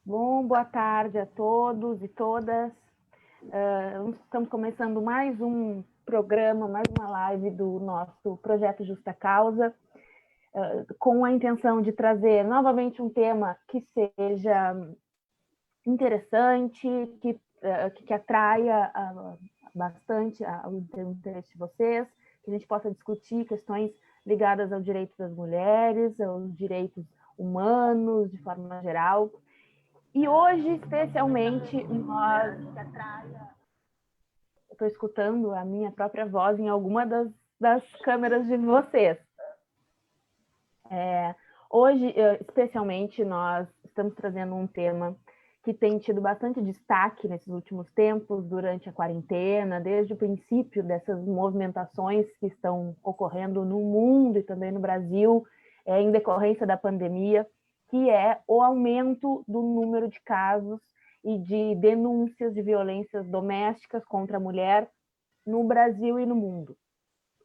Bom, boa tarde a todos e todas. Estamos começando mais um programa, mais uma live do nosso Projeto Justa Causa, com a intenção de trazer novamente um tema que seja interessante, que atraia bastante o interesse de vocês, que a gente possa discutir questões ligadas ao direito das mulheres, aos direitos humanos, de forma geral. E hoje, especialmente, estou escutando a minha própria voz em alguma das câmeras de vocês. Hoje, especialmente, nós estamos trazendo um tema que tem tido bastante destaque nesses últimos tempos, durante a quarentena, desde o princípio dessas movimentações que estão ocorrendo no mundo e também no Brasil, em decorrência da pandemia, que é o aumento do número de casos e de denúncias de violências domésticas contra a mulher no Brasil e no mundo,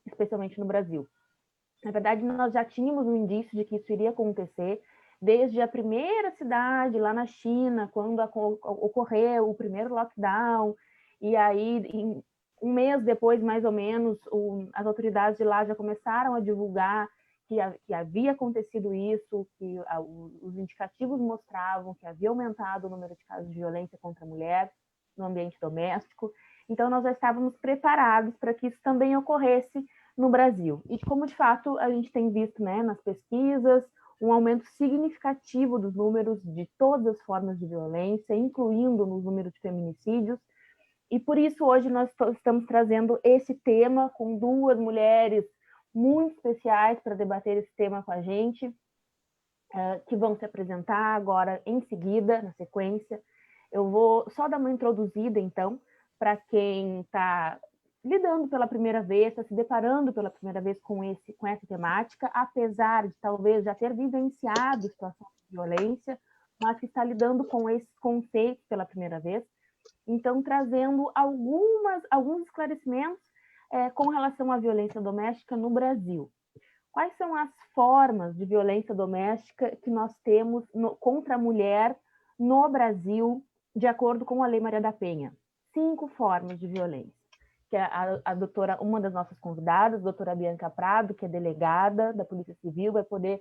especialmente no Brasil. Na verdade, nós já tínhamos um indício de que isso iria acontecer desde a primeira cidade, lá na China, quando ocorreu o primeiro lockdown, e aí, um mês depois, mais ou menos, as autoridades de lá já começaram a divulgar que havia acontecido isso, que os indicativos mostravam que havia aumentado o número de casos de violência contra a mulher no ambiente doméstico. Então, nós já estávamos preparados para que isso também ocorresse no Brasil. E como, de fato, a gente tem visto, né, nas pesquisas, um aumento significativo dos números de todas as formas de violência, incluindo no número de feminicídios. E por isso hoje nós estamos trazendo esse tema com duas mulheres muito especiais para debater esse tema com a gente, que vão se apresentar agora em seguida, na sequência. Eu vou só dar uma introduzida, então, para quem está lidando pela primeira vez, está se deparando pela primeira vez com essa temática, apesar de talvez já ter vivenciado situações de violência, mas que está lidando com esses conceitos pela primeira vez. Então, trazendo alguns esclarecimentos com relação à violência doméstica no Brasil. Quais são as formas de violência doméstica que nós temos contra a mulher no Brasil, de acordo com a Lei Maria da Penha? 5 formas de violência. Que a doutora, uma das nossas convidadas, a doutora Bianca Prado, que é delegada da Polícia Civil, vai poder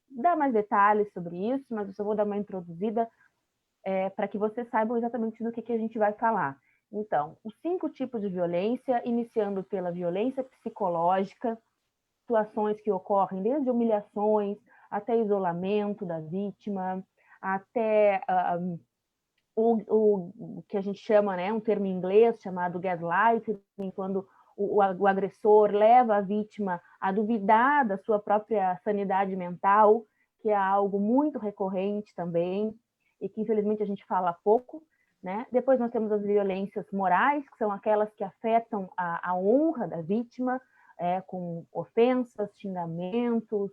dar mais detalhes sobre isso, mas eu só vou dar uma introduzida para que vocês saibam exatamente do que a gente vai falar. Então, os 5 tipos de violência, iniciando pela violência psicológica, situações que ocorrem desde humilhações até isolamento da vítima, até o que a gente chama, né, um termo em inglês chamado gaslighting, quando o agressor leva a vítima a duvidar da sua própria sanidade mental, que é algo muito recorrente também, e que infelizmente a gente fala pouco, né? Depois nós temos as violências morais, que são aquelas que afetam a honra da vítima, com ofensas, xingamentos,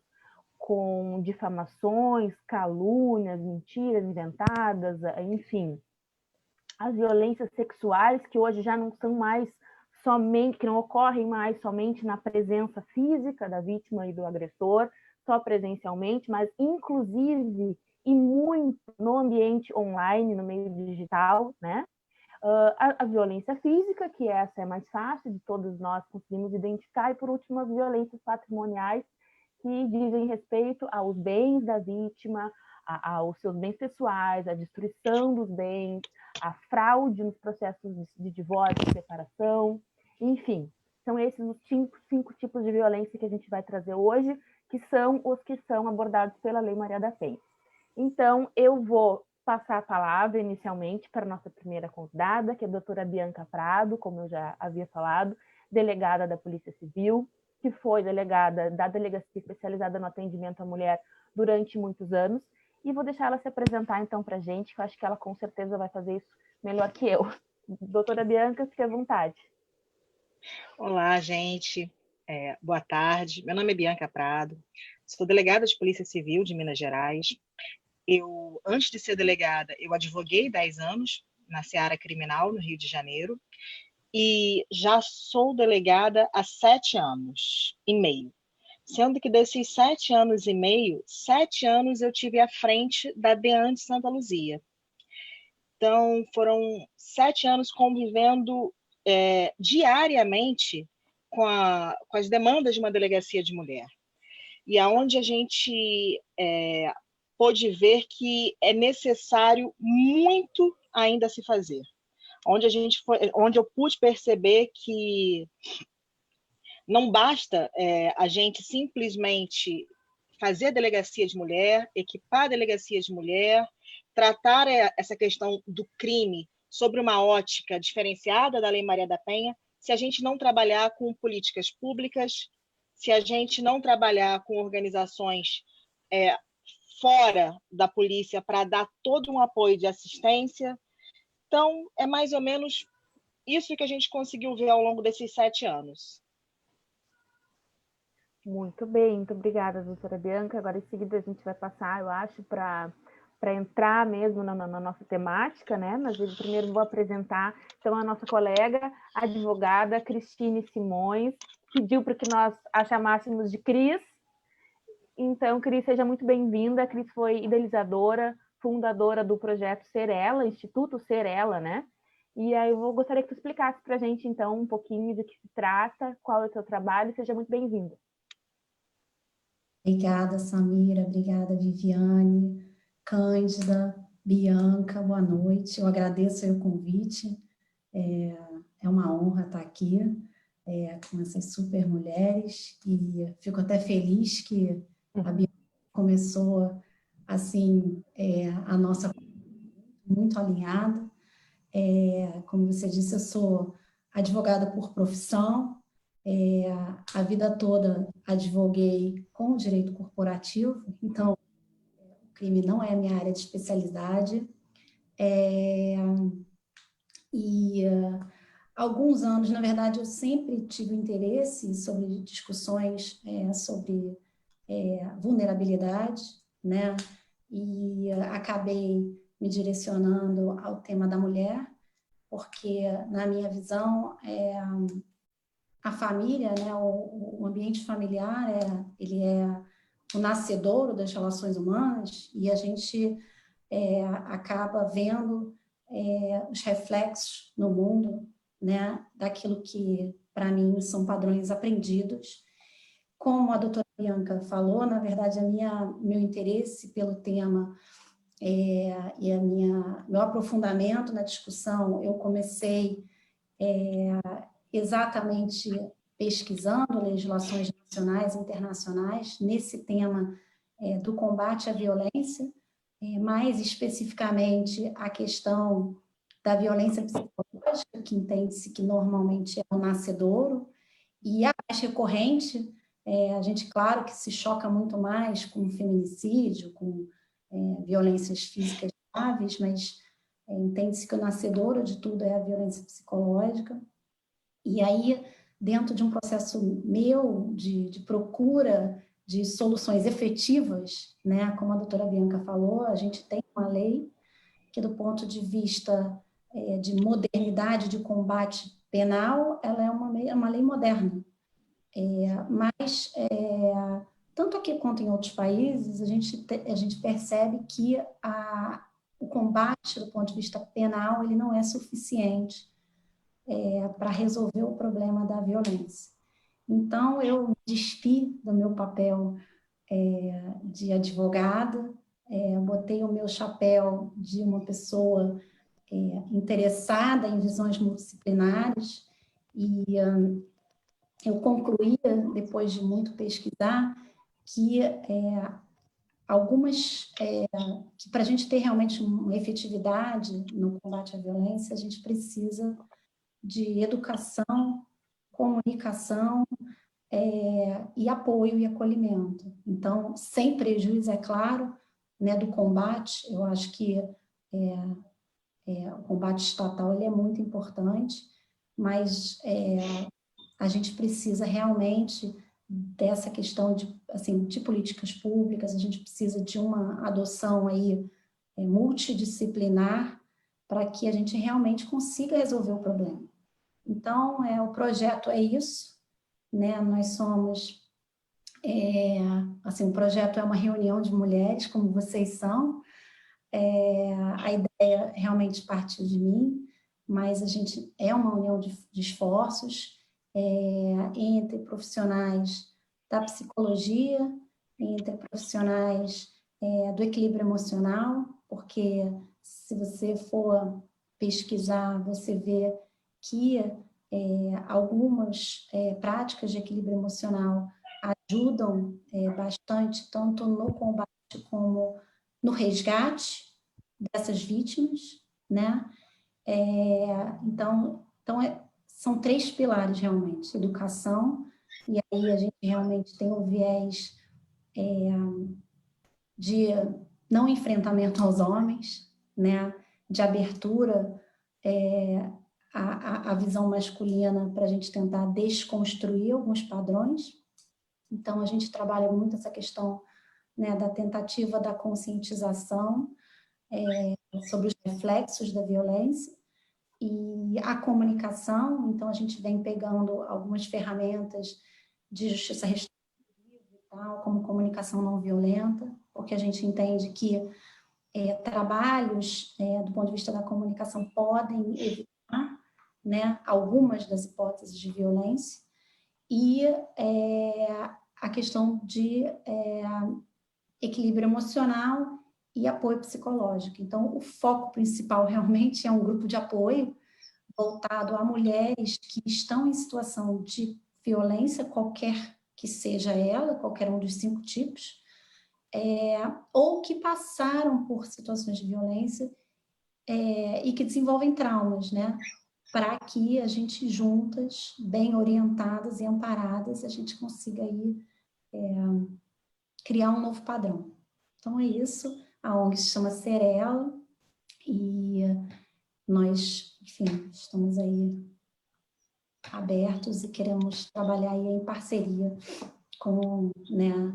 com difamações, calúnias, mentiras inventadas, enfim. As violências sexuais, que hoje já não são mais somente, que não ocorrem mais somente na presença física da vítima e do agressor, só presencialmente, mas inclusive e muito no ambiente online, no meio digital, né? A violência física, que essa é mais fácil, de todos nós conseguimos identificar, e por último as violências patrimoniais, que dizem respeito aos bens da vítima, aos seus bens pessoais, a destruição dos bens, a fraude nos processos de divórcio e separação, enfim. São esses os 5 tipos de violência que a gente vai trazer hoje, que são os que são abordados pela Lei Maria da Penha. Então, eu vou passar a palavra inicialmente para a nossa primeira convidada, que é a doutora Bianca Prado, como eu já havia falado, delegada da Polícia Civil, que foi delegada da Delegacia Especializada no Atendimento à Mulher durante muitos anos, e vou deixar ela se apresentar então para a gente, que eu acho que ela com certeza vai fazer isso melhor que eu. Doutora Bianca, fique à vontade. Olá, gente. Boa tarde. Meu nome é Bianca Prado, sou delegada de Polícia Civil de Minas Gerais. Antes de ser delegada, eu advoguei 10 anos na seara criminal, no Rio de Janeiro, e já sou delegada há 7 anos e meio, sendo que desses 7 anos e meio, 7 anos eu tive à frente da DEAN de Santa Luzia, Então, foram 7 anos convivendo diariamente com as demandas de uma delegacia de mulher. E aonde a gente pôde ver que é necessário muito ainda se fazer. Onde eu pude perceber que não basta a gente simplesmente fazer a delegacia de mulher, equipar a delegacia de mulher, tratar essa questão do crime sobre uma ótica diferenciada da Lei Maria da Penha, se a gente não trabalhar com políticas públicas, se a gente não trabalhar com organizações fora da polícia para dar todo um apoio de assistência. Então, é mais ou menos isso que a gente conseguiu ver ao longo desses 7 anos. Muito bem, muito obrigada, doutora Bianca. Agora, em seguida, a gente vai passar, eu acho, para entrar mesmo na nossa temática, né? Mas eu primeiro vou apresentar, então, a nossa colega, a advogada Cristine Simões, pediu para que nós a chamássemos de Cris. Então, Cris, seja muito bem-vinda. A Cris foi idealizadora, fundadora do projeto Ser Ela, Instituto Ser Ela, né? E aí eu gostaria que tu explicasse para a gente, então, um pouquinho do que se trata, qual é o seu trabalho. Seja muito bem-vinda. Obrigada, Samira. Obrigada, Viviane, Cândida, Bianca. Boa noite. Eu agradeço aí o convite. É uma honra estar aqui com essas super mulheres e fico até feliz que a Bianca começou assim a nossa muito alinhada. Como você disse, eu sou advogada por profissão. A vida toda advoguei com o direito corporativo, então o crime não é a minha área de especialidade. Alguns anos, na verdade, eu sempre tive interesse sobre discussões sobre vulnerabilidade, né? E acabei me direcionando ao tema da mulher, porque, na minha visão, a família, né, o ambiente familiar, ele é o nascedouro das relações humanas e a gente acaba vendo os reflexos no mundo, né, daquilo que, para mim, são padrões aprendidos. Como a doutora Bianca falou, na verdade, meu interesse pelo tema e meu aprofundamento na discussão, eu comecei exatamente pesquisando legislações nacionais e internacionais nesse tema do combate à violência, mais especificamente a questão da violência psicológica, que entende-se que normalmente é o nascedouro, e a mais recorrente, a gente, claro, que se choca muito mais com feminicídio, com violências físicas graves, mas entende-se que o nascedouro de tudo é a violência psicológica. E aí, dentro de um processo meu de procura de soluções efetivas, né, como a doutora Bianca falou, a gente tem uma lei que, do ponto de vista de modernidade de combate penal, ela é uma lei moderna. Mas, tanto aqui quanto em outros países, a gente percebe que o combate, do ponto de vista penal, ele não é suficiente para resolver o problema da violência. Então, eu me despi do meu papel de advogada, botei o meu chapéu de uma pessoa interessada em visões multidisciplinares e eu concluí, depois de muito pesquisar, que que para a gente ter realmente uma efetividade no combate à violência, a gente precisa de educação, comunicação e apoio e acolhimento. Então, sem prejuízo, é claro, né, do combate. Eu acho que o combate estatal ele é muito importante, mas a gente precisa realmente dessa questão de políticas públicas, a gente precisa de uma adoção aí multidisciplinar para que a gente realmente consiga resolver o problema. Então, o projeto é isso, né? Nós somos, o projeto é uma reunião de mulheres, como vocês são, A ideia realmente partiu de mim, mas a gente é uma união de esforços entre profissionais da psicologia, entre profissionais do equilíbrio emocional, porque se você for pesquisar, você vê que algumas práticas de equilíbrio emocional ajudam bastante, tanto no combate como no resgate dessas vítimas, né? Então são 3 pilares realmente: educação, e aí a gente realmente tem o viés de não enfrentamento aos homens, né? De abertura à visão masculina, para a gente tentar desconstruir alguns padrões. Então a gente trabalha muito essa questão, né, da tentativa da conscientização sobre os reflexos da violência e a comunicação. Então a gente vem pegando algumas ferramentas de justiça restaurativa e tal, como comunicação não violenta, porque a gente entende que trabalhos do ponto de vista da comunicação podem evitar, né, algumas das hipóteses de violência, e a questão de equilíbrio emocional e apoio psicológico. Então, o foco principal realmente é um grupo de apoio voltado a mulheres que estão em situação de violência, qualquer que seja ela, qualquer um dos 5 tipos, ou que passaram por situações de violência e que desenvolvem traumas, né? Para que a gente, juntas, bem orientadas e amparadas, a gente consiga aí criar um novo padrão. Então é isso, a ONG se chama Cerela e nós, enfim, estamos aí abertos e queremos trabalhar aí em parceria com, né,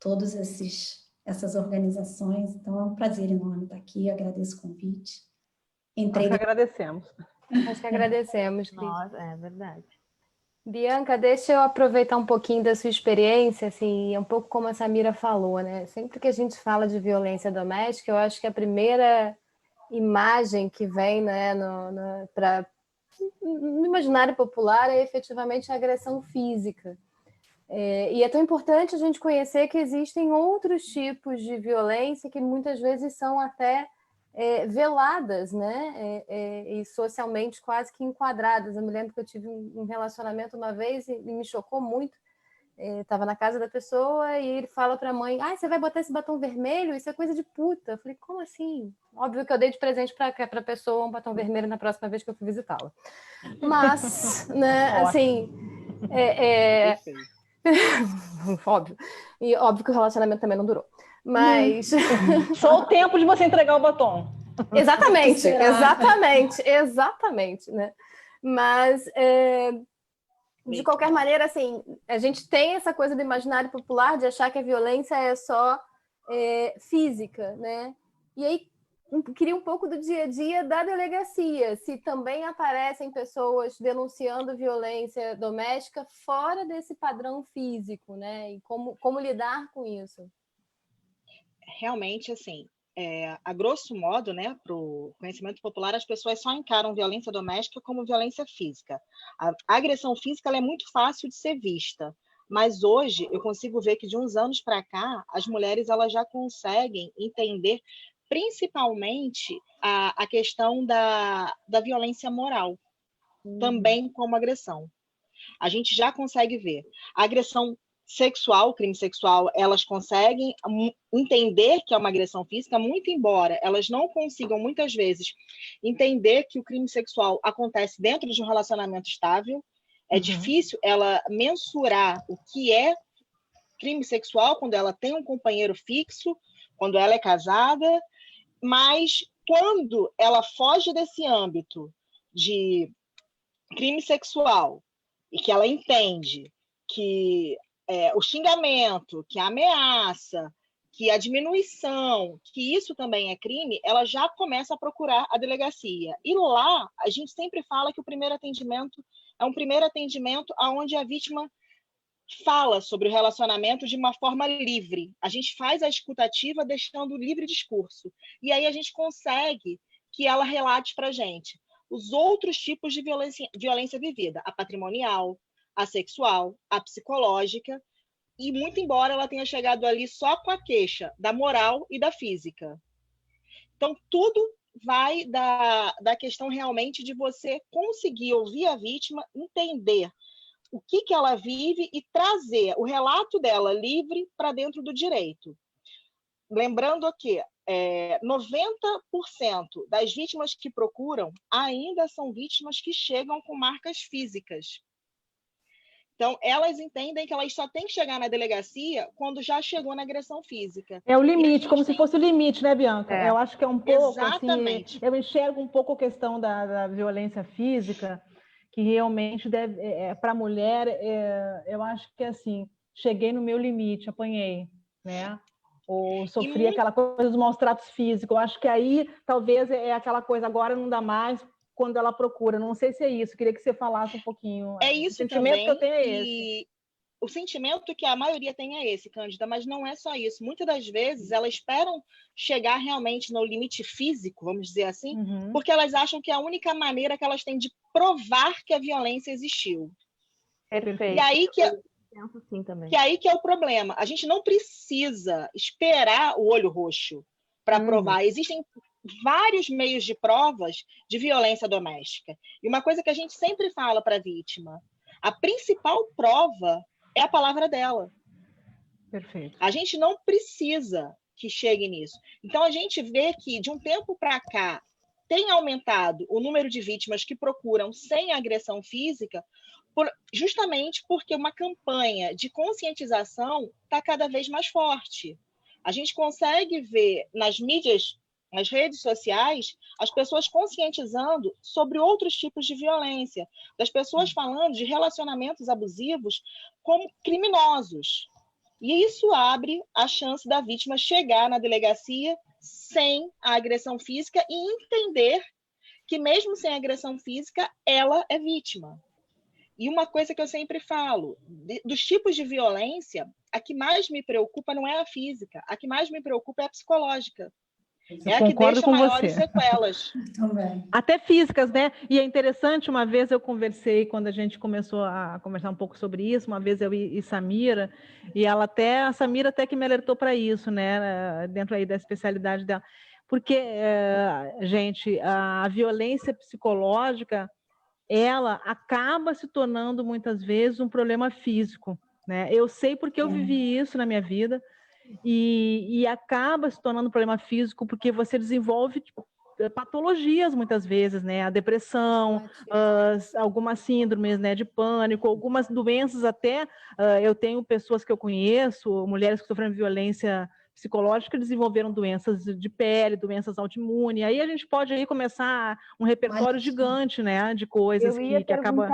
todas essas organizações. Então é um prazer enorme estar aqui, agradeço o convite. Nós que agradecemos. Nós que agradecemos, Cris. Nossa, é verdade. Bianca, deixa eu aproveitar um pouquinho da sua experiência, assim, um pouco como a Samira falou, né? Sempre que a gente fala de violência doméstica, eu acho que a primeira imagem que vem, né, no imaginário popular é efetivamente a agressão física. E é tão importante a gente conhecer que existem outros tipos de violência que muitas vezes são até veladas, né? E socialmente quase que enquadradas. Eu me lembro que eu tive um relacionamento uma vez e me chocou muito. Estava na casa da pessoa e ele fala para a mãe: você vai botar esse batom vermelho? Isso é coisa de puta. Eu falei: como assim? Óbvio que eu dei de presente para a pessoa um batom vermelho na próxima vez que eu fui visitá-la. Mas, né, assim... óbvio. E óbvio que o relacionamento também não durou. Mas... Só o tempo de você entregar o batom. Exatamente, né? Mas, de qualquer maneira, assim, a gente tem essa coisa do imaginário popular de achar que a violência é só física, né? E aí, queria um pouco do dia a dia da delegacia, se também aparecem pessoas denunciando violência doméstica fora desse padrão físico, né? E como lidar com isso? Realmente, assim, a grosso modo, né, para o conhecimento popular, as pessoas só encaram violência doméstica como violência física. A agressão física ela é muito fácil de ser vista, mas hoje eu consigo ver que de uns anos para cá, as mulheres elas já conseguem entender principalmente a questão da violência moral, também como agressão. A gente já consegue ver. A agressão sexual, crime sexual, elas conseguem entender que é uma agressão física, muito embora elas não consigam, muitas vezes, entender que o crime sexual acontece dentro de um relacionamento estável. É difícil ela mensurar o que é crime sexual quando ela tem um companheiro fixo, quando ela é casada, mas quando ela foge desse âmbito de crime sexual e que ela entende que o xingamento, que a ameaça, que a diminuição, que isso também é crime, ela já começa a procurar a delegacia. E lá, a gente sempre fala que o primeiro atendimento é um primeiro atendimento onde a vítima fala sobre o relacionamento de uma forma livre. A gente faz a escutativa deixando livre discurso. E aí a gente consegue que ela relate para a gente os outros tipos de violência vivida, a patrimonial, a sexual, a psicológica, e muito embora ela tenha chegado ali só com a queixa da moral e da física. Então, tudo vai da questão realmente de você conseguir ouvir a vítima, entender o que ela vive e trazer o relato dela livre para dentro do direito. Lembrando que 90% das vítimas que procuram ainda são vítimas que chegam com marcas físicas. Então, elas entendem que elas só têm que chegar na delegacia quando já chegou na agressão física. É o limite, como se fosse o limite, né, Bianca? Eu acho que é um pouco, exatamente. Assim, eu enxergo um pouco a questão da violência física, que realmente deve, para a mulher, eu acho que assim, cheguei no meu limite, apanhei, né? Ou sofri aquela coisa dos maus tratos físicos. Eu acho que aí talvez é aquela coisa, agora não dá mais, quando ela procura. Não sei se é isso, queria que você falasse um pouquinho. É isso o sentimento também, que eu tenho é esse. O sentimento que a maioria tem é esse, Cândida, mas não é só isso. Muitas das vezes elas esperam chegar realmente no limite físico, vamos dizer assim, porque elas acham que é a única maneira que elas têm de provar que a violência existiu. Perfeito. E aí que penso assim também. Que aí que é o problema. A gente não precisa esperar o olho roxo para provar. Existem vários meios de provas de violência doméstica. E uma coisa que a gente sempre fala para a vítima, a principal prova é a palavra dela. Perfeito. A gente não precisa que chegue nisso. Então, a gente vê que, de um tempo para cá, tem aumentado o número de vítimas que procuram sem agressão física, justamente porque uma campanha de conscientização está cada vez mais forte. A gente consegue ver nas mídias, nas redes sociais, as pessoas conscientizando sobre outros tipos de violência, das pessoas falando de relacionamentos abusivos como criminosos. E isso abre a chance da vítima chegar na delegacia sem a agressão física e entender que, mesmo sem agressão física, ela é vítima. E uma coisa que eu sempre falo, dos tipos de violência, a que mais me preocupa não é a física, a que mais me preocupa é a psicológica. É a que deixa maiores sequelas. Também. Até físicas, né? E é interessante, uma vez eu conversei, quando a gente começou a conversar um pouco sobre isso, uma vez eu e Samira, e a Samira até que me alertou para isso, né? Dentro aí da especialidade dela. Porque, gente, a violência psicológica, ela acaba se tornando, muitas vezes, um problema físico, né? Eu sei porque eu vivi isso na minha vida, e acaba se tornando um problema físico porque você desenvolve patologias muitas vezes, né? A depressão, algumas síndromes, né, de pânico, algumas doenças até, eu tenho pessoas que eu conheço, mulheres que sofrem violência psicológica, desenvolveram doenças de pele, doenças autoimunes, aí a gente pode aí começar um repertório gigante, né, de coisas que acaba...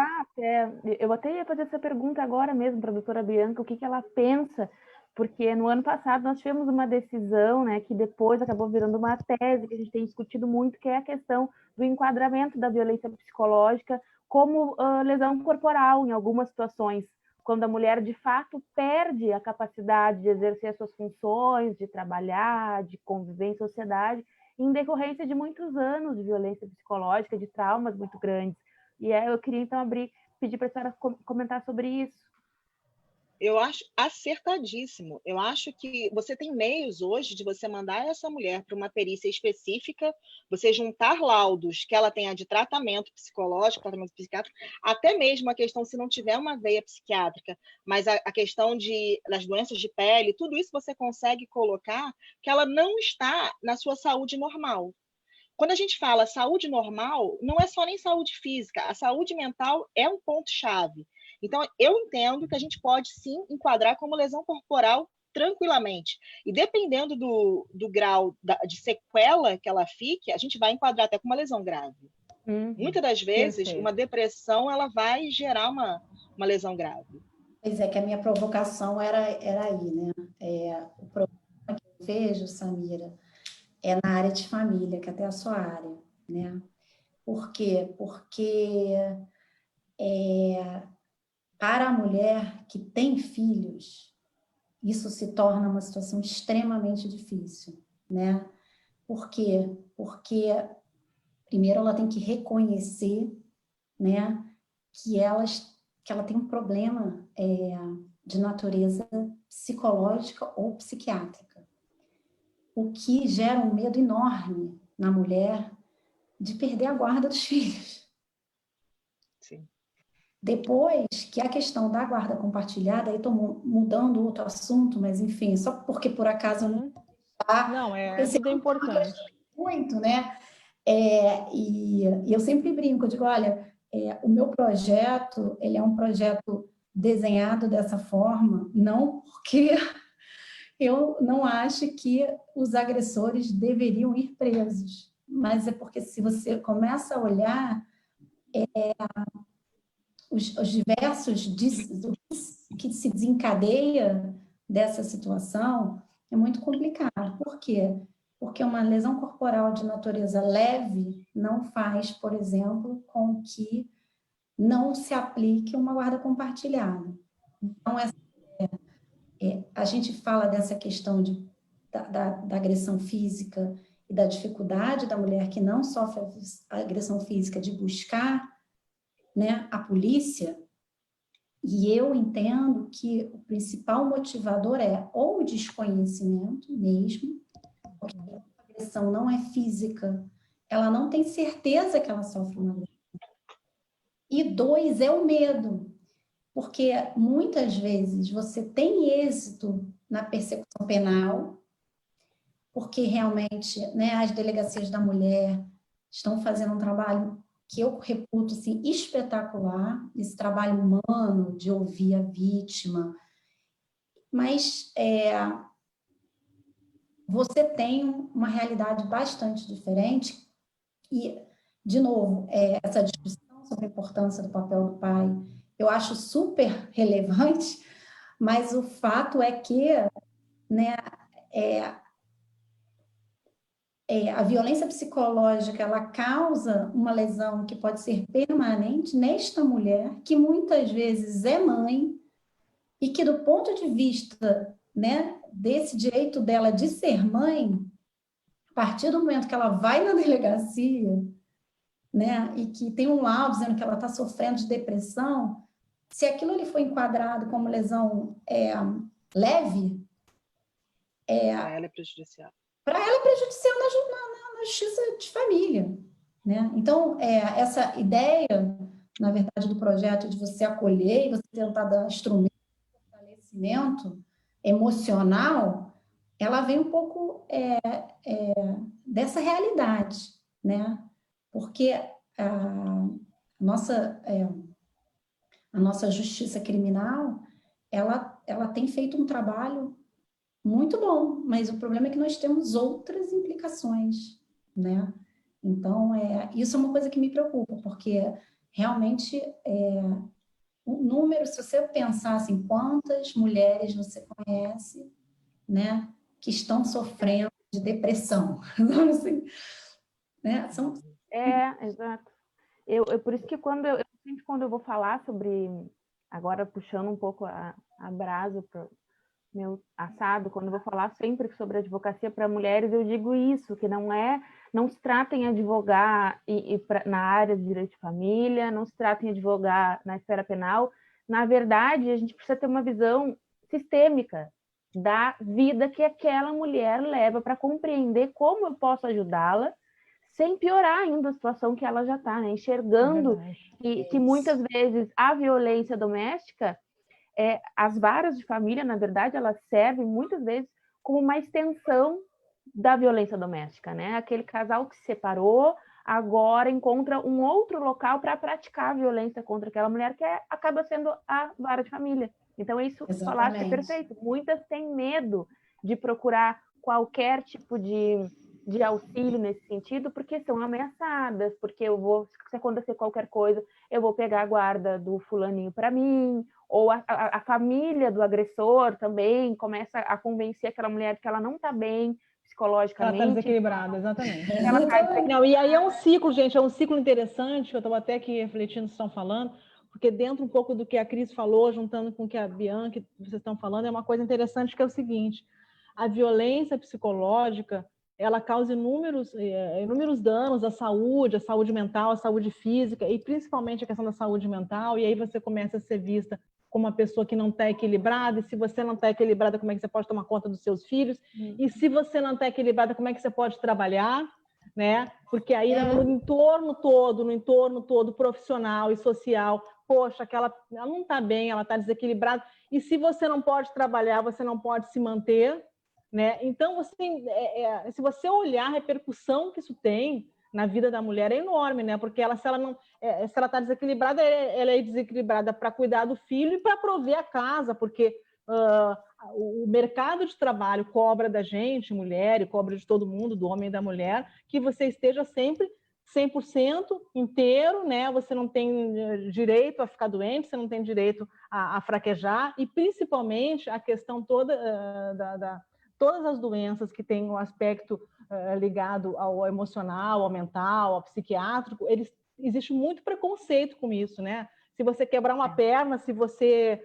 Eu até ia fazer essa pergunta agora mesmo para a doutora Bianca, o que ela pensa, porque no ano passado nós tivemos uma decisão, né, que depois acabou virando uma tese que a gente tem discutido muito, que é a questão do enquadramento da violência psicológica como lesão corporal em algumas situações, quando a mulher de fato perde a capacidade de exercer as suas funções, de trabalhar, de conviver em sociedade, em decorrência de muitos anos de violência psicológica, de traumas muito grandes. E eu queria então pedir para a senhora comentar sobre isso. Eu acho acertadíssimo. Eu acho que você tem meios hoje de você mandar essa mulher para uma perícia específica, você juntar laudos que ela tenha de tratamento psicológico, tratamento psiquiátrico, até mesmo a questão, se não tiver uma veia psiquiátrica, mas a questão das doenças de pele, tudo isso você consegue colocar que ela não está na sua saúde normal. Quando a gente fala saúde normal, não é só nem saúde física, a saúde mental é um ponto-chave. Então, eu entendo que a gente pode, sim, enquadrar como lesão corporal tranquilamente. E dependendo do grau de sequela que ela fique, a gente vai enquadrar até como uma lesão grave. Muitas das vezes, uma depressão ela vai gerar uma lesão grave. Pois é, que a minha provocação era aí, né? O problema que eu vejo, Samira, é na área de família, que até é a sua área, né? Por quê? Porque para a mulher que tem filhos, isso se torna uma situação extremamente difícil, né? Por quê? Porque, primeiro, ela tem que reconhecer, né, que ela tem um problema de natureza psicológica ou psiquiátrica, o que gera um medo enorme na mulher de perder a guarda dos filhos. Sim. Depois que a questão da guarda compartilhada, aí estou mudando outro assunto, mas enfim, só porque por acaso não está. Não, tudo é importante. Muito, né? E eu sempre brinco, eu digo, olha, o meu projeto, ele é um projeto desenhado dessa forma, não porque eu não acho que os agressores deveriam ir presos, mas é porque se você começa a olhar os diversos que se desencadeia dessa situação, é muito complicado. Por quê? Porque uma lesão corporal de natureza leve não faz, por exemplo, com que não se aplique uma guarda compartilhada. Então, a gente fala dessa questão da agressão física e da dificuldade da mulher que não sofre a agressão física de buscar, né, a polícia, e eu entendo que o principal motivador é ou o desconhecimento mesmo, porque a agressão não é física, ela não tem certeza que ela sofre uma agressão. E 2, é o medo, porque muitas vezes você tem êxito na persecução penal, porque realmente, né, as delegacias da mulher estão fazendo um trabalho que eu reputo assim, espetacular, esse trabalho humano de ouvir a vítima, mas você tem uma realidade bastante diferente e, de novo, essa discussão sobre a importância do papel do pai, eu acho super relevante, mas o fato é que, né, a violência psicológica, ela causa uma lesão que pode ser permanente nesta mulher, que muitas vezes é mãe, e que do ponto de vista, né, desse direito dela de ser mãe, a partir do momento que ela vai na delegacia, né, e que tem um laudo dizendo que ela está sofrendo de depressão, se aquilo ali foi enquadrado como lesão leve, Para ela é prejudicial. Para ela é prejudicial na justiça de família, né? Então, essa ideia, na verdade, do projeto de você acolher e você tentar dar instrumento de fortalecimento emocional, ela vem um pouco dessa realidade, né? Porque a nossa justiça criminal, ela tem feito um trabalho muito bom, mas o problema é que nós temos outras implicações, né? Então, isso é uma coisa que me preocupa, porque realmente o número, se você pensar assim, quantas mulheres você conhece, né, que estão sofrendo de depressão, assim, né? Exato. Por isso que sempre quando eu vou falar sobre, agora puxando um pouco a brasa para meu assado, quando eu vou falar sempre sobre advocacia para mulheres, eu digo isso, que não se trata em advogar na área de direito de família, não se trata em advogar na esfera penal. Na verdade, a gente precisa ter uma visão sistêmica da vida que aquela mulher leva para compreender como eu posso ajudá-la sem piorar ainda a situação que ela já está, né? Enxergando que muitas vezes a violência doméstica, as varas de família, na verdade, elas servem muitas vezes como uma extensão da violência doméstica, né? Aquele casal que se separou agora encontra um outro local para praticar a violência contra aquela mulher que acaba sendo a vara de família. Então, isso que falaste é perfeito. Muitas têm medo de procurar qualquer tipo de auxílio nesse sentido, porque são ameaçadas, porque se acontecer qualquer coisa, eu vou pegar a guarda do fulaninho para mim, ou a família do agressor também começa a convencer aquela mulher que ela não está bem psicologicamente. Ela está desequilibrada, exatamente. Não, e aí é um ciclo, gente, é um ciclo interessante, eu estava até aqui refletindo o que vocês estão falando, porque porque dentro um pouco do que a Cris falou, juntando com o que a Bianca, vocês estão falando, é uma coisa interessante que é o seguinte, a violência psicológica, ela causa inúmeros danos à saúde mental, à saúde física, e principalmente a questão da saúde mental, e aí você começa a ser vista como uma pessoa que não está equilibrada, e se você não está equilibrada, como é que você pode tomar conta dos seus filhos? E se você não está equilibrada, como é que você pode trabalhar? Né? Porque aí no entorno todo profissional e social, poxa, ela não está bem, ela está desequilibrada, e se você não pode trabalhar, você não pode se manter, né? Então, se você olhar a repercussão que isso tem na vida da mulher é enorme, né? Porque se ela está desequilibrada, ela é desequilibrada para cuidar do filho e para prover a casa, porque o mercado de trabalho cobra da gente, mulher, e cobra de todo mundo, do homem e da mulher, que você esteja sempre 100% inteiro, né? Você não tem direito a ficar doente, você não tem direito a fraquejar, e principalmente a questão toda todas as doenças que têm um aspecto ligado ao emocional, ao mental, ao psiquiátrico, existe muito preconceito com isso, né? Se você quebrar uma perna, se você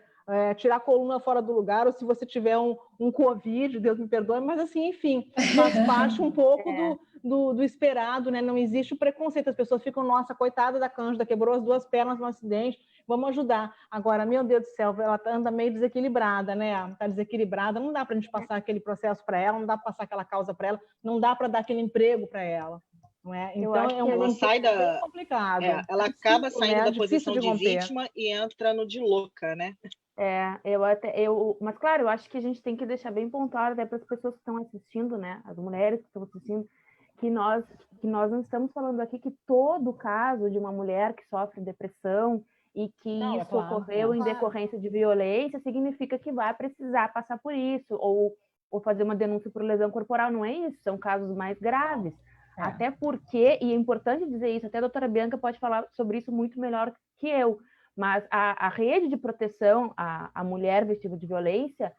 tirar a coluna fora do lugar, ou se você tiver um Covid, Deus me perdoe, mas assim, enfim, faz parte um pouco do esperado, né? Não existe o preconceito, as pessoas ficam, nossa, coitada da Cândida, quebrou as 2 pernas no acidente, vamos ajudar. Agora, meu Deus do céu, ela anda meio desequilibrada, né? Está desequilibrada, não dá para a gente passar aquele processo para ela, não dá para passar aquela causa para ela, não dá para dar aquele emprego para ela. Não é? Então, ela sai bem complicado. Ela acaba saindo da posição de romper. vítima e entra no de louca, né? Mas claro, eu acho que a gente tem que deixar bem pontuado até para as pessoas que estão assistindo, né? As mulheres que estão assistindo, que nós não estamos falando aqui que todo caso de uma mulher que sofre depressão e que isso ocorreu em decorrência de violência significa que vai precisar passar por isso ou fazer uma denúncia por lesão corporal. Não é isso, são casos mais graves. Até porque, e é importante dizer isso, até a doutora Bianca pode falar sobre isso muito melhor que eu, mas a rede de proteção à mulher vítima de violência,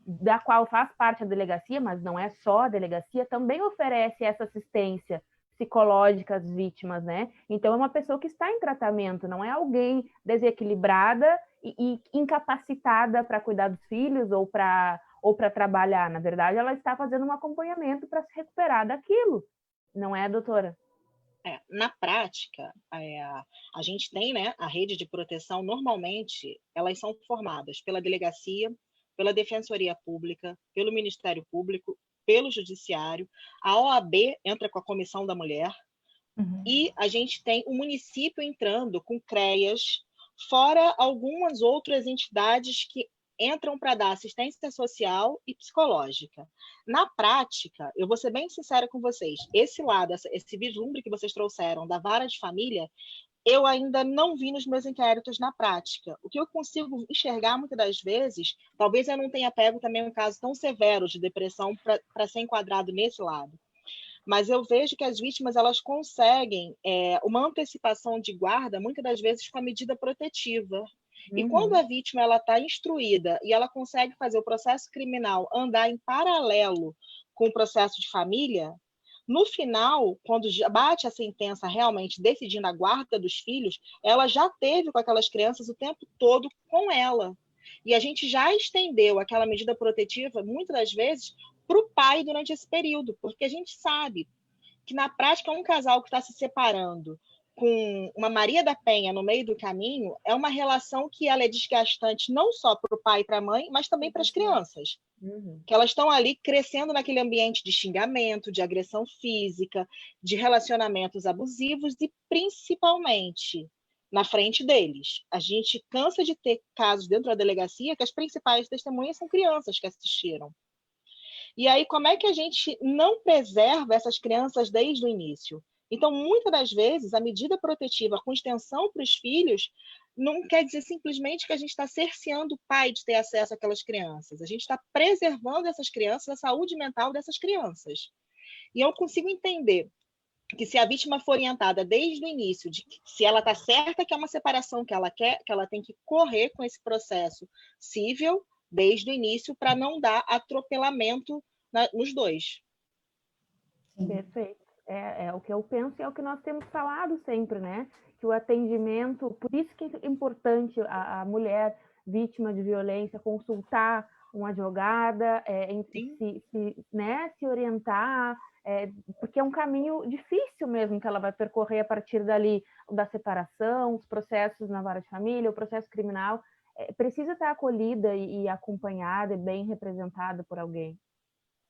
da qual faz parte a delegacia, mas não é só a delegacia, também oferece essa assistência psicológica às vítimas, né? Então, é uma pessoa que está em tratamento, não é alguém desequilibrada e incapacitada para cuidar dos filhos ou para trabalhar. Na verdade, ela está fazendo um acompanhamento para se recuperar daquilo, não é, doutora? Na prática, a gente tem, né, a rede de proteção, normalmente, elas são formadas pela delegacia, pela Defensoria Pública, pelo Ministério Público, pelo Judiciário, a OAB entra com a Comissão da Mulher, e a gente tem o município entrando com CREAS, fora algumas outras entidades que entram para dar assistência social e psicológica. Na prática, eu vou ser bem sincera com vocês, esse lado, esse vislumbre que vocês trouxeram da vara de família, eu ainda não vi nos meus inquéritos na prática. O que eu consigo enxergar muitas das vezes, talvez eu não tenha pego também um caso tão severo de depressão para ser enquadrado nesse lado, mas eu vejo que as vítimas elas conseguem uma antecipação de guarda, muitas das vezes com a medida protetiva. E quando a vítima está instruída e ela consegue fazer o processo criminal andar em paralelo com o processo de família, no final, quando bate a sentença realmente decidindo a guarda dos filhos, ela já teve com aquelas crianças o tempo todo com ela. E a gente já estendeu aquela medida protetiva, muitas das vezes, para o pai durante esse período, porque a gente sabe que, na prática, um casal que está se separando com uma Maria da Penha no meio do caminho é uma relação que ela é desgastante não só para o pai e para a mãe, mas também para as crianças. Que elas estão ali crescendo naquele ambiente de xingamento, de agressão física, de relacionamentos abusivos e, principalmente, na frente deles. A gente cansa de ter casos dentro da delegacia que as principais testemunhas são crianças que assistiram. E aí, como é que a gente não preserva essas crianças desde o início? Então, muitas das vezes, a medida protetiva com extensão para os filhos não quer dizer simplesmente que a gente está cerceando o pai de ter acesso àquelas crianças. A gente está preservando essas crianças, a saúde mental dessas crianças. E eu consigo entender que se a vítima for orientada desde o início, de que se ela está certa que é uma separação que ela quer, que ela tem que correr com esse processo cível desde o início para não dar atropelamento nos dois. Perfeito. É o que eu penso e é o que nós temos falado sempre, né? Que o atendimento, por isso que é importante a mulher vítima de violência consultar uma advogada, se orientar, porque é um caminho difícil mesmo que ela vai percorrer a partir dali, da separação, os processos na vara de família, o processo criminal, precisa estar acolhida e acompanhada e bem representada por alguém.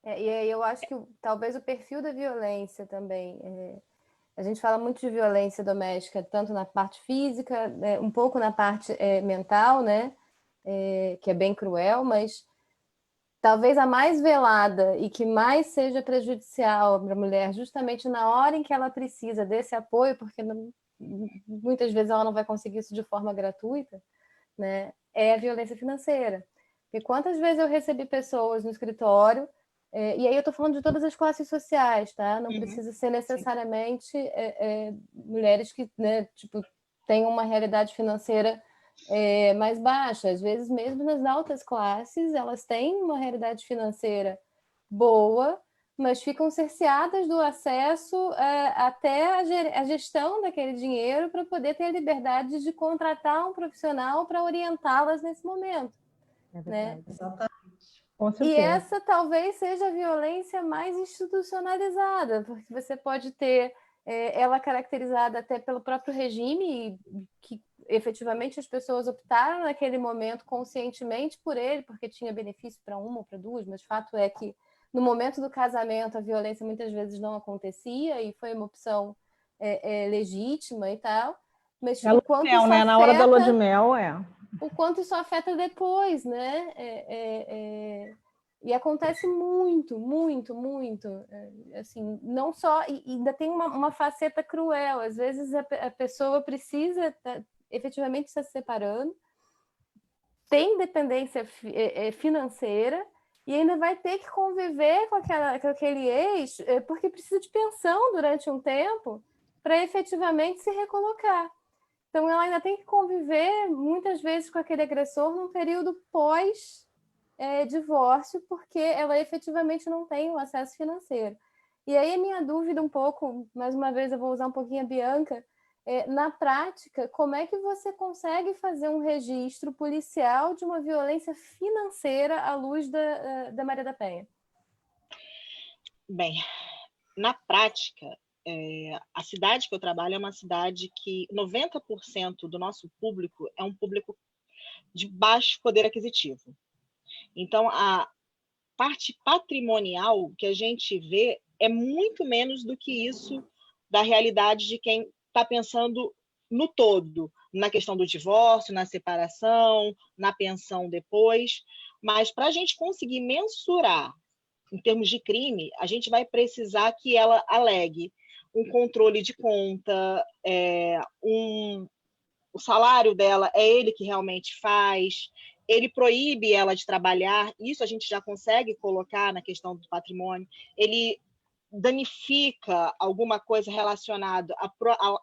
E aí eu acho que talvez o perfil da violência também. A gente fala muito de violência doméstica, tanto na parte física, um pouco na parte mental, né? Que é bem cruel, mas talvez a mais velada e que mais seja prejudicial para a mulher, justamente na hora em que ela precisa desse apoio, porque muitas vezes ela não vai conseguir isso de forma gratuita, né? É a violência financeira. Porque quantas vezes eu recebi pessoas no escritório, e aí eu estou falando de todas as classes sociais, tá? Não precisa ser necessariamente mulheres que, né, tipo, têm uma realidade financeira mais baixa. Às vezes, mesmo nas altas classes, elas têm uma realidade financeira boa, mas ficam cerceadas do acesso até a gestão daquele dinheiro para poder ter a liberdade de contratar um profissional para orientá-las nesse momento. Né? Exatamente. E essa talvez seja a violência mais institucionalizada, porque você pode ter ela caracterizada até pelo próprio regime, que efetivamente as pessoas optaram naquele momento conscientemente por ele, porque tinha benefício para uma ou para duas, mas o fato é que no momento do casamento a violência muitas vezes não acontecia e foi uma opção legítima e tal. Mas o quanto mel, né? Na hora da lua de mel, o quanto isso afeta depois, né? E acontece muito, muito, muito. Assim, não só... E ainda tem uma faceta cruel. Às vezes a pessoa precisa efetivamente estar se separando, tem dependência financeira e ainda vai ter que conviver com aquele ex porque precisa de pensão durante um tempo para efetivamente se recolocar. Então, ela ainda tem que conviver, muitas vezes, com aquele agressor num período pós-divórcio, porque ela efetivamente não tem o acesso financeiro. E aí, a minha dúvida um pouco, mais uma vez, eu vou usar um pouquinho a Bianca, na prática, como é que você consegue fazer um registro policial de uma violência financeira à luz da Maria da Penha? Bem, na prática, a cidade que eu trabalho é uma cidade que 90% do nosso público é um público de baixo poder aquisitivo. Então, a parte patrimonial que a gente vê é muito menos do que isso da realidade de quem está pensando no todo, na questão do divórcio, na separação, na pensão depois. Mas para a gente conseguir mensurar em termos de crime, a gente vai precisar que ela alegue um controle de conta, o salário dela é ele que realmente faz, ele proíbe ela de trabalhar, isso a gente já consegue colocar na questão do patrimônio, ele danifica alguma coisa relacionada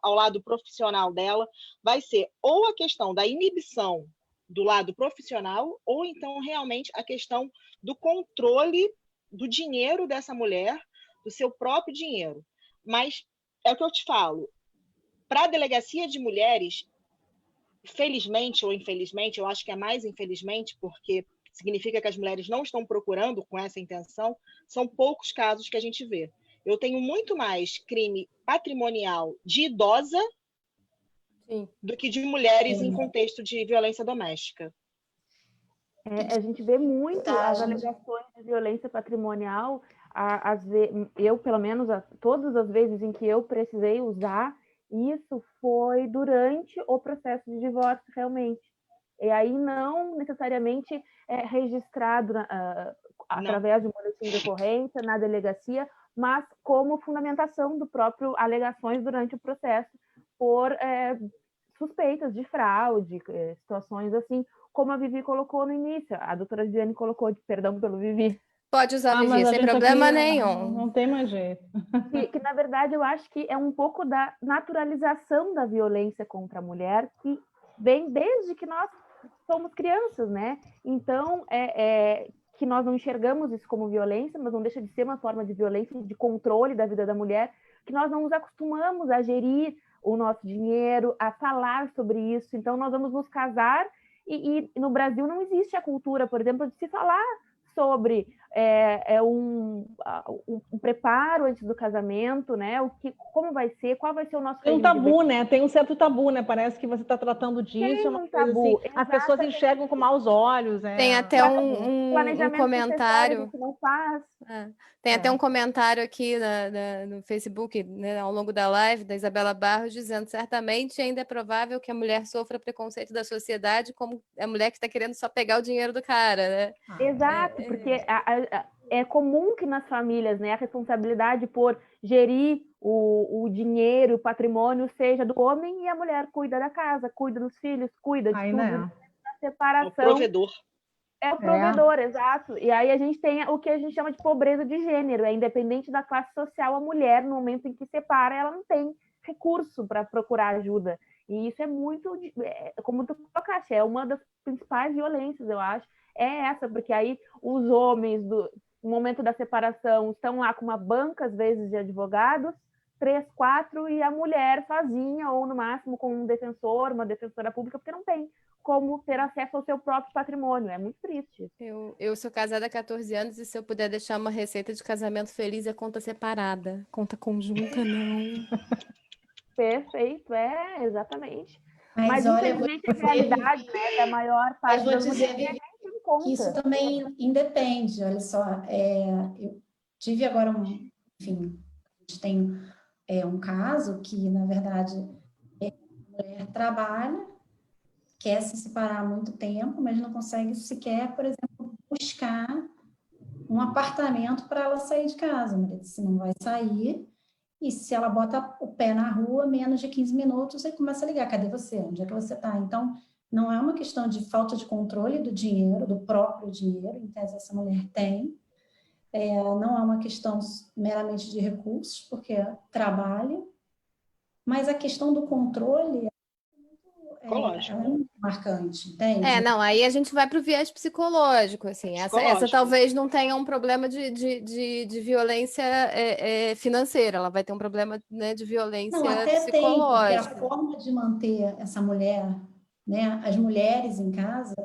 ao lado profissional dela, vai ser ou a questão da inibição do lado profissional, ou então realmente a questão do controle do dinheiro dessa mulher, do seu próprio dinheiro. Mas é o que eu te falo, para a delegacia de mulheres, felizmente ou infelizmente, eu acho que é mais infelizmente, porque significa que as mulheres não estão procurando com essa intenção, são poucos casos que a gente vê. Eu tenho muito mais crime patrimonial de idosa do que de mulheres em contexto de violência doméstica. A gente vê muito as alegações de violência patrimonial, eu, pelo menos, todas as vezes em que eu precisei usar, isso foi durante o processo de divórcio, realmente. E aí não necessariamente registrado através de um boletim de ocorrência na delegacia, mas como fundamentação do próprio alegações durante o processo por suspeitas de fraude, situações assim, como a Vivi colocou no início, a doutora Viviane colocou, perdão pelo Vivi. Pode usar, Vivi, sem problema nenhum. Não tem mais jeito. Que, na verdade, eu acho que é um pouco da naturalização da violência contra a mulher, que vem desde que nós somos crianças, né? Então, que nós não enxergamos isso como violência, mas não deixa de ser uma forma de violência, de controle da vida da mulher, que nós não nos acostumamos a gerir o nosso dinheiro, a falar sobre isso. Então, nós vamos nos casar e no Brasil não existe a cultura, por exemplo, de se falar sobre um preparo antes do casamento, né? Como vai ser, qual vai ser o nosso Tem um tabu, né? Tem um certo tabu, né? Parece que você está tratando disso, tem uma um coisa tabu. assim. As pessoas enxergam com maus olhos. Tem até um comentário. Que não faz. Tem até um comentário aqui no Facebook, né, ao longo da live, da Isabela Barros, dizendo: certamente ainda é provável que a mulher sofra preconceito da sociedade como a mulher que está querendo só pegar o dinheiro do cara, né? Exato, porque é comum que nas famílias, né, a responsabilidade por gerir o dinheiro, o patrimônio, seja do homem, e a mulher cuida da casa, cuida dos filhos, cuida de tudo. Na separação. É o provedor. É o provedor, exato. E aí a gente tem o que a gente chama de pobreza de gênero. Independente da classe social, a mulher, no momento em que separa, ela não tem recurso para procurar ajuda. E isso é muito, como tu colocaste, é uma das principais violências, eu acho, é essa, porque aí os homens, no momento da separação, estão lá com uma banca, às vezes, de advogados, 3, 4, e a mulher sozinha, ou no máximo com um defensor, uma defensora pública, porque não tem como ter acesso ao seu próprio patrimônio. É muito triste. Eu sou casada há 14 anos e se eu puder deixar uma receita de casamento feliz é conta separada. Conta conjunta, não. Perfeito, exatamente. Mas olha, infelizmente a realidade, né, da maior parte das mulheres que isso também independe. Olha só, eu tive agora enfim, a gente tem um caso que, na verdade, a mulher trabalha, quer se separar há muito tempo, mas não consegue sequer, por exemplo, buscar um apartamento para ela sair de casa. A mulher disse, não vai sair, e se ela bota o pé na rua, menos de 15 minutos, aí começa a ligar, cadê você? Onde é que você está? Então, não é uma questão de falta de controle do dinheiro, do próprio dinheiro, em tese essa mulher tem, não é uma questão meramente de recursos, porque trabalha, mas a questão do controle é muito marcante, entende? Não, aí a gente vai para o viés psicológico, assim. Essa talvez não tenha um problema de violência financeira, ela vai ter um problema, né, de violência psicológica. Tem, porque a forma de manter essa mulher, né, as mulheres em casa,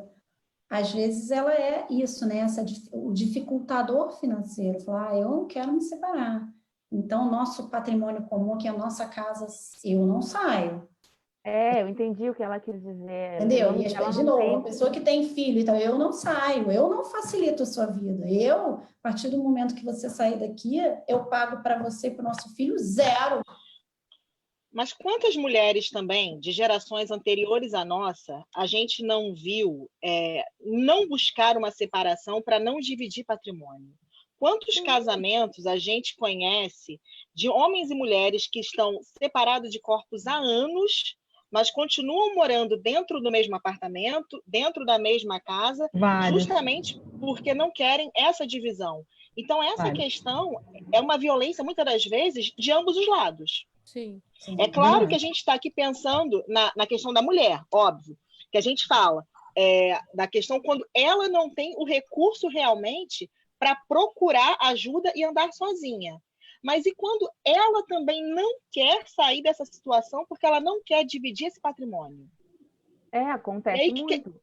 às vezes ela é isso, né, o dificultador financeiro, falar, eu não quero me separar. Então, o nosso patrimônio comum, que é a nossa casa, eu não saio. Eu entendi o que ela quis dizer. Entendeu? E de novo, a pessoa que tem filho, então eu não saio, eu não facilito a sua vida. A partir do momento que você sair daqui, eu pago para você e para o nosso filho 0. Mas quantas mulheres também, de gerações anteriores à nossa, a gente não viu não buscar uma separação para não dividir patrimônio? Quantos casamentos a gente conhece de homens e mulheres que estão separados de corpos há anos, mas continuam morando dentro do mesmo apartamento, dentro da mesma casa, justamente porque não querem essa divisão. Então, essa questão é uma violência, muitas das vezes, de ambos os lados. Sim. É claro que a gente está aqui pensando na questão da mulher, óbvio, que a gente fala da questão quando ela não tem o recurso realmente para procurar ajuda e andar sozinha. Mas e quando ela também não quer sair dessa situação porque ela não quer dividir esse patrimônio? Acontece muito.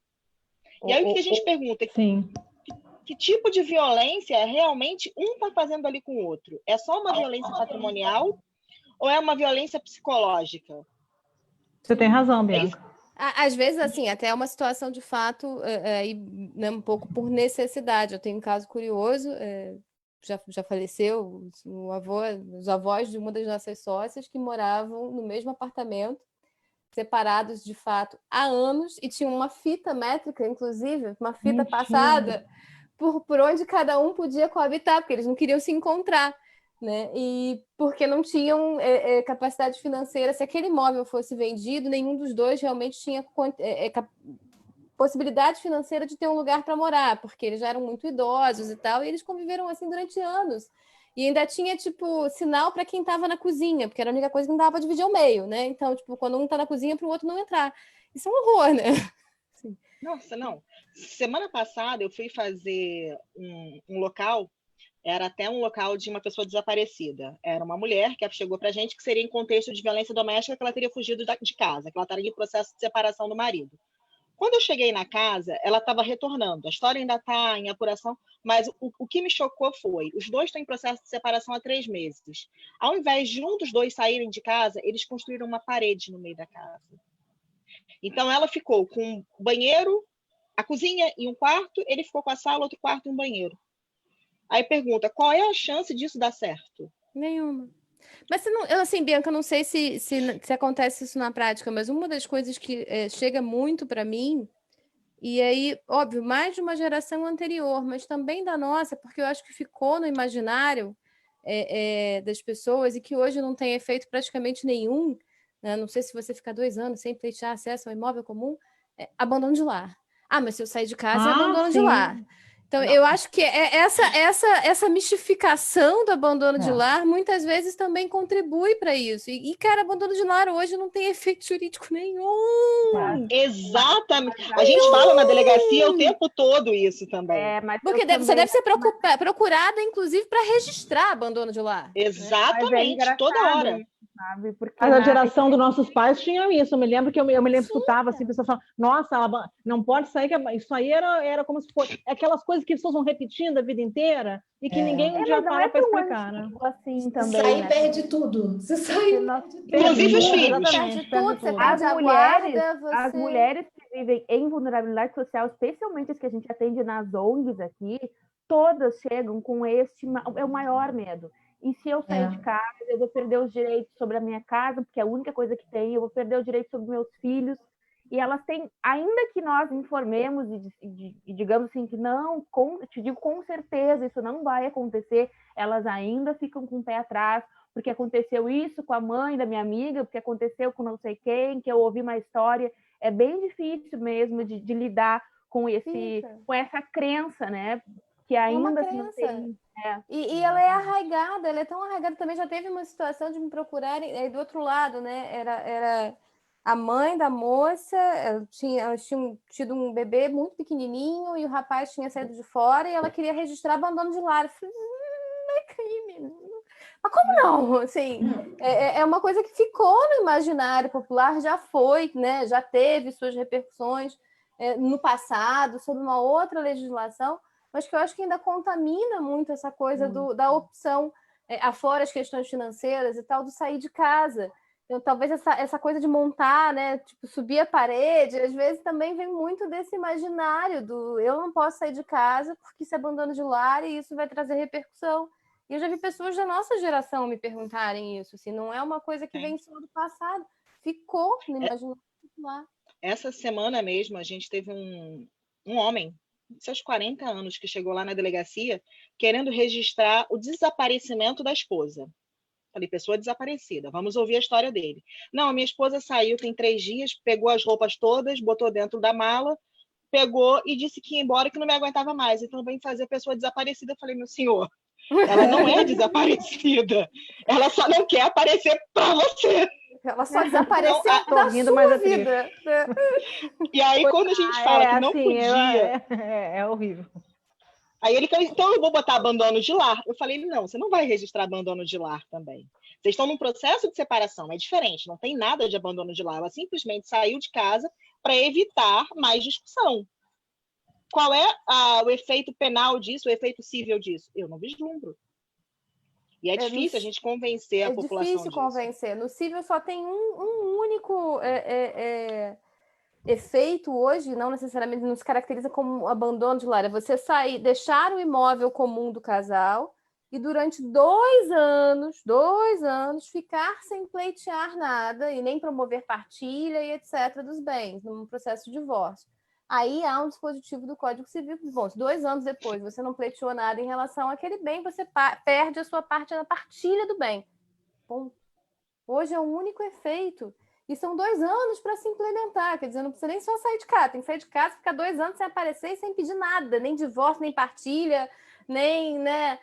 E aí o que a gente pergunta? Que tipo de violência realmente um está fazendo ali com o outro? É só uma violência patrimonial ou é uma violência psicológica? Você tem razão, Bianca. Às vezes, assim, até é uma situação de fato, um pouco por necessidade. Eu tenho um caso curioso, já faleceu os avós de uma das nossas sócias que moravam no mesmo apartamento, separados de fato há anos, e tinham uma fita métrica, inclusive, uma fita passada por onde cada um podia coabitar, porque eles não queriam se encontrar, né? E porque não tinham capacidade financeira. Se aquele imóvel fosse vendido, nenhum dos dois realmente tinha possibilidade financeira de ter um lugar para morar, porque eles já eram muito idosos e tal, e eles conviveram assim durante anos. E ainda tinha, tipo, sinal para quem estava na cozinha, porque era a única coisa que não dava para dividir ao meio, né? Então, tipo, quando um está na cozinha, para o outro não entrar. Isso é um horror, né? Nossa, não. Semana passada eu fui fazer um local, era até um local de uma pessoa desaparecida. Era uma mulher que chegou para a gente que seria em contexto de violência doméstica, que ela teria fugido de casa, que ela estaria em processo de separação do marido. Quando eu cheguei na casa, ela estava retornando. A história ainda está em apuração, mas o que me chocou foi, os dois estão em processo de separação há 3 meses. Ao invés de um dos dois saírem de casa, eles construíram uma parede no meio da casa. Então, ela ficou com um banheiro, a cozinha e um quarto, ele ficou com a sala, outro quarto e um banheiro. Aí pergunta, qual é a chance disso dar certo? Nenhuma. Mas, assim, Bianca, não sei se acontece isso na prática, mas uma das coisas que chega muito para mim, e aí, óbvio, mais de uma geração anterior, mas também da nossa, porque eu acho que ficou no imaginário das pessoas e que hoje não tem efeito praticamente nenhum, né? Não sei se você ficar 2 anos sem pleitear acesso ao imóvel comum, abandono de lar. Ah, mas se eu sair de casa, é abandono de lar. Então, eu acho que essa mistificação do abandono de lar muitas vezes também contribui para isso. E, cara, abandono de lar hoje não tem efeito jurídico nenhum. Exatamente. A gente fala na delegacia o tempo todo isso também. Porque você deve ser procurada, inclusive, para registrar abandono de lar. Exatamente, toda hora. Sabe? Porque Mas a geração dos nossos pais tinha isso. Eu me lembro que eu me lembro escutava assim, pessoas falando, nossa, ela não pode sair, isso aí era como se fosse aquelas coisas que as pessoas vão repetindo a vida inteira e que ninguém um dia para explicar, né? Assim, também, sair né? perde tudo. Se sair, inclusive os filhos. Perde tudo, você perde a guarda, As mulheres que vivem em vulnerabilidade social, especialmente as que a gente atende nas ONGs aqui, todas chegam com é o maior medo. E se eu sair de casa, eu vou perder os direitos sobre a minha casa, porque é a única coisa que tem, eu vou perder os direitos sobre meus filhos. E elas têm, ainda que nós informemos e digamos assim que não, te digo com certeza, isso não vai acontecer, elas ainda ficam com o pé atrás, porque aconteceu isso com a mãe da minha amiga, porque aconteceu com não sei quem, que eu ouvi uma história. É bem difícil mesmo de lidar com essa crença, né? Que ainda assim não tem... E ela é arraigada, ela é tão arraigada. Também já teve uma situação de me procurarem do outro lado, né? Era a mãe da moça, elas tinham tido um bebê muito pequenininho e o rapaz tinha saído de fora e ela queria registrar abandono de lar. Eu falei, não é crime. Mas como não? Assim, é uma coisa que ficou no imaginário popular, já foi, né? Já teve suas repercussões no passado, sob uma outra legislação, mas que eu acho que ainda contamina muito essa coisa da opção, afora as questões financeiras e tal, do sair de casa. Então, talvez essa coisa de montar, né, tipo, subir a parede, às vezes também vem muito desse imaginário do eu não posso sair de casa porque isso é abandono de lar e isso vai trazer repercussão. E eu já vi pessoas da nossa geração me perguntarem isso, assim, não é uma coisa que vem só do passado, ficou no imaginário popular. Essa semana mesmo, a gente teve um homem, seus 40 anos, que chegou lá na delegacia querendo registrar o desaparecimento da esposa. Falei, pessoa desaparecida, vamos ouvir a história dele. Não, minha esposa saiu tem 3 dias, pegou as roupas todas, botou dentro da mala, pegou e disse que ia embora e que não me aguentava mais. Então vem fazer a pessoa desaparecida. Eu falei, meu senhor, ela não é desaparecida, ela só não quer aparecer para você. Ela só desapareceu da sua vida. E aí, quando a gente fala que não assim, podia... É horrível. Aí ele falou, então eu vou botar abandono de lar. Eu falei, não, você não vai registrar abandono de lar também. Vocês estão num processo de separação, é diferente, não tem nada de abandono de lar. Ela simplesmente saiu de casa para evitar mais discussão. Qual é o efeito penal disso, o efeito civil disso? Eu não vislumbro. E é difícil a gente convencer a população disso. É difícil convencer. No civil só tem um único efeito hoje, não necessariamente não se caracteriza como abandono de lar. É você sair, deixar o imóvel comum do casal e durante 2 anos, ficar sem pleitear nada e nem promover partilha e etc. dos bens, num processo de divórcio. Aí há um dispositivo do Código Civil que, bom, 2 anos depois você não pleiteou nada em relação àquele bem, você perde a sua parte na partilha do bem. Ponto. Hoje é o único efeito. E são 2 anos para se implementar. Quer dizer, não precisa nem só sair de casa. Tem que sair de casa, ficar 2 anos sem aparecer e sem pedir nada. Nem divórcio, nem partilha, nem, né,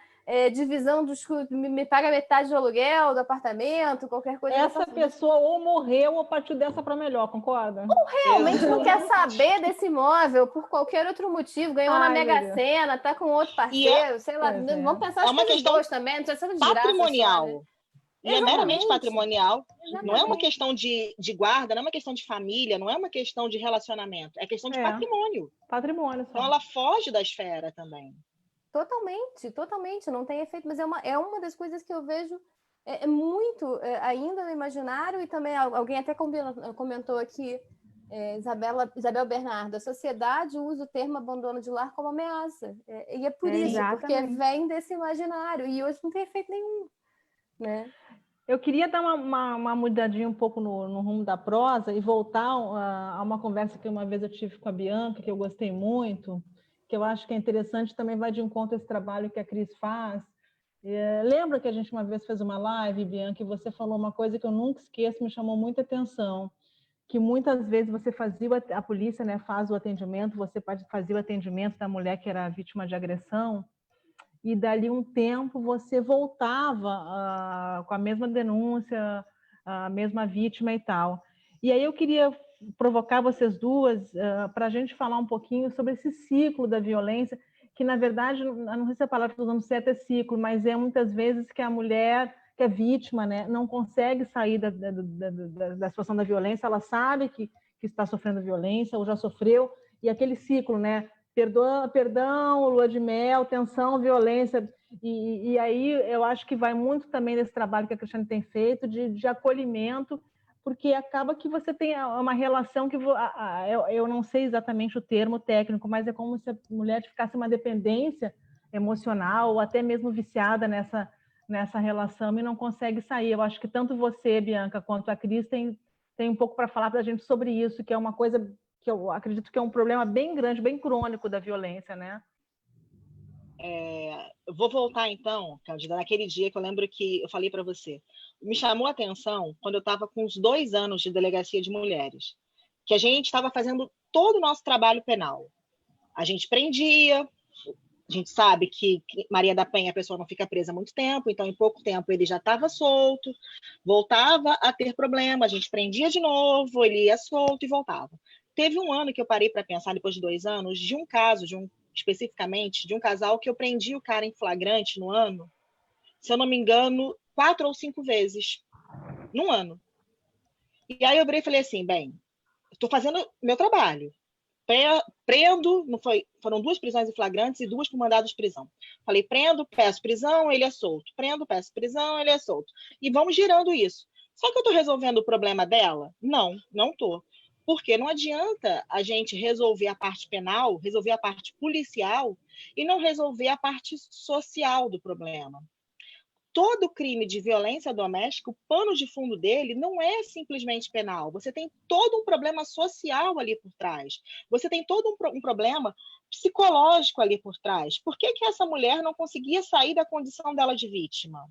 divisão dos... Me paga metade do aluguel do apartamento, qualquer coisa. Essa pessoa ou morreu ou partiu dessa para melhor, concorda? Ou realmente não quer saber desse imóvel por qualquer outro motivo, ganhou na Mega Sena, tá com outro parceiro, sei lá. Vamos pensar as coisas boas também, não precisa de patrimonial. Graça, E é meramente patrimonial. Exatamente. Não é uma questão de guarda, não é uma questão de família, não é uma questão de relacionamento, é questão de patrimônio. Patrimônio só. Então ela foge da esfera também. Totalmente, não tem efeito, mas é uma das coisas que eu vejo muito ainda no imaginário, e também alguém até comentou aqui, Isabel Bernardo, a sociedade usa o termo abandono de lar como ameaça, e é por isso, porque vem desse imaginário, e hoje não tem efeito nenhum, né? Eu queria dar uma mudadinha um pouco no rumo da prosa e voltar a uma conversa que uma vez eu tive com a Bianca, que eu gostei muito, que eu acho que é interessante, também vai de encontro a esse trabalho que a Cris faz. Lembra que a gente uma vez fez uma live, Bianca, e você falou uma coisa que eu nunca esqueço, me chamou muita atenção, que muitas vezes você fazia, a polícia, né, faz o atendimento, você fazia o atendimento da mulher que era vítima de agressão, e dali um tempo você voltava com a mesma denúncia, a mesma vítima e tal. E aí eu queria provocar vocês duas para a gente falar um pouquinho sobre esse ciclo da violência, que na verdade, não sei se a palavra que estou usando certo é ciclo, mas é muitas vezes que a mulher, que é vítima, né, não consegue sair da situação da violência, ela sabe que está sofrendo violência ou já sofreu, e aquele ciclo, né, perdão, lua de mel, tensão, violência, e aí eu acho que vai muito também desse trabalho que a Cristiane tem feito de acolhimento, porque acaba que você tem uma relação que eu não sei exatamente o termo técnico, mas é como se a mulher ficasse uma dependência emocional ou até mesmo viciada nessa relação e não consegue sair. Eu acho que tanto você, Bianca, quanto a Cris tem um pouco para falar para a gente sobre isso, que é uma coisa que eu acredito que é um problema bem grande, bem crônico da violência, né? Eu vou voltar então, Cândida, naquele dia que eu lembro que eu falei para você. Me chamou a atenção quando eu estava com uns 2 anos de delegacia de mulheres, que a gente estava fazendo todo o nosso trabalho penal. A gente prendia, a gente sabe que Maria da Penha a pessoa não fica presa muito tempo, então em pouco tempo ele já estava solto, voltava a ter problema, a gente prendia de novo, ele ia solto e voltava. Teve um ano que eu parei para pensar, depois de 2 anos, de um caso, especificamente, de um casal que eu prendi o cara em flagrante no ano, se eu não me engano, 4 ou 5 vezes, num ano. E aí eu virei e falei assim, bem, estou fazendo meu trabalho, prendo, foram 2 prisões em flagrantes e 2 por mandado de prisão. Falei, prendo, peço prisão, ele é solto. Prendo, peço prisão, ele é solto. E vamos girando isso. Só que eu estou resolvendo o problema dela? Não estou. Porque não adianta a gente resolver a parte penal, resolver a parte policial e não resolver a parte social do problema. Todo crime de violência doméstica, o pano de fundo dele não é simplesmente penal. Você tem todo um problema social ali por trás. Você tem todo um problema psicológico ali por trás. Por que essa mulher não conseguia sair da condição dela de vítima?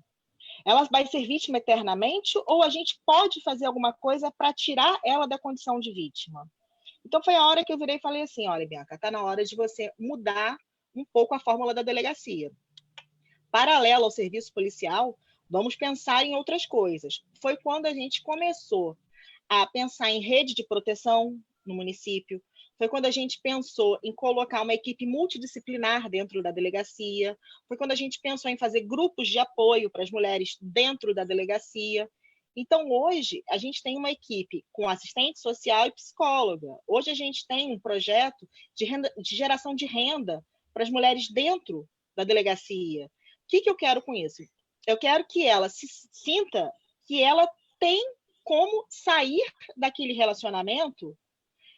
Ela vai ser vítima eternamente ou a gente pode fazer alguma coisa para tirar ela da condição de vítima? Então foi a hora que eu virei e falei assim, olha, Bianca, está na hora de você mudar um pouco a fórmula da delegacia. Paralelo ao serviço policial, vamos pensar em outras coisas. Foi quando a gente começou a pensar em rede de proteção no município, foi quando a gente pensou em colocar uma equipe multidisciplinar dentro da delegacia, foi quando a gente pensou em fazer grupos de apoio para as mulheres dentro da delegacia. Então, hoje, a gente tem uma equipe com assistente social e psicóloga. Hoje, a gente tem um projeto de geração de renda para as mulheres dentro da delegacia. O que eu quero com isso? Eu quero que ela se sinta que ela tem como sair daquele relacionamento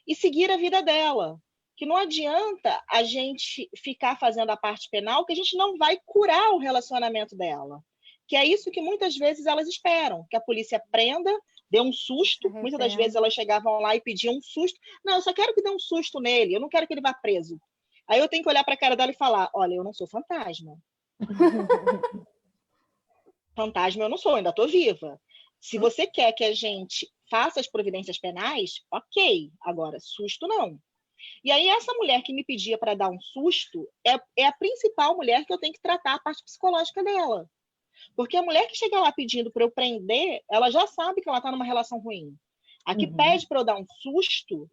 e seguir a vida dela. Que não adianta a gente ficar fazendo a parte penal, que a gente não vai curar o relacionamento dela. Que é isso que muitas vezes elas esperam, que a polícia prenda, dê um susto. Muitas das vezes elas chegavam lá e pediam um susto. Não, eu só quero que dê um susto nele, eu não quero que ele vá preso. Aí eu tenho que olhar para a cara dela e falar, olha, eu não sou fantasma. Fantasma eu não sou, ainda estou viva. Se você quer que a gente faça as providências penais, ok. Agora, susto não. E aí essa mulher que me pedia para dar um susto é a principal mulher que eu tenho que tratar a parte psicológica dela. Porque a mulher que chega lá pedindo para eu prender, ela já sabe que ela está numa relação ruim. A que pede para eu dar um susto,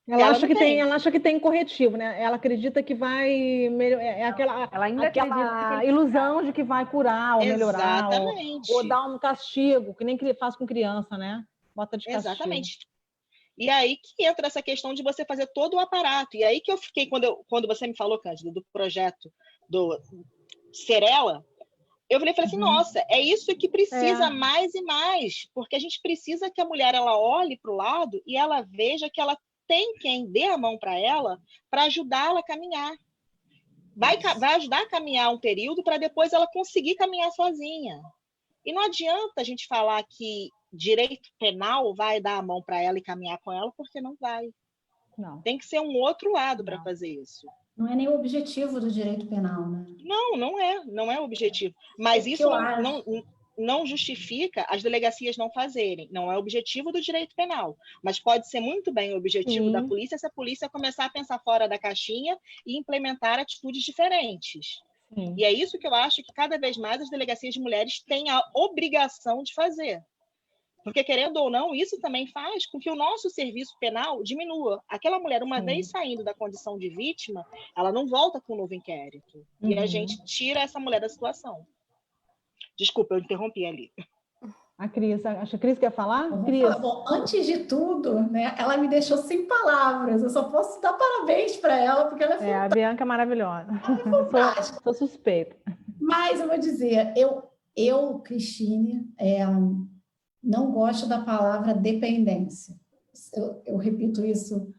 ela acha que tem corretivo, né? Ela acredita que vai aquela ilusão de que vai curar ou melhorar, ou dar um castigo, que nem faz com criança, né? Bota de castigo. Exatamente. E aí que entra essa questão de você fazer todo o aparato. E aí que eu fiquei, quando você me falou, Cândida, do projeto do Serela, eu falei assim, nossa, é isso que precisa mais e mais, porque a gente precisa que a mulher ela olhe para o lado e ela veja que ela tem quem dê a mão para ela para ajudá-la a caminhar. Vai ajudar a caminhar um período para depois ela conseguir caminhar sozinha. E não adianta a gente falar que direito penal vai dar a mão para ela e caminhar com ela, porque não vai. Não. Tem que ser um outro lado para fazer isso. Não é nem o objetivo do direito penal, né? Não é o objetivo. Mas isso não justifica as delegacias não fazerem. Não é o objetivo do direito penal. Mas pode ser muito bem o objetivo da polícia se a polícia começar a pensar fora da caixinha e implementar atitudes diferentes. E é isso que eu acho que cada vez mais as delegacias de mulheres têm a obrigação de fazer. Porque, querendo ou não, isso também faz com que o nosso serviço penal diminua. Aquela mulher, uma vez saindo da condição de vítima, ela não volta com um novo inquérito. E a gente tira essa mulher da situação. Desculpa, eu interrompi ali. A Cris, acho que a Cris quer falar? Bom, antes de tudo, né, ela me deixou sem palavras. Eu só posso dar parabéns para ela, porque ela é fantástica. A Bianca é maravilhosa. Sou suspeita. Mas eu vou dizer, eu Cristine, não gosto da palavra dependência. Eu repito isso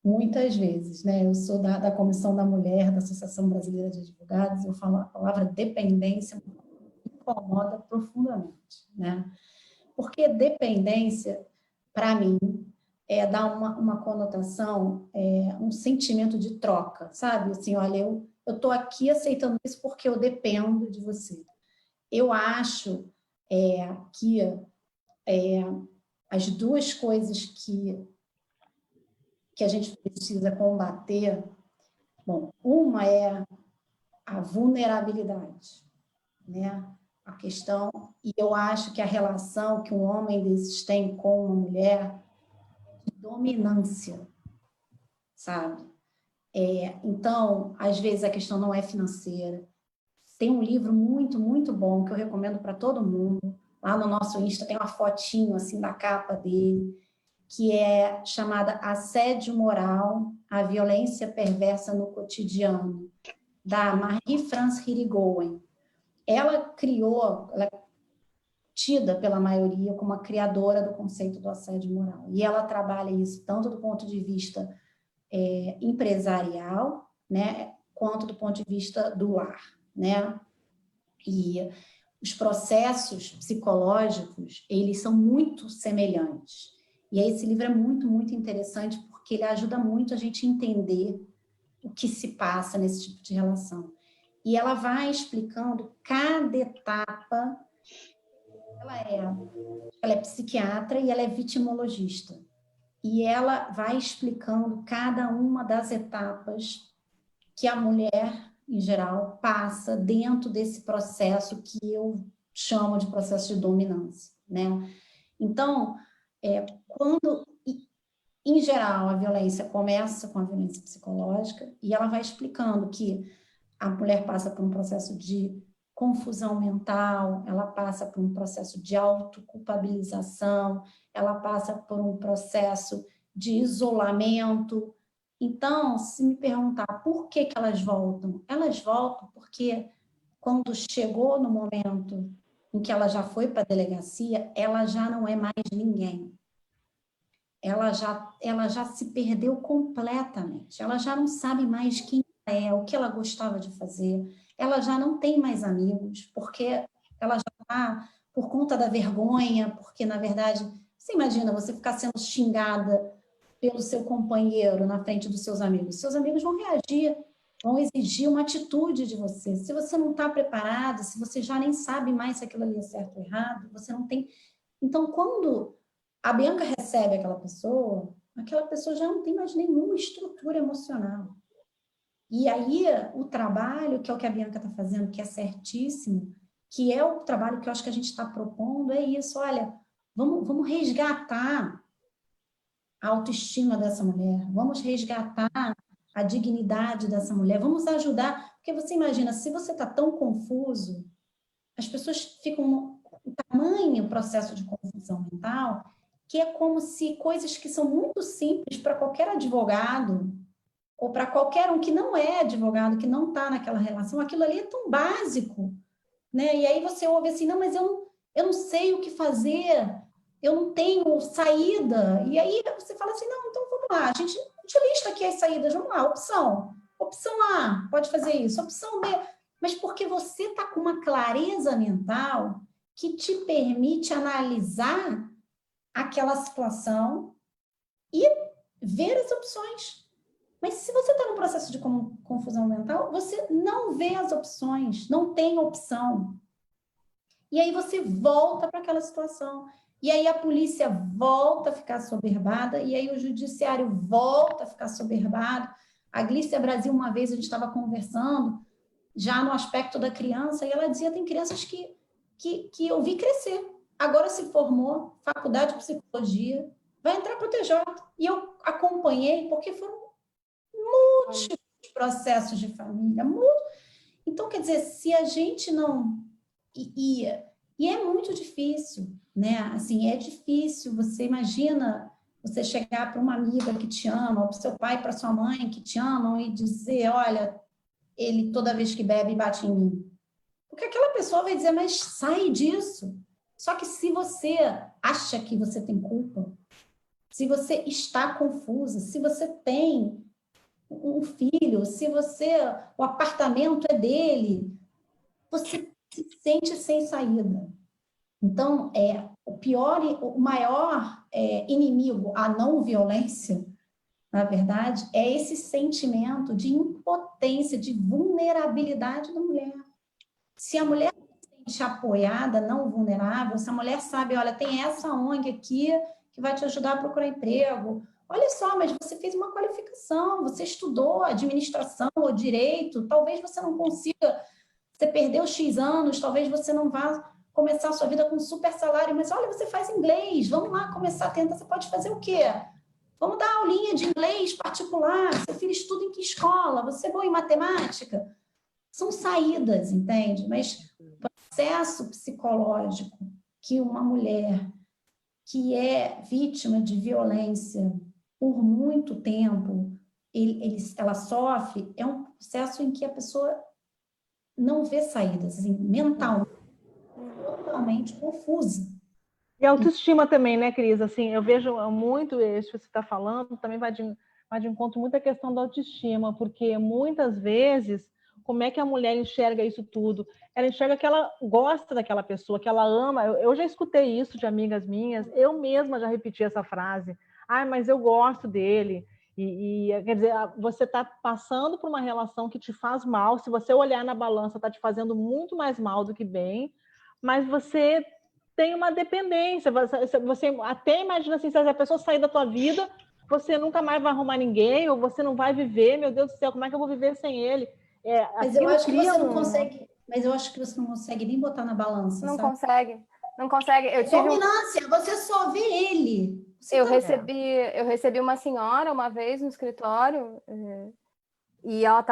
muitas vezes, né? Eu sou da Comissão da Mulher, da Associação Brasileira de Advogados, eu falo a palavra dependência me incomoda profundamente, né? Porque dependência, para mim, dá uma conotação, um sentimento de troca, sabe? Assim, olha, eu estou aqui aceitando isso porque eu dependo de você. Eu acho que as duas coisas que a gente precisa combater, bom, uma é a vulnerabilidade, né? A questão, e eu acho que a relação que um homem desses tem com uma mulher é de dominância, sabe? Então, às vezes a questão não é financeira. Tem um livro muito, muito bom que eu recomendo para todo mundo. Lá no nosso Insta tem uma fotinho assim da capa dele, que é chamada Assédio Moral, a Violência Perversa no Cotidiano, da Marie-France Hirigoyen. Ela é tida pela maioria como a criadora do conceito do assédio moral. E ela trabalha isso tanto do ponto de vista empresarial, né, quanto do ponto de vista do lar, né? E os processos psicológicos, eles são muito semelhantes. E aí esse livro é muito, muito interessante porque ele ajuda muito a gente a entender o que se passa nesse tipo de relação. E ela vai explicando cada etapa. Ela é psiquiatra e ela é vitimologista. E ela vai explicando cada uma das etapas que a mulher, em geral, passa dentro desse processo que eu chamo de processo de dominância, né? Então, quando, em geral, a violência começa com a violência psicológica e ela vai explicando que a mulher passa por um processo de confusão mental, ela passa por um processo de autoculpabilização, ela passa por um processo de isolamento. Então, se me perguntar por que elas voltam porque quando chegou no momento em que ela já foi para a delegacia, ela já não é mais ninguém. Ela já se perdeu completamente. Ela já não sabe mais quem o que ela gostava de fazer. Ela já não tem mais amigos, porque ela já está por conta da vergonha, porque, na verdade, você imagina você ficar sendo xingada pelo seu companheiro na frente dos seus amigos. Seus amigos vão reagir, vão exigir uma atitude de você. Se você não está preparado, se você já nem sabe mais se aquilo ali é certo ou errado, você não tem... Então, quando a Bianca recebe aquela pessoa, aquela pessoa já não tem mais nenhuma estrutura emocional. E aí, o trabalho, que é o que a Bianca está fazendo, que é certíssimo, que é o trabalho que eu acho que a gente está propondo, é isso, olha, vamos resgatar a autoestima dessa mulher, vamos resgatar a dignidade dessa mulher, vamos ajudar, porque você imagina, se você está tão confuso, as pessoas ficam em tamanho processo de confusão mental, que é como se coisas que são muito simples para qualquer advogado, ou para qualquer um que não é advogado, que não está naquela relação, aquilo ali é tão básico, né? E aí você ouve assim, não, mas eu não sei o que fazer, eu não tenho saída. E aí você fala assim, não, então vamos lá, a gente lista aqui as saídas, vamos lá, opção A, pode fazer isso, opção B, mas porque você está com uma clareza mental que te permite analisar aquela situação e ver as opções. Mas se você está num processo de confusão mental, você não vê as opções, não tem opção. E aí você volta para aquela situação. E aí a polícia volta a ficar soberbada, e aí o judiciário volta a ficar soberbado. A Glícia Brasil, uma vez, a gente estava conversando, já no aspecto da criança, e ela dizia, tem crianças que eu vi crescer. Agora se formou, faculdade de psicologia, vai entrar para o TJ. E eu acompanhei, porque foram múltiplos processos de família. Então, quer dizer, se a gente não... E é muito difícil, né? Assim, é difícil. Você imagina você chegar para uma amiga que te ama, ou para o seu pai, para sua mãe que te amam e dizer, olha, ele toda vez que bebe bate em mim. Porque aquela pessoa vai dizer, mas sai disso. Só que se você acha que você tem culpa, se você está confusa, se você tem um filho, se o apartamento é dele, você se sente sem saída. Então, o maior inimigo à não violência, na verdade, é esse sentimento de impotência, de vulnerabilidade da mulher. Se a mulher se sente apoiada, não vulnerável, se a mulher sabe, olha, tem essa ONG aqui que vai te ajudar a procurar emprego. Olha só, mas você fez uma qualificação, você estudou administração ou direito, talvez você não consiga, você perdeu X anos, talvez você não vá começar a sua vida com um super salário, mas olha, você faz inglês, vamos lá começar a tentar, você pode fazer o quê? Vamos dar aulinha de inglês particular, seu filho estuda em que escola? Você é bom em matemática? São saídas, entende? Mas o processo psicológico que uma mulher que é vítima de violência por muito tempo, ela sofre, é um processo em que a pessoa não vê saídas, assim, mentalmente, totalmente confusa. E a autoestima também, né, Cris? Assim, eu vejo muito isso que você está falando, também vai de encontro muita questão da autoestima, porque muitas vezes, como é que a mulher enxerga isso tudo? Ela enxerga que ela gosta daquela pessoa, que ela ama. Eu já escutei isso de amigas minhas, eu mesma já repeti essa frase. Ah, mas eu gosto dele. Quer dizer, você está passando por uma relação que te faz mal. Se você olhar na balança, está te fazendo muito mais mal do que bem, mas você tem uma dependência. Você até imagina assim, se a pessoa sair da tua vida, você nunca mais vai arrumar ninguém, ou você não vai viver, meu Deus do céu, como é que eu vou viver sem ele? Mas eu acho que você não consegue, mas eu acho que você não consegue nem botar na balança, Não sabe? consegue, não consegue. Eu tive dominância, você só vê ele. Eu recebi uma senhora uma vez no escritório, e ela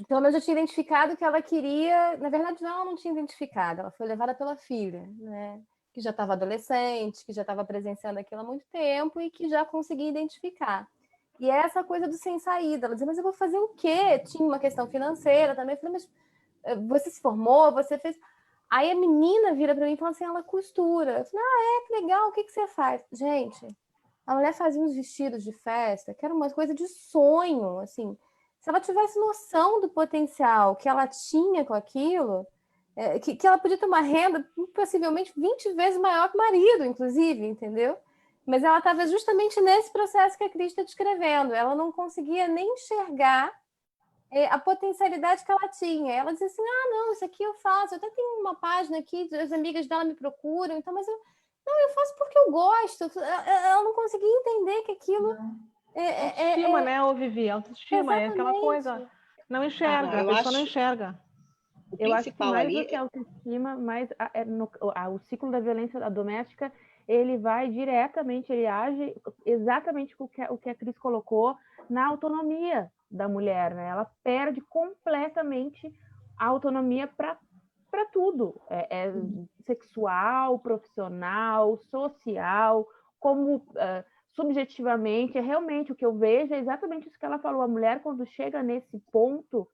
pelo menos eu tinha identificado que ela queria, na verdade ela não tinha identificado, ela foi levada pela filha, né? Que já estava adolescente, que já estava presenciando aquilo há muito tempo e que já conseguia identificar. E é essa coisa do sem saída. Ela dizia, mas eu vou fazer o quê? Tinha uma questão financeira também. Eu falei, mas você se formou? Você fez... Aí a menina vira para mim e fala assim, ela costura. Eu falei, que legal, o que você faz? Gente, a mulher fazia uns vestidos de festa, que era uma coisa de sonho, assim. Se ela tivesse noção do potencial que ela tinha com aquilo, que ela podia ter uma renda possivelmente 20 vezes maior que o marido, inclusive, entendeu? Mas ela estava justamente nesse processo que a Cris está descrevendo. Ela não conseguia nem enxergar a potencialidade que ela tinha. Ela dizia assim, não, isso aqui eu faço, eu até tenho uma página aqui, as amigas dela me procuram, então, mas Eu faço porque eu gosto. Ela não conseguia entender que aquilo Autoestima, né, ô Vivi? Autoestima, é aquela coisa. Não enxerga, a pessoa não enxerga. Eu acho que principal mais ali do que a autoestima, o ciclo da violência doméstica, ele vai diretamente, ele age exatamente o que a Cris colocou na autonomia da mulher, né? Ela perde completamente a autonomia para tudo, sexual, profissional, social, como subjetivamente, realmente o que eu vejo é exatamente isso que ela falou. A mulher, quando chega nesse ponto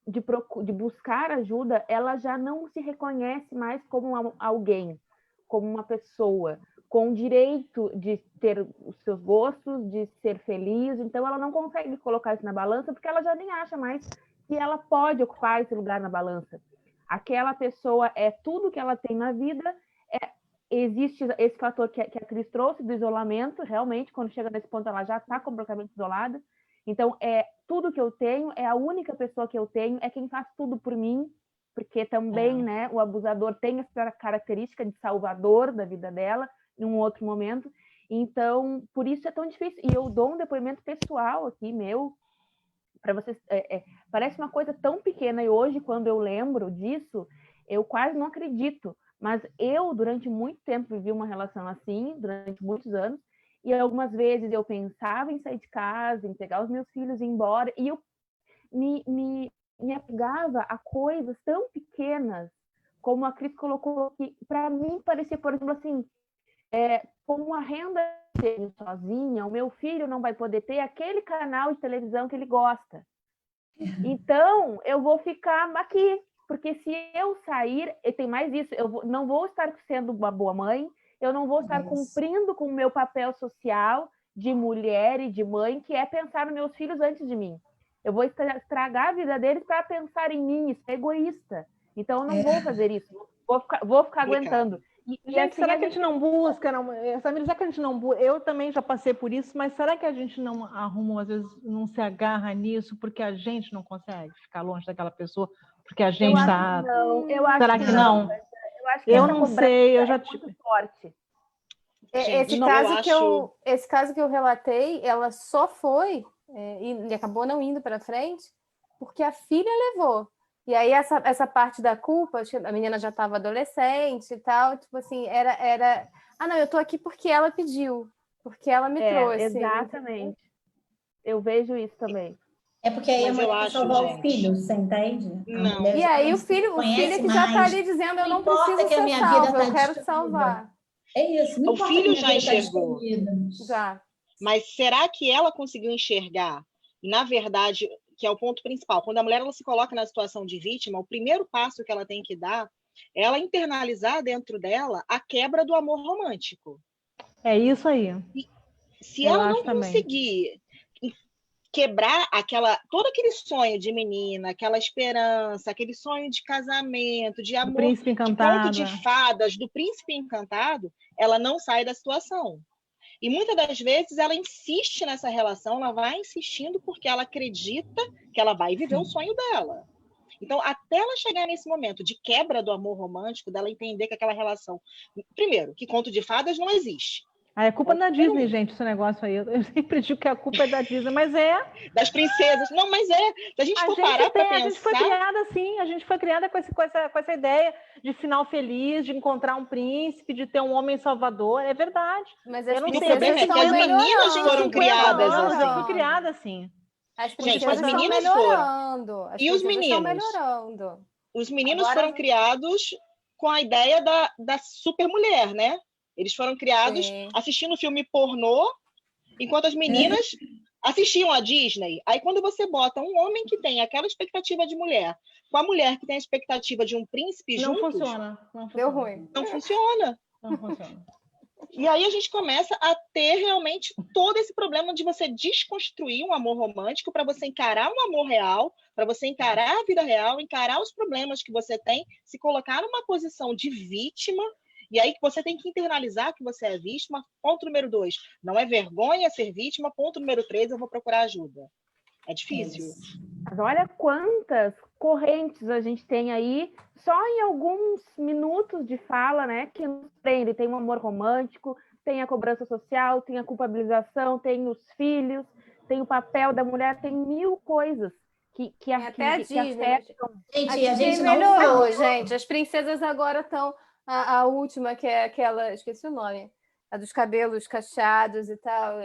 de buscar ajuda, ela já não se reconhece mais como alguém, como uma pessoa, com o direito de ter os seus gostos, de ser feliz. Então, ela não consegue colocar isso na balança, porque ela já nem acha mais que ela pode ocupar esse lugar na balança. Aquela pessoa é tudo que ela tem na vida. Existe esse fator que a Cris trouxe do isolamento, realmente, quando chega nesse ponto, ela já está completamente isolada. Então, tudo que eu tenho, é a única pessoa que eu tenho, é quem faz tudo por mim, porque também, né, o abusador tem essa característica de salvador da vida dela, em um outro momento. Então, por isso é tão difícil. E eu dou um depoimento pessoal aqui, meu, para vocês. Parece uma coisa tão pequena, e hoje, quando eu lembro disso, eu quase não acredito. Mas eu, durante muito tempo, vivi uma relação assim, durante muitos anos, e algumas vezes eu pensava em sair de casa, em pegar os meus filhos e ir embora, e eu me apegava a coisas tão pequenas, como a Cris colocou, que para mim parecia, por exemplo, assim, como a renda dele sozinha, o meu filho não vai poder ter aquele canal de televisão que ele gosta. Então, eu vou ficar aqui, porque se eu sair, e tem mais isso, não vou estar sendo uma boa mãe, eu não vou estar cumprindo com o meu papel social de mulher e de mãe, que é pensar nos meus filhos antes de mim. Eu vou estragar a vida deles para pensar em mim, isso é egoísta. Então, eu não vou fazer isso, vou ficar aguentando. Gente, será que a gente não busca? Samira, será que a gente não busca? Eu também já passei por isso, mas será que a gente não arruma, às vezes, não se agarra nisso porque a gente não consegue ficar longe daquela pessoa? Porque a gente está. Será que não? Eu não sei, eu já tive. Forte. Esse caso que eu relatei, ela só foi e acabou não indo para frente porque a filha levou. E aí essa parte da culpa, a menina já estava adolescente e tal, tipo assim, era não, eu tô aqui porque ela pediu, porque ela me trouxe. Exatamente. Eu vejo isso também. É porque aí a mulher quer salvar o filho, você entende? Não. E aí o filho que já está ali dizendo, eu não preciso ser salvo, eu quero te salvar. É isso. O filho já enxergou. Já. Mas será que ela conseguiu enxergar? Na verdade, que é o ponto principal. Quando a mulher ela se coloca na situação de vítima, o primeiro passo que ela tem que dar é ela internalizar dentro dela a quebra do amor romântico. É isso aí. E se ela não conseguir quebrar todo aquele sonho de menina, aquela esperança, aquele sonho de casamento, de amor, príncipe encantado, de conto de fadas, do príncipe encantado, ela não sai da situação. E muitas das vezes ela insiste nessa relação, ela vai insistindo porque ela acredita que ela vai viver o sonho dela. Então, até ela chegar nesse momento de quebra do amor romântico, dela entender que aquela relação... Primeiro, que conto de fadas não existe. É culpa da Disney, gente, esse negócio aí. Eu sempre digo que a culpa é da Disney, mas das princesas. Não, mas se a gente for parar para pensar... A gente foi criada assim, a gente foi criada com essa ideia de final feliz, de encontrar um príncipe, de ter um homem salvador. É verdade. Mas o problema é que as meninas foram criadas assim. Eu fui criada assim. As meninas foram. E os meninos? Os meninos foram criados com a ideia da supermulher, né? Eles foram criados assistindo filme pornô, enquanto as meninas assistiam a Disney. Aí, quando você bota um homem que tem aquela expectativa de mulher com a mulher que tem a expectativa de um príncipe juntos... Não funciona. Deu ruim. Não funciona. E aí a gente começa a ter realmente todo esse problema de você desconstruir um amor romântico para você encarar um amor real, para você encarar a vida real, encarar os problemas que você tem, se colocar numa posição de vítima. E aí você tem que internalizar que você é vítima. Ponto número 2, não é vergonha ser vítima. Ponto número 3, eu vou procurar ajuda. É difícil. Mas olha quantas correntes a gente tem aí, só em alguns minutos de fala, né? Que nos prende. Tem o amor romântico, tem a cobrança social, tem a culpabilização, tem os filhos, tem o papel da mulher, tem mil coisas que até a Disney. afetam. Gente, a gente não melhorou, falou. gente. As princesas agora estão... A última, que é aquela... Esqueci o nome. A dos cabelos cacheados e tal.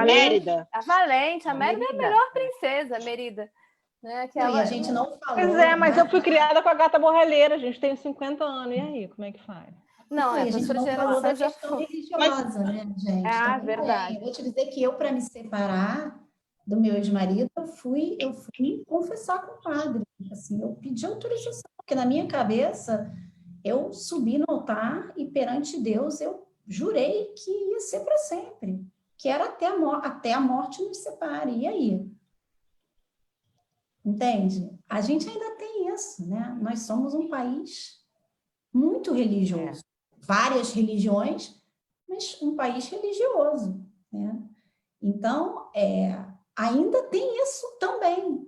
Mérida. A Valente. A Mérida é a melhor princesa, a Merida. Né? Aquela... Não, e a gente não falou. Pois é, mas eu fui criada com a gata borralheira, a gente tem 50 anos, e aí, como é que faz? Não, a gente não falou da questão religiosa, né, gente? Ah, verdade. Eu vou te dizer que eu, para me separar do meu ex-marido, eu fui confessar com o padre. Assim, eu pedi autorização, porque na minha cabeça eu subi no altar e perante Deus eu jurei que ia ser para sempre, que era até a morte nos separe. E aí? Entende? A gente ainda tem isso, né? Nós somos um país muito religioso. Várias religiões, mas um país religioso, né? Então, ainda tem isso também.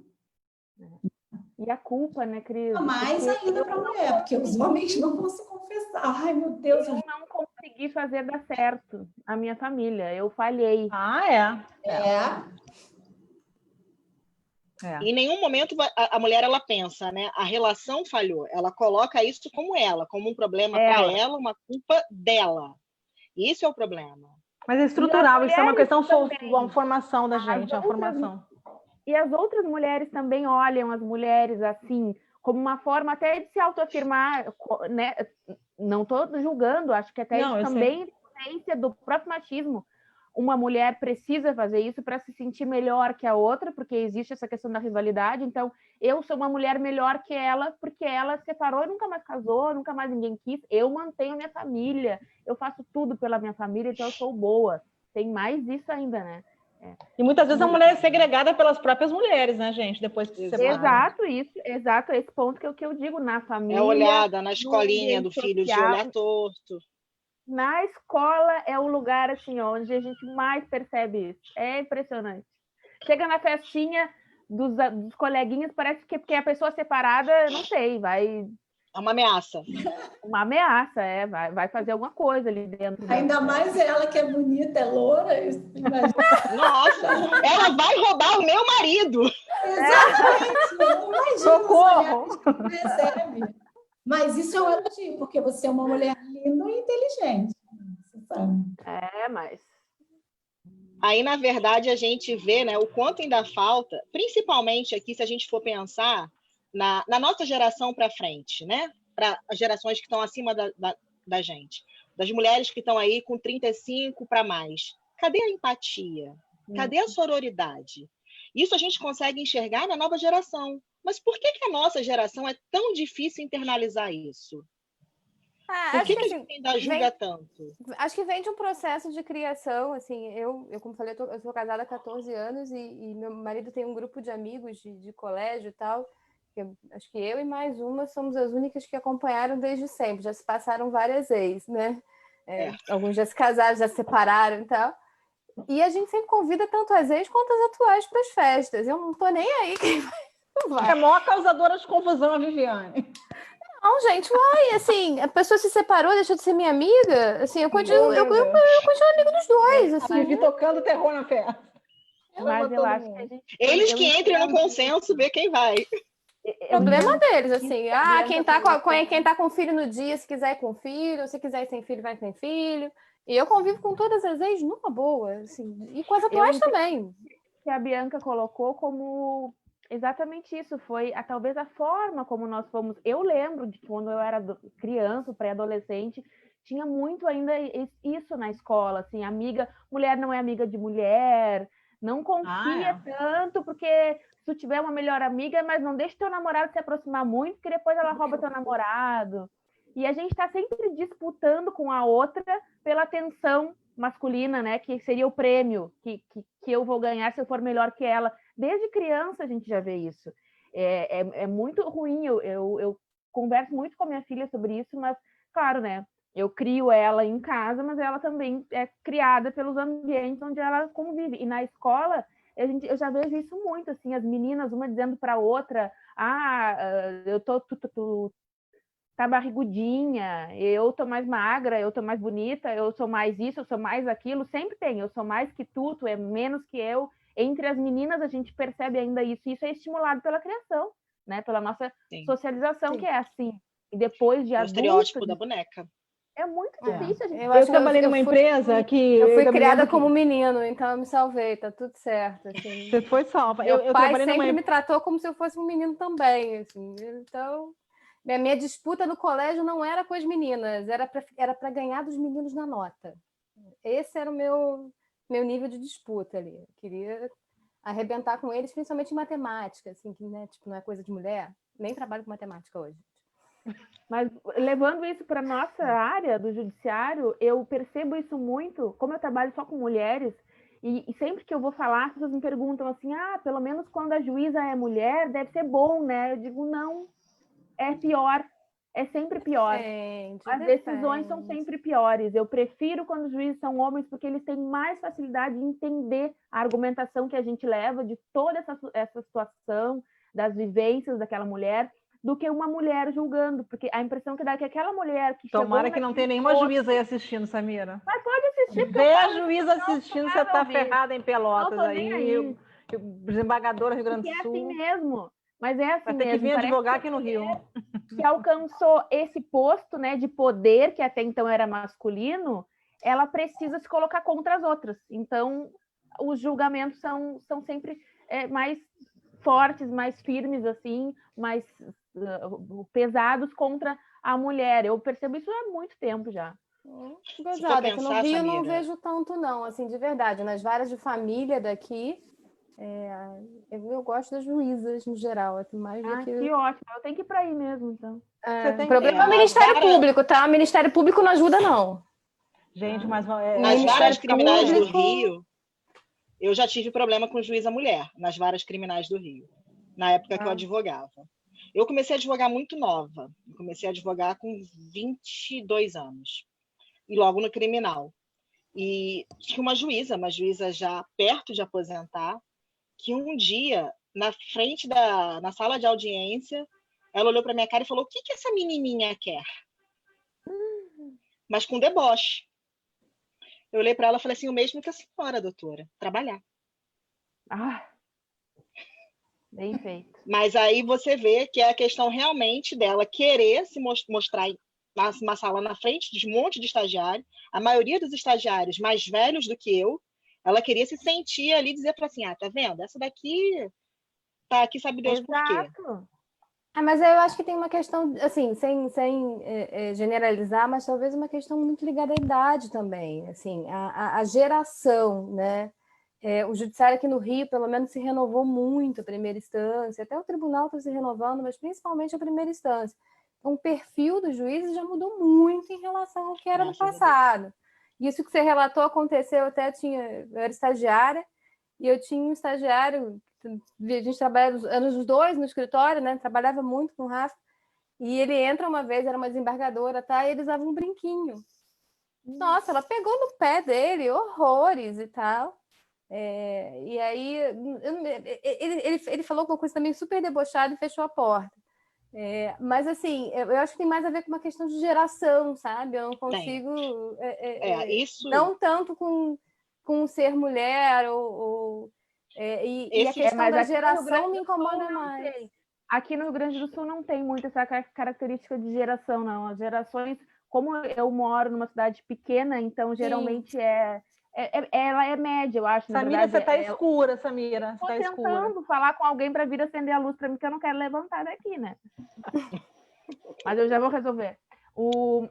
E a culpa, né, Cris? Mais ainda para a mulher, porque os homens não vão se confessar. Ai, meu Deus. Eu não consegui fazer dar certo a minha família. Eu falhei. Em nenhum momento a mulher ela pensa, né? A relação falhou. Ela coloca isso como um problema para ela, uma culpa dela. Isso é o problema. Mas é estrutural, isso é uma questão de formação da gente, a formação. E as outras mulheres também olham as mulheres assim, como uma forma até de se autoafirmar, né? Não estou julgando, acho que até isso também é influência do próprio machismo. Uma mulher precisa fazer isso para se sentir melhor que a outra, porque existe essa questão da rivalidade. Então, eu sou uma mulher melhor que ela, porque ela se separou e nunca mais casou, nunca mais ninguém quis. Eu mantenho a minha família, eu faço tudo pela minha família, então eu sou boa. Tem mais isso ainda, né? E muitas vezes a mulher é segregada pelas próprias mulheres, né, gente? Depois que se separa. Exato, esse ponto que eu digo, na família. É olhada na escolinha do filho de olhar torto. Na escola é o lugar assim, onde a gente mais percebe isso. É impressionante. Chega na festinha dos coleguinhas, parece que porque a pessoa separada, não sei, vai... É uma ameaça. Uma ameaça, vai fazer alguma coisa ali dentro. Ainda mais ela que é bonita, é loura. Nossa, ela vai roubar o meu marido. Exatamente. Socorro! Percebe? Mas isso é um elogio, porque você é uma mulher linda e inteligente. Você sabe. Mas... Aí, na verdade, a gente vê, né, o quanto ainda falta, principalmente aqui, se a gente for pensar na nossa geração para frente, né? Para as gerações que estão acima da gente, das mulheres que estão aí com 35 para mais. Cadê a empatia? Cadê a sororidade? Isso a gente consegue enxergar na nova geração. Mas por que a nossa geração é tão difícil internalizar isso? Por que a gente ainda julga tanto? Acho que vem de um processo de criação, assim, eu como falei, eu sou casada há 14 anos e meu marido tem um grupo de amigos de colégio e tal, que acho que eu e mais uma somos as únicas que acompanharam desde sempre, já se passaram várias vezes, né? Alguns já se casaram, já se separaram e tal. E a gente sempre convida tanto as ex quanto as atuais para as festas. Eu não tô nem aí quem vai. É a maior causadora de confusão, a Viviane. Não, gente, assim, a pessoa se separou, deixou de ser minha amiga, assim, eu continuo amigo dos dois, assim. Vi tocando terror na festa. Mas eu acho que a gente... Eles que entrem no consenso, ver quem vai. Problema deles, assim. Quem tá com filho no dia, se quiser ir com filho, se quiser ir sem filho, vai sem filho. E eu convivo com todas as ex numa boa, assim. E com as atuais também. Que a Bianca colocou como... Exatamente isso, foi talvez a forma como nós fomos. Eu lembro de quando eu era criança, pré-adolescente, tinha muito ainda isso na escola, assim, mulher não é amiga de mulher, não confia tanto, porque se tu tiver uma melhor amiga, mas não deixa teu namorado se aproximar muito, porque depois ela rouba teu namorado. E a gente está sempre disputando com a outra pela atenção masculina, né? Que seria o prêmio que eu vou ganhar se eu for melhor que ela. Desde criança a gente já vê isso. É muito ruim. Eu converso muito com a minha filha sobre isso, mas, claro, né? Eu crio ela em casa, mas ela também é criada pelos ambientes onde ela convive. E na escola eu já vejo isso muito, assim, as meninas, uma dizendo para a outra, tu tá barrigudinha, eu tô mais magra, eu tô mais bonita, eu sou mais isso, eu sou mais aquilo, sempre tem, eu sou mais que tu é menos que eu. Entre as meninas a gente percebe ainda isso, e isso é estimulado pela criação, né? Pela nossa socialização, que é assim. E depois de adulta... O estereótipo da boneca. É muito difícil. Eu trabalhei numa empresa que... Eu fui criada como menino, então eu me salvei, tá tudo certo. Assim. Você foi salva. Meu pai sempre me tratou como se eu fosse um menino também. Assim. Então, minha disputa no colégio não era com as meninas, era para ganhar dos meninos na nota. Esse era o meu nível de disputa ali. Eu queria arrebentar com eles, principalmente em matemática, assim, que né, tipo, não é coisa de mulher. Nem trabalho com matemática hoje. Mas levando isso para a nossa área do judiciário, eu percebo isso muito, como eu trabalho só com mulheres, e sempre que eu vou falar, as pessoas me perguntam assim, pelo menos quando a juíza é mulher, deve ser bom, né? Eu digo, não, é pior, é sempre pior. As decisões são sempre piores. Eu prefiro quando os juízes são homens, porque eles têm mais facilidade de entender a argumentação que a gente leva de toda essa situação, das vivências daquela mulher, do que uma mulher julgando, porque a impressão que dá é que aquela mulher que Tomara que não tenha nenhuma juíza aí assistindo, Samira. Mas pode assistir. Vê a juíza assistindo, você tá ferrada em Pelotas aí. Desembargadora Rio Grande do Sul. É assim mesmo. Mas é assim vai ter mesmo. Que vir advogar aqui no Rio. Que alcançou esse posto, né, de poder, que até então era masculino, ela precisa se colocar contra as outras. Então, os julgamentos são sempre mais fortes, mais firmes, assim, mais pesados contra a mulher. Eu percebo isso há muito tempo já. Gozada, que no Rio eu não vejo tanto, não, assim, de verdade. Nas varas de família daqui, eu gosto das juízas, no geral. Mais do que ótimo. Eu tenho que ir para aí mesmo, então. O problema é o Ministério Público, tá? O Ministério Público não ajuda, não. Gente, mas... Nas varas criminais do Rio, eu já tive problema com juíza mulher, nas varas criminais do Rio, na época que eu advogava. Eu comecei a advogar muito nova. Comecei a advogar com 22 anos. E logo no criminal. E tinha uma juíza já perto de aposentar, que um dia, na sala de audiência, ela olhou para minha cara e falou: o que essa menininha quer? Mas com deboche. Eu olhei para ela e falei assim: o mesmo que a senhora, doutora, trabalhar. Bem feito. Mas aí você vê que é a questão realmente dela querer se mostrar uma sala na frente de um monte de estagiários, a maioria dos estagiários mais velhos do que eu, ela queria se sentir ali e dizer para assim, tá vendo? Essa daqui tá aqui, sabe Deus por quê. Mas eu acho que tem uma questão, assim, sem generalizar, mas talvez uma questão muito ligada à idade também, assim, a geração, né? O judiciário aqui no Rio, pelo menos, se renovou muito a primeira instância, até o tribunal está se renovando, mas principalmente a primeira instância. Então, o perfil dos juízes já mudou muito em relação ao que era no passado. Isso que você relatou aconteceu, eu era estagiária, e eu tinha um estagiário, a gente trabalhava os dois no escritório, né? Trabalhava muito com o Rafa, e ele entra uma vez, era uma desembargadora, tá? E ele usava um brinquinho. Nossa, ela pegou no pé dele, horrores e tal. E aí ele falou uma coisa também super debochada e fechou a porta. Mas assim, eu acho que tem mais a ver com uma questão de geração, sabe? Eu não consigo isso... não tanto com ser mulher e a questão da geração me incomoda mais. Aqui no Rio Grande do Sul não tem muito essa característica de geração, não. As gerações, como eu moro numa cidade pequena, então geralmente ela é média, eu acho. Samira, você está escura, Samira. Estou tentando falar com alguém para vir acender a luz para mim, que eu não quero levantar daqui, né? Mas eu já vou resolver.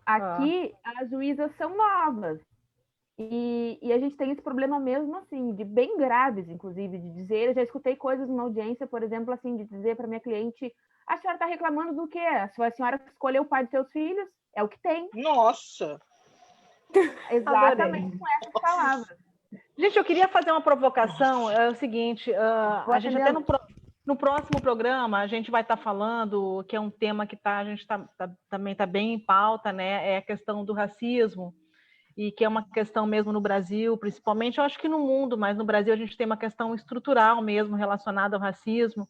Aqui, as juízas são novas. E a gente tem esse problema mesmo, assim, de bem graves, inclusive, de dizer... Eu já escutei coisas numa audiência, por exemplo, assim, de dizer para minha cliente: a senhora está reclamando do quê? A senhora escolheu o pai dos seus filhos? É o que tem. Nossa! Exatamente com essas palavras. Gente, eu queria fazer uma provocação. É o seguinte, a gente até no próximo programa a gente vai estar falando, que é um tema que a gente também está bem em pauta, né? É a questão do racismo. e que é uma questão mesmo no Brasil, principalmente, eu acho que no mundo, mas no Brasil a gente tem uma questão estrutural mesmo relacionada ao racismo.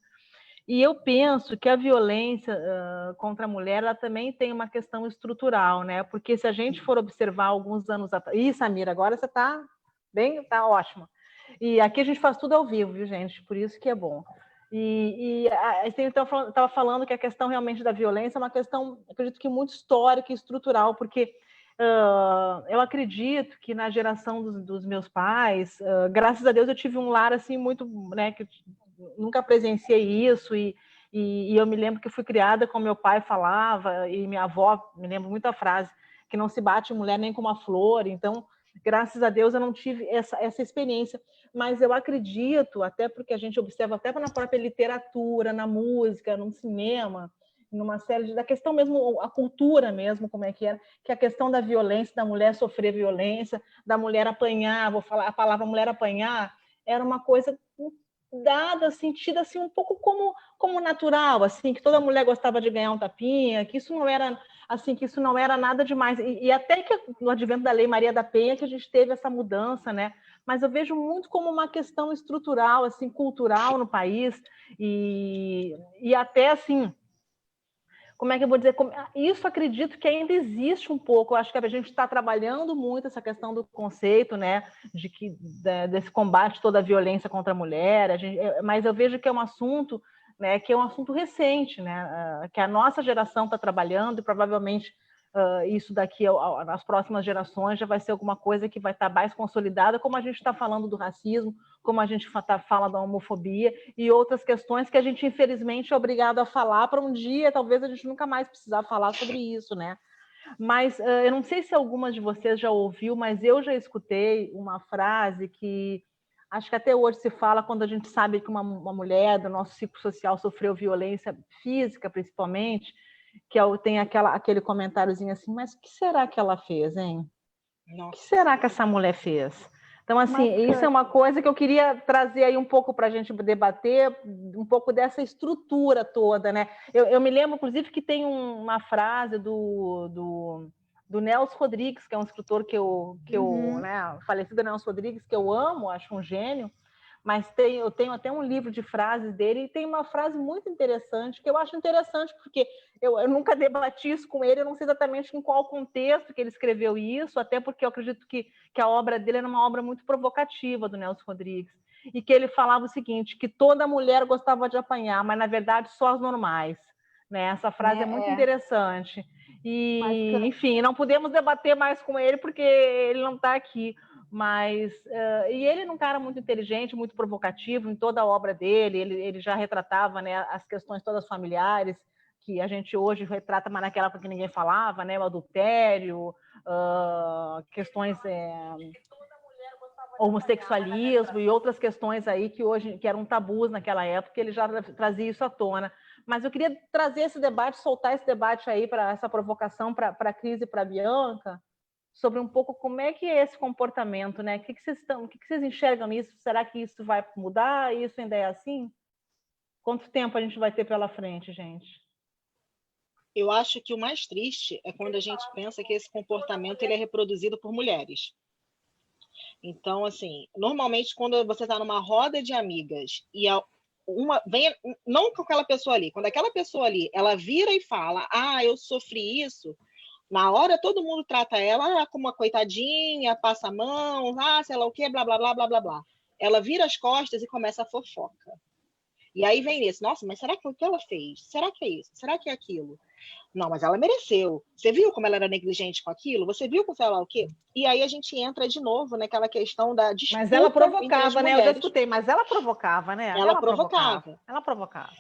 E eu penso que a violência contra a mulher ela também tem uma questão estrutural, né? Porque se a gente for observar alguns anos atrás... Ih, Samira, agora você está bem, tá ótima. E aqui a gente faz tudo ao vivo, viu, gente? Por isso que é bom. Então, eu estava falando que a questão realmente da violência é uma questão, acredito que muito histórica e estrutural, porque eu acredito que na geração dos meus pais, graças a Deus eu tive um lar assim muito, né, que nunca presenciei isso e eu me lembro que fui criada como meu pai falava e minha avó, me lembro muito a frase, que não se bate mulher nem com uma flor. Então, graças a Deus eu não tive essa experiência, mas eu acredito, até porque a gente observa até na própria literatura, na música, no cinema, numa série da questão mesmo, a cultura mesmo, como é que era, que a questão da violência, da mulher sofrer violência, da mulher apanhar, vou falar a palavra mulher apanhar, era uma coisa dada, sentida assim um pouco como natural, assim, que toda mulher gostava de ganhar um tapinha, que isso não era assim, que isso não era nada demais. E até que no advento da Lei Maria da Penha que a gente teve essa mudança, né? Mas eu vejo muito como uma questão estrutural, assim, cultural no país e até assim, como é que eu vou dizer? Isso acredito que ainda existe um pouco. Eu acho que a gente está trabalhando muito essa questão do conceito, né, desse combate toda a violência contra a mulher. Mas eu vejo que é um assunto, né, que é um assunto recente, né, que a nossa geração está trabalhando e provavelmente isso daqui nas próximas gerações já vai ser alguma coisa que vai estar mais consolidada, como a gente está falando do racismo, como a gente fala da homofobia e outras questões que a gente, infelizmente, é obrigado a falar para um dia, talvez a gente nunca mais precisar falar sobre isso, né? Mas eu não sei se algumas de vocês já ouviu, mas eu já escutei uma frase que acho que até hoje se fala quando a gente sabe que uma mulher do nosso ciclo social sofreu violência física, principalmente, que tem aquele comentáriozinho assim, mas o que será que ela fez, hein? O que será que essa mulher fez? Então, assim, isso é uma coisa que eu queria trazer aí um pouco para a gente debater, um pouco dessa estrutura toda, né? Eu me lembro, inclusive, que tem uma frase do Nelson Rodrigues, que é um escritor que eu né, falecido Nelson Rodrigues, que eu amo, acho um gênio, mas eu tenho até um livro de frases dele e tem uma frase muito interessante, que eu acho interessante, porque eu nunca debati isso com ele, eu não sei exatamente em qual contexto que ele escreveu isso, até porque eu acredito que a obra dele era uma obra muito provocativa, do Nelson Rodrigues, e que ele falava o seguinte, que toda mulher gostava de apanhar, mas na verdade só as normais. Né? Essa frase é muito interessante. E, enfim, não podemos debater mais com ele, porque ele não está aqui. Mas e ele é um cara muito inteligente, muito provocativo em toda a obra dele. Ele já retratava, né, as questões todas familiares que a gente hoje retrata, mas naquela época que ninguém falava, né, o adultério, questões homossexualismo e outras questões aí que eram tabus naquela época. Ele já trazia isso à tona. Mas eu queria trazer esse debate, soltar esse debate aí para essa provocação para a Cris e para a Bianca, sobre um pouco como é que é esse comportamento, né? O que vocês enxergam nisso? Será que isso vai mudar? Isso ainda é assim? Quanto tempo a gente vai ter pela frente, gente? Eu acho que o mais triste é quando a gente pensa que esse comportamento ele é reproduzido por mulheres. Então, assim, normalmente quando você está numa roda de amigas e vem, não com aquela pessoa ali, quando aquela pessoa ali, ela vira e fala, eu sofri isso, na hora, todo mundo trata ela como uma coitadinha, passa a mão, sei lá o quê, blá, blá, blá, blá, blá, blá. Ela vira as costas e começa a fofoca. E aí vem isso, nossa, mas será que foi o que ela fez? Será que é isso? Será que é aquilo? Não, mas ela mereceu. Você viu como ela era negligente com aquilo? Você viu com sei lá o quê? E aí a gente entra de novo naquela questão da disputa. Mas ela provocava, né? Eu já escutei, mas ela provocava, né? Ela provocava. Ela provocava.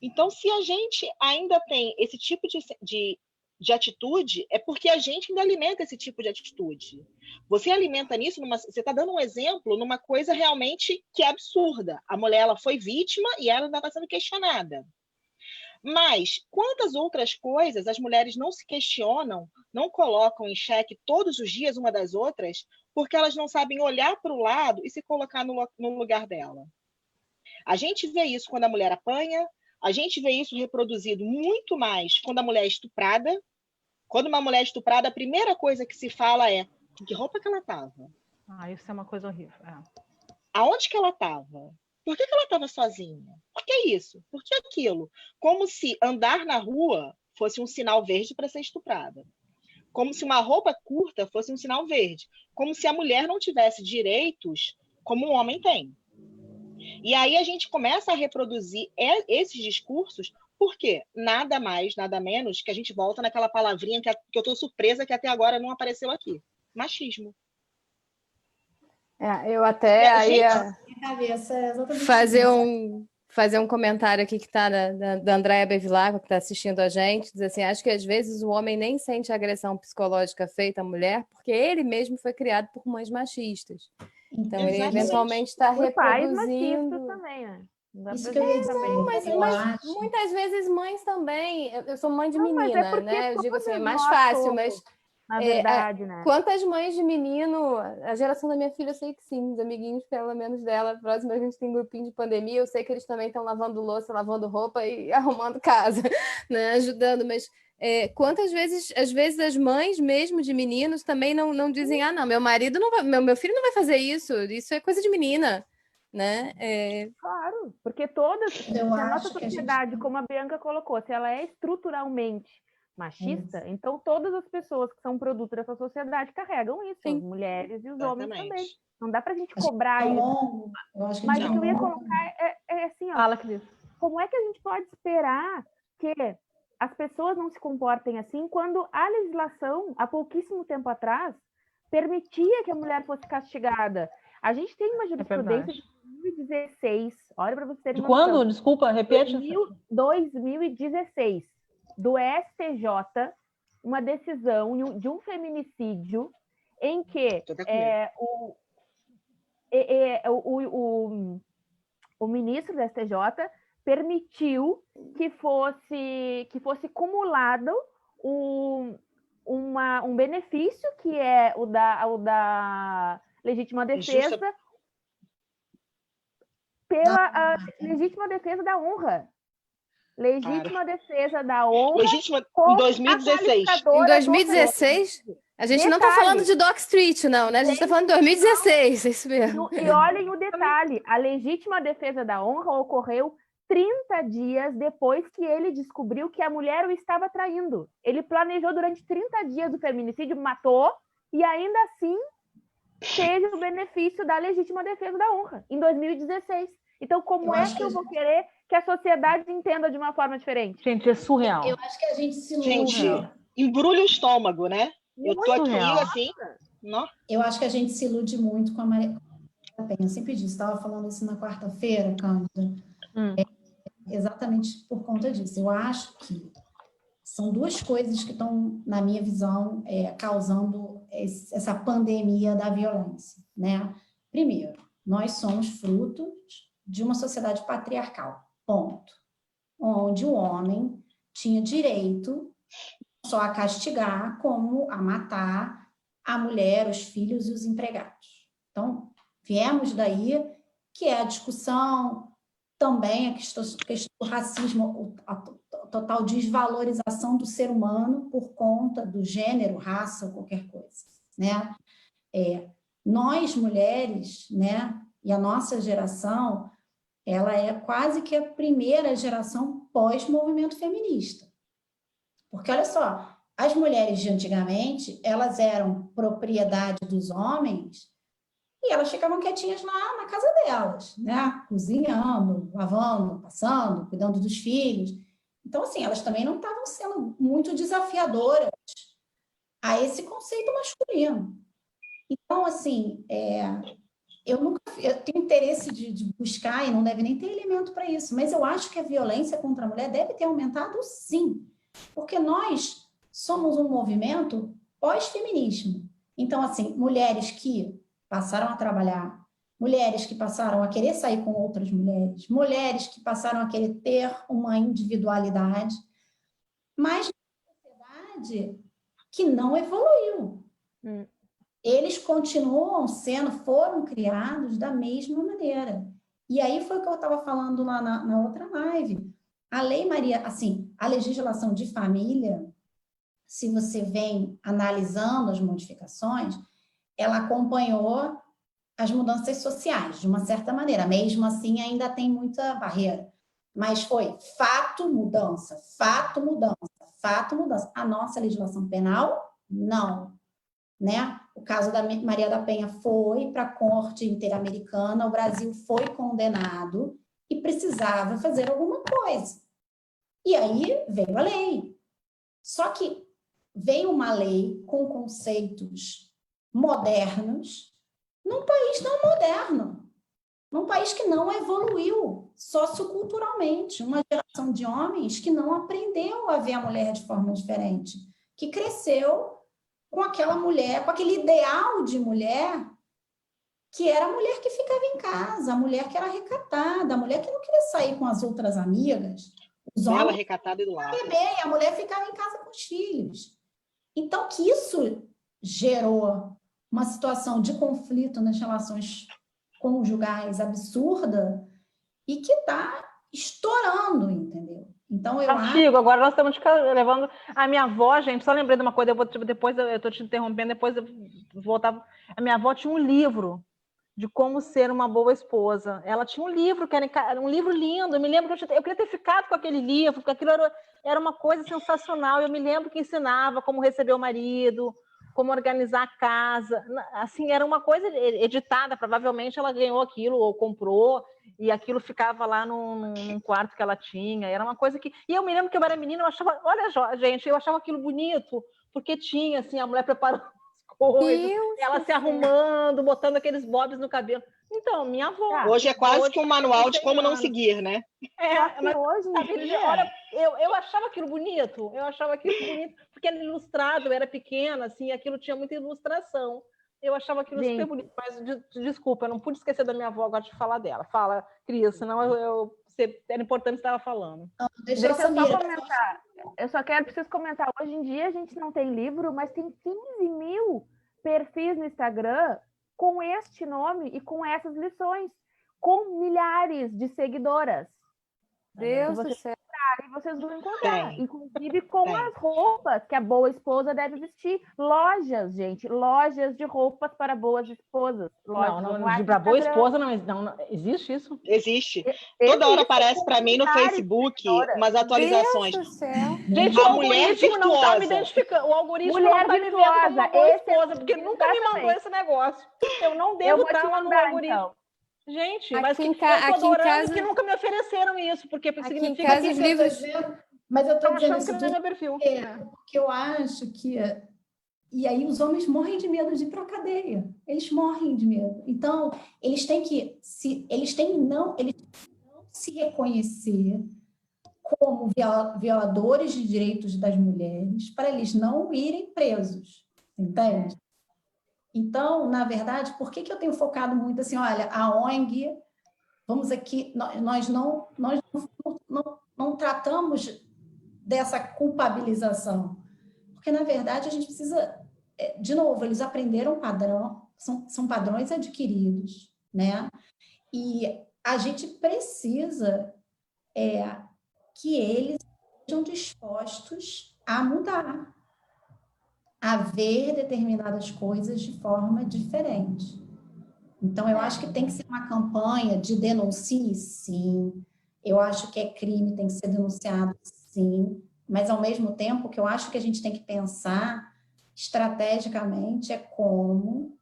Então, se a gente ainda tem esse tipo de atitude, é porque a gente ainda alimenta esse tipo de atitude. Você alimenta nisso, você está dando um exemplo numa coisa realmente que é absurda. A mulher ela foi vítima e ela ainda está sendo questionada. Mas quantas outras coisas as mulheres não se questionam, não colocam em xeque todos os dias uma das outras, porque elas não sabem olhar para o lado e se colocar no lugar dela. A gente vê isso quando a mulher apanha, a gente vê isso reproduzido muito mais quando a mulher é estuprada. Quando uma mulher é estuprada, a primeira coisa que se fala é Que roupa que ela estava? Isso é uma coisa horrível. Aonde que ela estava? Por que ela estava sozinha? Por que isso? Por que aquilo? Como se andar na rua fosse um sinal verde para ser estuprada. Como se uma roupa curta fosse um sinal verde. Como se a mulher não tivesse direitos como um homem tem. E aí a gente começa a reproduzir esses discursos, porque nada mais, nada menos, que a gente volta naquela palavrinha que eu estou surpresa que até agora não apareceu aqui. Machismo. Eu até aí fazer um comentário aqui que está da Andréia Bevilacqua, que está assistindo a gente, diz assim, acho que às vezes o homem nem sente agressão psicológica feita à mulher, porque ele mesmo foi criado por mães machistas. Então, ele eventualmente está reproduzindo... Pais também, né? Isso que eu ia dizer. Mas muitas vezes mães também. Eu sou mãe de menina, mas né? Eu digo assim, é mais fácil, mas... Na verdade, né? Quantas mães de menino, a geração da minha filha, eu sei que sim, os amiguinhos, pelo menos dela, próximo a gente tem grupinho de pandemia, eu sei que eles também estão lavando louça, lavando roupa e arrumando casa, né? Ajudando, mas quantas vezes, às vezes as mães mesmo de meninos também não dizem, não, meu marido não vai, meu filho não vai fazer isso é coisa de menina, né? Claro, porque se a nossa sociedade, como a Bianca colocou, se ela é estruturalmente machista, então todas as pessoas que são produto dessa sociedade carregam isso, as mulheres e os homens também. Não dá pra gente cobrar isso. Mas o que eu ia colocar é assim, Fala, Cris. Como é que a gente pode esperar que as pessoas não se comportem assim quando a legislação, há pouquíssimo tempo atrás, permitia que a mulher fosse castigada? A gente tem uma jurisprudência de 2016, olha para você terem uma noção. De quando? Desculpa, repete. 2016. Do STJ, uma decisão de um feminicídio em que o ministro do STJ permitiu que fosse cumulado um benefício que é o da legítima defesa pela legítima defesa da honra. Legítima defesa da honra. Legítima em 2016. Em 2016? A gente não está falando de Dock Street, não, né? A gente está falando de 2016, é isso mesmo. E olhem o detalhe: a legítima defesa da honra ocorreu 30 dias depois que ele descobriu que a mulher o estava traindo. Ele planejou durante 30 dias o feminicídio, matou, e ainda assim teve o benefício da legítima defesa da honra, em 2016. Então, como que eu vou querer que a sociedade entenda de uma forma diferente? Gente, é surreal. Eu acho que a gente se ilude. Gente, embrulha o estômago, né? Eu tô aqui, assim... Não? Eu acho que a gente se ilude muito com a Maria Penha. Eu sempre disse, estava falando isso na quarta-feira, Cândida. Exatamente por conta disso. Eu acho que são duas coisas que estão, na minha visão, causando essa pandemia da violência, né? Primeiro, nós somos fruto de uma sociedade patriarcal, ponto. Onde o homem tinha direito não só a castigar, como a matar a mulher, os filhos e os empregados. Então, viemos daí, que é a discussão, também a questão do racismo, a total desvalorização do ser humano por conta do gênero, raça ou qualquer coisa, né? Nós, mulheres, né, e a nossa geração, ela é quase que a primeira geração pós-movimento feminista. Porque, olha só, as mulheres de antigamente, elas eram propriedade dos homens e elas ficavam quietinhas lá na casa delas, né? Cozinhando, lavando, passando, cuidando dos filhos. Então, assim, elas também não estavam sendo muito desafiadoras a esse conceito masculino. Então, assim, eu tenho interesse de buscar, e não deve nem ter elemento para isso, mas eu acho que a violência contra a mulher deve ter aumentado, sim, porque nós somos um movimento pós-feminismo. Então, assim, mulheres que passaram a trabalhar, mulheres que passaram a querer sair com outras mulheres, mulheres que passaram a querer ter uma individualidade, mas uma sociedade que não evoluiu. Eles foram criados da mesma maneira. E aí foi o que eu estava falando lá na outra live. A Lei Maria, assim, a legislação de família, se você vem analisando as modificações, ela acompanhou as mudanças sociais, de uma certa maneira. Mesmo assim, ainda tem muita barreira. Mas foi fato, mudança, fato, mudança, fato, mudança. A nossa legislação penal, não. Né? O caso da Maria da Penha foi para a Corte Interamericana, o Brasil foi condenado e precisava fazer alguma coisa. E aí veio a lei. Só que veio uma lei com conceitos modernos num país não moderno, num país que não evoluiu socioculturalmente, uma geração de homens que não aprendeu a ver a mulher de forma diferente, que cresceu com aquela mulher, com aquele ideal de mulher que era a mulher que ficava em casa, a mulher que era recatada, a mulher que não queria sair com as outras amigas. Os Bela, homens recatada e do lar. bem, a mulher ficava em casa com os filhos. Então, que isso gerou uma situação de conflito nas relações conjugais absurda e que está estourando, entendeu? Então, eu Artigo, agora nós estamos levando... A minha avó, gente, só lembrei de uma coisa, depois eu estou te interrompendo, depois eu voltava... A minha avó tinha um livro de como ser uma boa esposa. Ela tinha um livro, que era um livro lindo. Eu me lembro que eu queria ter ficado com aquele livro, porque aquilo era uma coisa sensacional. Eu me lembro que ensinava como receber o marido, como organizar a casa. Assim, era uma coisa editada. Provavelmente ela ganhou aquilo ou comprou, e aquilo ficava lá num quarto que ela tinha. Era uma coisa que... E eu me lembro que eu era menina, eu achava... Olha, gente, eu achava aquilo bonito, porque tinha, assim, a mulher preparando coisas, ela se arrumando, botando aqueles bobs no cabelo. Então, minha avó... Hoje é quase que um manual de como não seguir, né? Mas hoje em dia... Olha, eu achava aquilo bonito, porque era ilustrado, eu era pequena, assim, aquilo tinha muita ilustração. Eu achava aquilo super bonito, mas desculpa, eu não pude esquecer da minha avó agora de falar dela. Fala, Cris, senão era importante estar falando. Deixa eu só comentar. Preciso comentar. Hoje em dia a gente não tem livro, mas tem 15 mil perfis no Instagram com este nome e com essas lições, com milhares de seguidoras. Deus do céu. E vocês vão encontrar, inclusive com as roupas que a boa esposa deve vestir. Lojas, gente, lojas de roupas para boas esposas. Para boa esposa não existe isso? Existe. Toda hora aparece para mim no Facebook umas atualizações. Deus do céu. Gente, o algoritmo não está me identificando. O algoritmo não está me vendo como uma boa esposa, porque nunca me mandou esse negócio. Eu não devo estar lá no algoritmo. Então. Gente, mas aqui em casa que nunca me ofereceram isso, porque significa em casa, os livros... Mas eu estou dizendo isso tudo, perfil. Porque eu acho que... E aí os homens morrem de medo de ir para a cadeia. Eles morrem de medo. Então, eles têm que... Eles não se reconhecer como violadores de direitos das mulheres para eles não irem presos. Entende? Então, na verdade, por que eu tenho focado muito assim, olha, a ONG, vamos aqui, nós não tratamos dessa culpabilização, porque, na verdade, a gente precisa, de novo, eles aprenderam padrão, são padrões adquiridos, né? E a gente precisa que eles sejam dispostos a mudar, a ver determinadas coisas de forma diferente. Então, eu acho que tem que ser uma campanha de denuncie, sim. Eu acho que é crime, tem que ser denunciado, sim. Mas, ao mesmo tempo, o que eu acho que a gente tem que pensar estrategicamente é como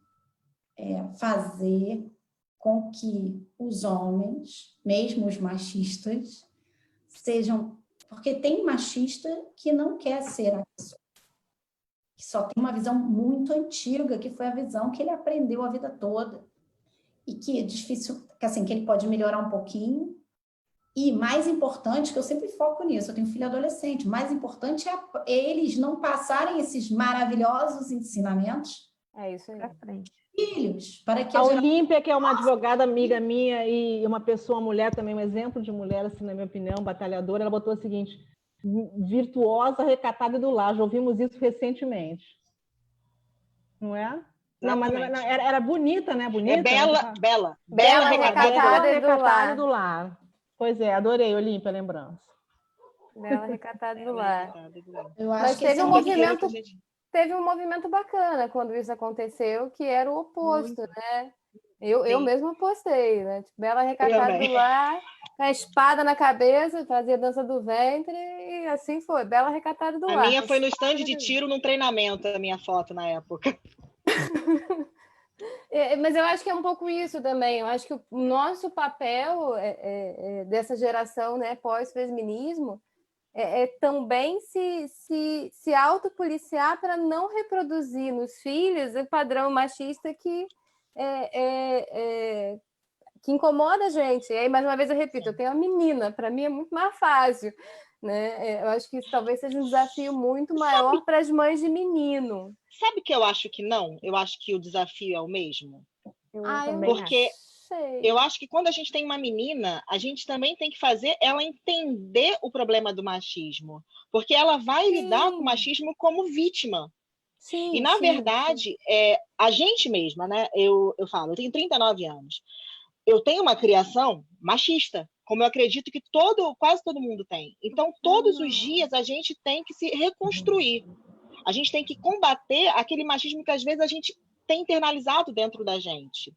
fazer com que os homens, mesmo os machistas, sejam... Porque tem machista que não quer ser a pessoa, que só tem uma visão muito antiga, que foi a visão que ele aprendeu a vida toda, e que é difícil, que ele pode melhorar um pouquinho, e mais importante, que eu sempre foco nisso, eu tenho filho adolescente, mais importante é eles não passarem esses maravilhosos ensinamentos isso aí. Para frente. Filhos, para que a Olímpia, que é uma advogada amiga minha e uma pessoa, mulher também, um exemplo de mulher, assim, na minha opinião, batalhadora, ela botou o seguinte: virtuosa, recatada e do lar. Já ouvimos isso recentemente. Não é? Não, mas era bonita, né? Bonita. Bela, recatada e do lar. Pois é, adorei, Olímpia, a lembrança. Bela, recatada e do lar. Eu acho mas que teve um movimento... teve um movimento bacana quando isso aconteceu, que era o oposto, né? Eu mesma postei, né? Tipo, Bela recatada do lar, com a espada na cabeça, fazia dança do ventre, e assim foi, Bela recatada do lar. A minha foi no stand de tiro, num treinamento, a minha foto na época. Mas eu acho que é um pouco isso também. Eu acho que o nosso papel dessa geração, né, pós-feminismo é também se autopoliciar para não reproduzir nos filhos o padrão machista que incomoda a gente. E aí, mais uma vez, eu repito, eu tenho uma menina, para mim é muito mais fácil. Né? Eu acho que isso talvez seja um desafio muito maior para as mães de menino. Sabe que eu acho que não? Eu acho que o desafio é o mesmo. Eu Porque eu acho que quando a gente tem uma menina, a gente também tem que fazer ela entender o problema do machismo. Porque ela vai lidar com o machismo como vítima. Sim, e, na verdade, a gente mesma, né? Eu falo, eu tenho 39 anos. Eu tenho uma criação machista, como eu acredito que quase todo mundo tem. Então, todos os dias a gente tem que se reconstruir. A gente tem que combater aquele machismo que às vezes a gente tem internalizado dentro da gente.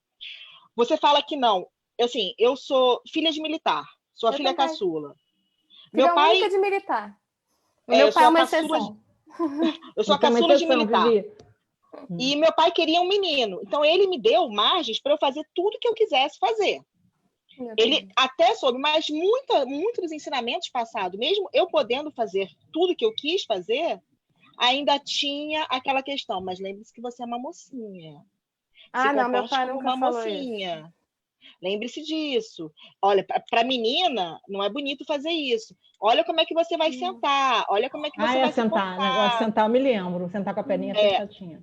Você fala que não. Assim, eu sou filha de militar, sou a filha caçula. Meu pai única de militar. Meu pai é uma exceção. Eu sou a caçula de militar. E meu pai queria um menino. Então, ele me deu margens para eu fazer tudo que eu quisesse fazer. Ele até soube, mas muito dos ensinamentos passados, mesmo eu podendo fazer tudo que eu quis fazer, ainda tinha aquela questão. Mas lembre-se que você é uma mocinha. Não, meu pai nunca uma mocinha. Isso. Lembre-se disso. Olha, para menina, não é bonito fazer isso. Olha como é que você vai sentar. Olha como é que você vai sentar. Negócio de sentar, eu me lembro. Sentar com a perninha fechadinha.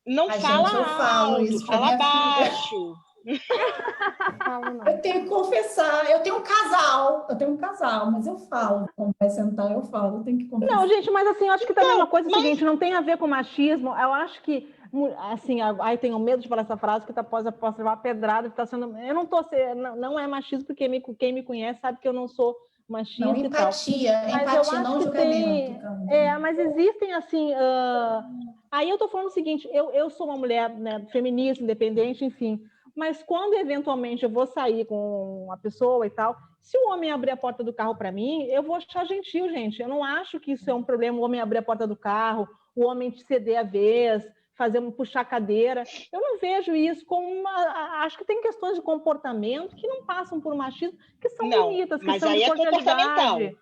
Não fala gente, eu falo alto, isso fala baixo. Eu tenho que confessar, eu tenho um casal, mas eu falo, como vai sentar, eu falo, eu tenho que confessar. Não, gente, mas assim, eu acho que também uma coisa seguinte, não tem a ver com machismo, eu acho que, assim, ai, tenho medo de falar essa frase, que posso levar uma pedrada, que tá sendo, eu não tô, não é machismo, porque quem me conhece sabe que eu não sou machista. Não, empatia, não julgamento. Mas existem, assim, aí eu tô falando o seguinte, eu sou uma mulher, né, feminista, independente, enfim, mas quando eventualmente eu vou sair com uma pessoa e tal, se o homem abrir a porta do carro para mim, eu vou achar gentil, gente. Eu não acho que isso é um problema, o homem abrir a porta do carro, o homem te ceder a vez, puxar a cadeira. Eu não vejo isso como acho que tem questões de comportamento que não passam por machismo, que são bonitas, que são de cordialidade.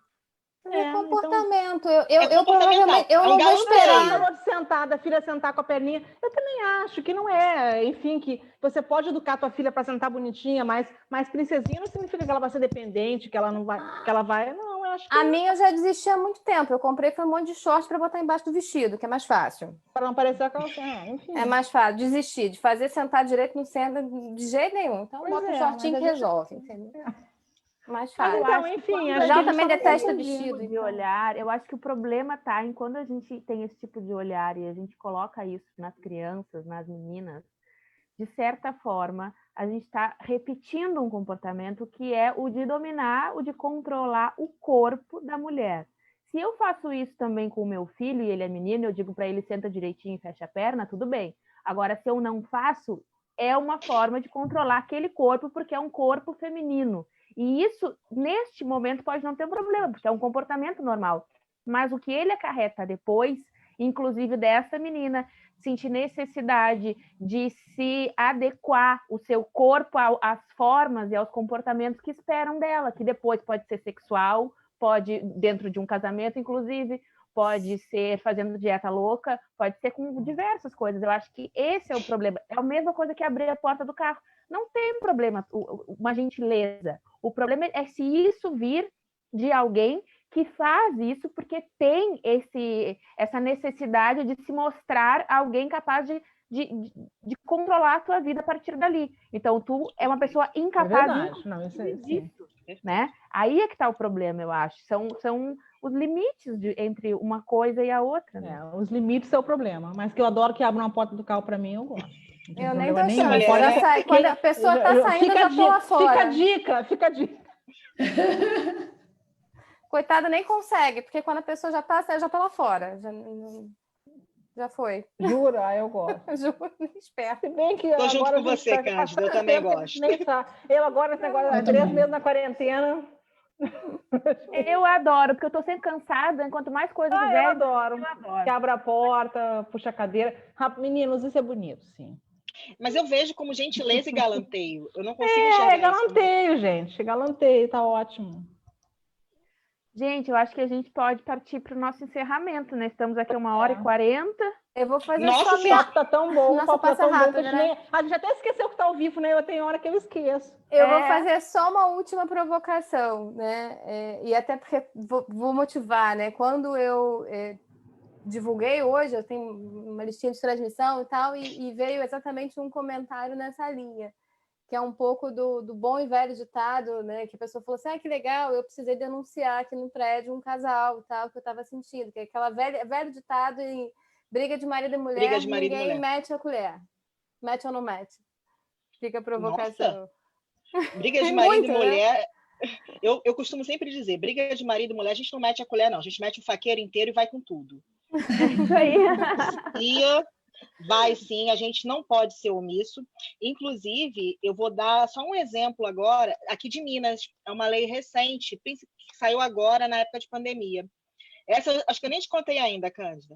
Comportamento. Eu provavelmente eu não vou esperar a filha sentar com a perninha. Eu também acho que não é, enfim, que você pode educar a tua filha para sentar bonitinha, mas princesinha não significa que ela vai ser dependente, que ela não vai, não, eu acho que a minha eu já desisti há muito tempo. Eu comprei um monte de short para botar embaixo do vestido, que é mais fácil. Para não parecer a calcinha, enfim. É mais fácil, desistir de fazer sentar direito não senta de jeito nenhum. Então bota um shortinho que resolve, entendeu? Mais fácil. Então, enfim, eu também detesto vestido de olhar. Eu acho que o problema está em quando a gente tem esse tipo de olhar e a gente coloca isso nas crianças, nas meninas, de certa forma, a gente está repetindo um comportamento que é o de dominar, o de controlar o corpo da mulher. Se eu faço isso também com o meu filho, e ele é menino, eu digo para ele, senta direitinho e fecha a perna, tudo bem. Agora, se eu não faço, é uma forma de controlar aquele corpo, porque é um corpo feminino. E isso, neste momento, pode não ter problema, porque é um comportamento normal. Mas o que ele acarreta depois, inclusive dessa menina, sentir necessidade de se adequar o seu corpo às formas e aos comportamentos que esperam dela, que depois pode ser sexual, pode, dentro de um casamento, inclusive, pode ser fazendo dieta louca, pode ser com diversas coisas. Eu acho que esse é o problema. É a mesma coisa que abrir a porta do carro. Não tem problema, uma gentileza. O problema é se isso vir de alguém que faz isso porque tem essa necessidade de se mostrar alguém capaz de controlar a tua vida a partir dali. Então, tu é uma pessoa incapaz disso. Né? Aí é que está o problema, eu acho. São os limites entre uma coisa e a outra. Né? Os limites é o problema. Mas que eu adoro que abram uma porta do carro para mim, eu gosto. Eu nem dou chance. Quando a pessoa está saindo, eu já tô lá fora. Fica a dica. Coitada, nem consegue, porque quando a pessoa já está, eu já tô lá fora. Já foi. Jura? Ah, eu gosto. Juro, esperto. Se bem que Tô junto agora com você, Cândida, eu também gosto. Eu agora, esse negócio, Eu 3 também. meses na quarentena. Eu adoro, porque eu tô sempre cansada, quanto mais coisa Eu fizer, adoro. eu adoro. Que abra a porta, puxa a cadeira. Meninos, isso é bonito, sim. Mas eu vejo como gentileza e galanteio. Eu não consigo enxergar isso. Galanteio, gente. Galanteio, tá ótimo. Gente, eu acho que a gente pode partir para o nosso encerramento, né? Estamos aqui 1h40. Eu vou fazer Nossa, só O minha... papo tá tão bom, Nossa, o papo tá passa tão bom que rápido, né? a gente até esqueceu que tá ao vivo, né? Eu tenho hora que eu esqueço. Eu vou fazer só uma última provocação, né? E até porque vou motivar, né? Quando eu divulguei hoje, eu tenho uma listinha de transmissão e tal, e veio exatamente um comentário nessa linha, que é um pouco do bom e velho ditado, né? Que a pessoa falou assim, que legal, eu precisei denunciar aqui no prédio um casal e tal, que eu estava sentindo, que é aquela velho ditado em briga de marido e mulher, Briga de marido e ninguém mulher. mete a colher. Mete ou não mete? Fica a provocação. Nossa, briga de Tem marido muito, e mulher... Eu costumo sempre dizer, briga de marido e mulher, a gente não mete a colher, não. A gente mete o faqueiro inteiro e vai com tudo. Isso aí. Vai sim, a gente não pode ser omisso. Inclusive, eu vou dar só um exemplo agora, aqui de Minas, é uma lei recente, que saiu agora na época de pandemia. Essa, acho que eu nem te contei ainda, Cândida.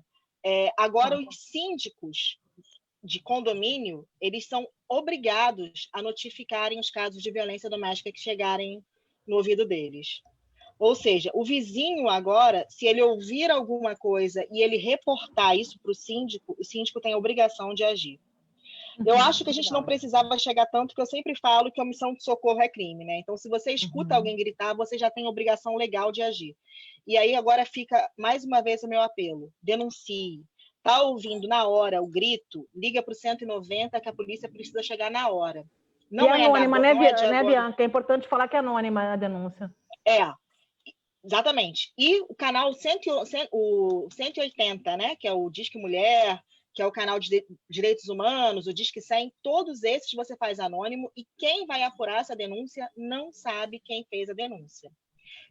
Agora, os síndicos de condomínio, eles são obrigados a notificarem os casos de violência doméstica que chegarem no ouvido deles. Ou seja, o vizinho agora, se ele ouvir alguma coisa e ele reportar isso para o síndico tem a obrigação de agir. Eu acho que a gente não precisava chegar tanto, porque eu sempre falo que omissão de socorro é crime, né? Então, se você escuta alguém gritar, você já tem a obrigação legal de agir. E aí agora fica, mais uma vez, o meu apelo. Denuncie. Tá ouvindo na hora o grito, liga para o 190 que a polícia precisa chegar na hora. Não é anônima, né, né, Bianca? É importante falar que é anônima a denúncia. Exatamente. E o canal 180, né, que é o Disque Mulher, que é o canal de Direitos Humanos, o Disque 100, todos esses você faz anônimo e quem vai apurar essa denúncia não sabe quem fez a denúncia.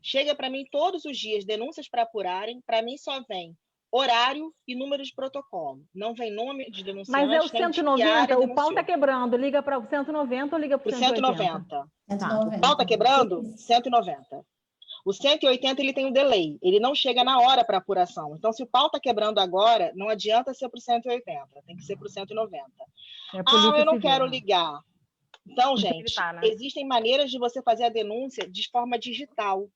Chega para mim todos os dias denúncias para apurarem, para mim só vem horário e número de protocolo. Não vem nome de denunciante. Mas é o 190, o pau está quebrando. Liga para o 190 ou liga para o 180? 190. O pau está quebrando? 190. O 180 ele tem um delay, ele não chega na hora para apuração. Então, se o pau está quebrando agora, não adianta ser para o 180, tem que ser para o 190. Eu não quero ligar. Então, gente, existem maneiras de você fazer a denúncia de forma digital.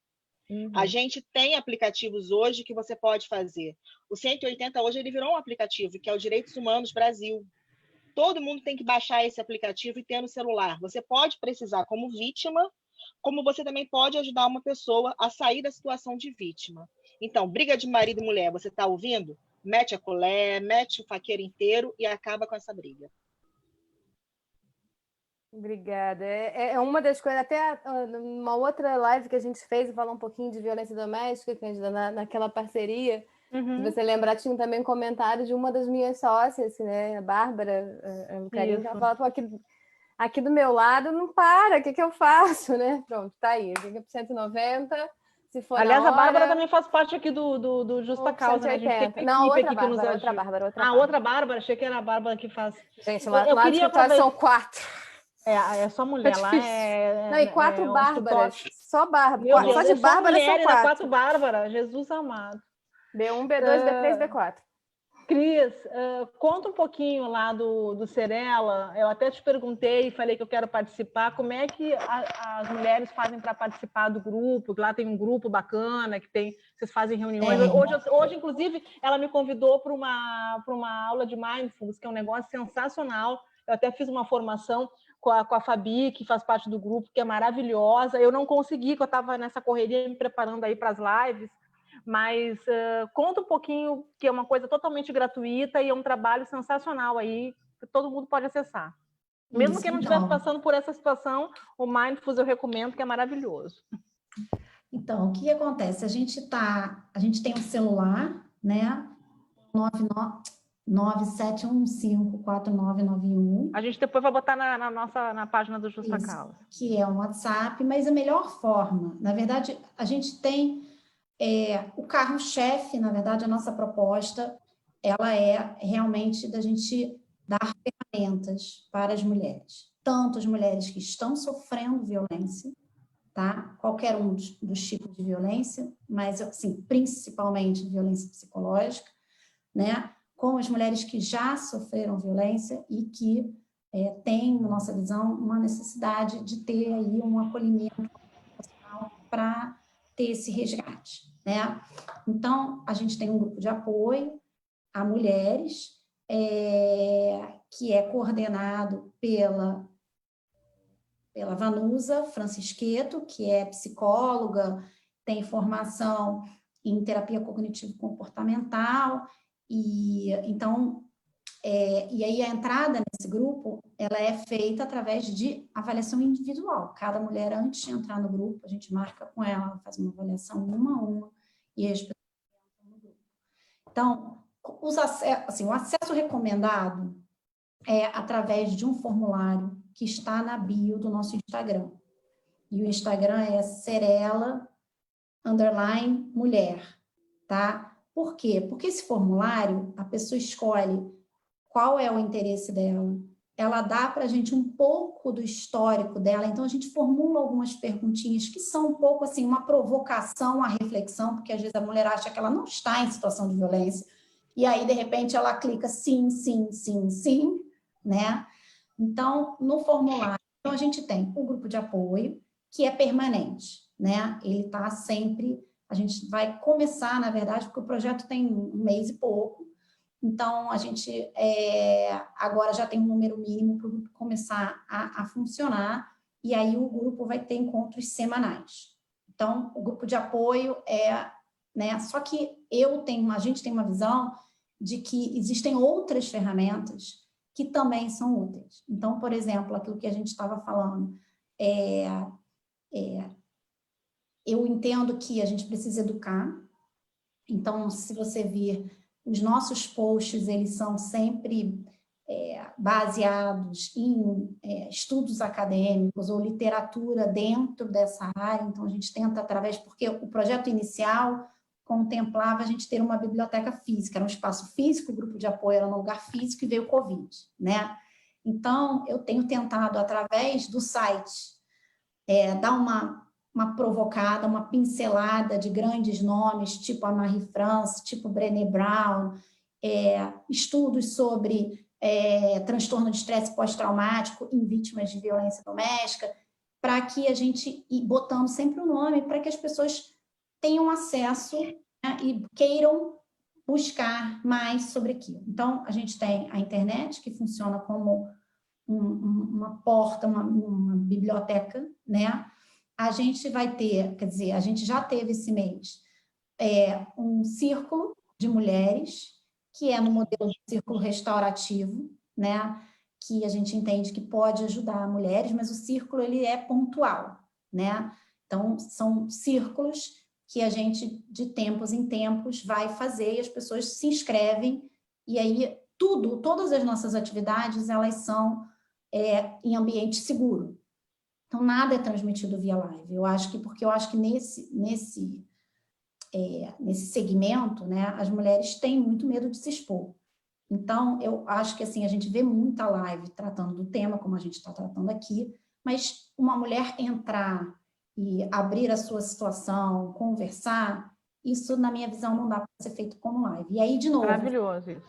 A gente tem aplicativos hoje que você pode fazer. O 180 hoje ele virou um aplicativo, que é o Direitos Humanos Brasil. Todo mundo tem que baixar esse aplicativo e ter no celular. Você pode precisar como vítima, como você também pode ajudar uma pessoa a sair da situação de vítima. Então, briga de marido e mulher, você está ouvindo? Mete a colher, mete o faqueiro inteiro e acaba com essa briga. Obrigada. É uma das coisas, até uma outra live que a gente fez, falar um pouquinho de violência doméstica, Cândida, naquela parceria, se você lembrar, tinha também um comentário de uma das minhas sócias, né, a Bárbara, o Carinho, que ela falava, aqui do meu lado não para, o que eu faço, né? Pronto, tá aí, liga para 190, se for aliás, na hora... a Bárbara também faz parte aqui do Justa Causa, né? A gente tem não, outra Bárbara. Outra Bárbara, achei que era a Bárbara que faz... Gente, lá no escritório são 4. É só mulher lá. Não, e 4 Bárbaras. Só Bárbara. Só de Bárbara são 4. 4 Bárbara, Jesus amado. B1, B2, B3, B4. Cris, conta um pouquinho lá do Serela. Eu até te perguntei e falei que eu quero participar. Como é que as mulheres fazem para participar do grupo? Lá tem um grupo bacana, que vocês fazem reuniões. Hoje, inclusive, ela me convidou para uma aula de Mindfulness, que é um negócio sensacional. Eu até fiz uma formação com a Fabi, que faz parte do grupo, que é maravilhosa. Eu não consegui, porque eu estava nessa correria me preparando aí para as lives, mas conta um pouquinho, que é uma coisa totalmente gratuita e é um trabalho sensacional aí, que todo mundo pode acessar. Mesmo quem não estiver passando por essa situação, o Mindfulness eu recomendo, que é maravilhoso. Então, o que acontece? A gente tem um celular, né? 97154991. A gente depois vai botar na página do Justa Causa. Que é um WhatsApp, mas a melhor forma, na verdade, a gente tem o carro-chefe, na verdade, a nossa proposta ela é realmente da gente dar ferramentas para as mulheres, tanto as mulheres que estão sofrendo violência, tá? Qualquer um dos tipos de violência, mas, assim, principalmente violência psicológica, né? Como as mulheres que já sofreram violência e que têm, na nossa visão, uma necessidade de ter aí um acolhimento para ter esse resgate, né? Então, a gente tem um grupo de apoio a mulheres, que é coordenado pela Vanusa Francisqueto, que é psicóloga, tem formação em terapia cognitivo-comportamental, e então, e aí a entrada nesse grupo, ela é feita através de avaliação individual. Cada mulher, antes de entrar no grupo, a gente marca com ela, faz uma avaliação uma a uma, e as pessoas entram no grupo. Então, o acesso recomendado é através de um formulário que está na bio do nosso Instagram. E o Instagram é Cerela_mulher, tá? Por quê? Porque esse formulário, a pessoa escolhe qual é o interesse dela, ela dá para a gente um pouco do histórico dela, então a gente formula algumas perguntinhas que são um pouco assim, uma provocação à reflexão, porque às vezes a mulher acha que ela não está em situação de violência, e aí de repente ela clica sim, sim, sim, sim, né? Então, no formulário, então a gente tem o grupo de apoio, que é permanente, né? Ele está sempre, a gente vai começar, na verdade, porque o projeto tem um mês e pouco, então a gente agora já tem um número mínimo para o grupo começar a funcionar, e aí o grupo vai ter encontros semanais. Então, o grupo de apoio né? Só que a gente tem uma visão de que existem outras ferramentas que também são úteis. Então, por exemplo, aquilo que a gente estava falando, eu entendo que a gente precisa educar. Então, se você vir, os nossos posts, eles são sempre baseados em estudos acadêmicos ou literatura dentro dessa área. Então, a gente tenta porque o projeto inicial contemplava a gente ter uma biblioteca física, era um espaço físico, o grupo de apoio era num lugar físico e veio o Covid, né? Então, eu tenho tentado, através do site, dar uma provocada, uma pincelada de grandes nomes, tipo a Marie France, tipo Brené Brown, estudos sobre transtorno de estresse pós-traumático em vítimas de violência doméstica, para que a gente, e botando sempre o nome, para que as pessoas tenham acesso, né, e queiram buscar mais sobre aquilo. Então, a gente tem a internet, que funciona como uma porta, uma biblioteca, né? A gente vai ter, quer dizer, a gente já teve esse mês um círculo de mulheres, que é no modelo de círculo restaurativo, né? Que a gente entende que pode ajudar mulheres, mas o círculo ele é pontual, né? Então, são círculos que a gente, de tempos em tempos, vai fazer e as pessoas se inscrevem, e aí todas as nossas atividades, elas são em ambiente seguro. Então, nada é transmitido via live. Porque eu acho que nesse segmento, né, as mulheres têm muito medo de se expor. Então, eu acho que assim, a gente vê muita live tratando do tema, como a gente está tratando aqui, mas uma mulher entrar e abrir a sua situação, conversar, isso, na minha visão, não dá para ser feito como live. E aí, de novo, Maravilhoso isso.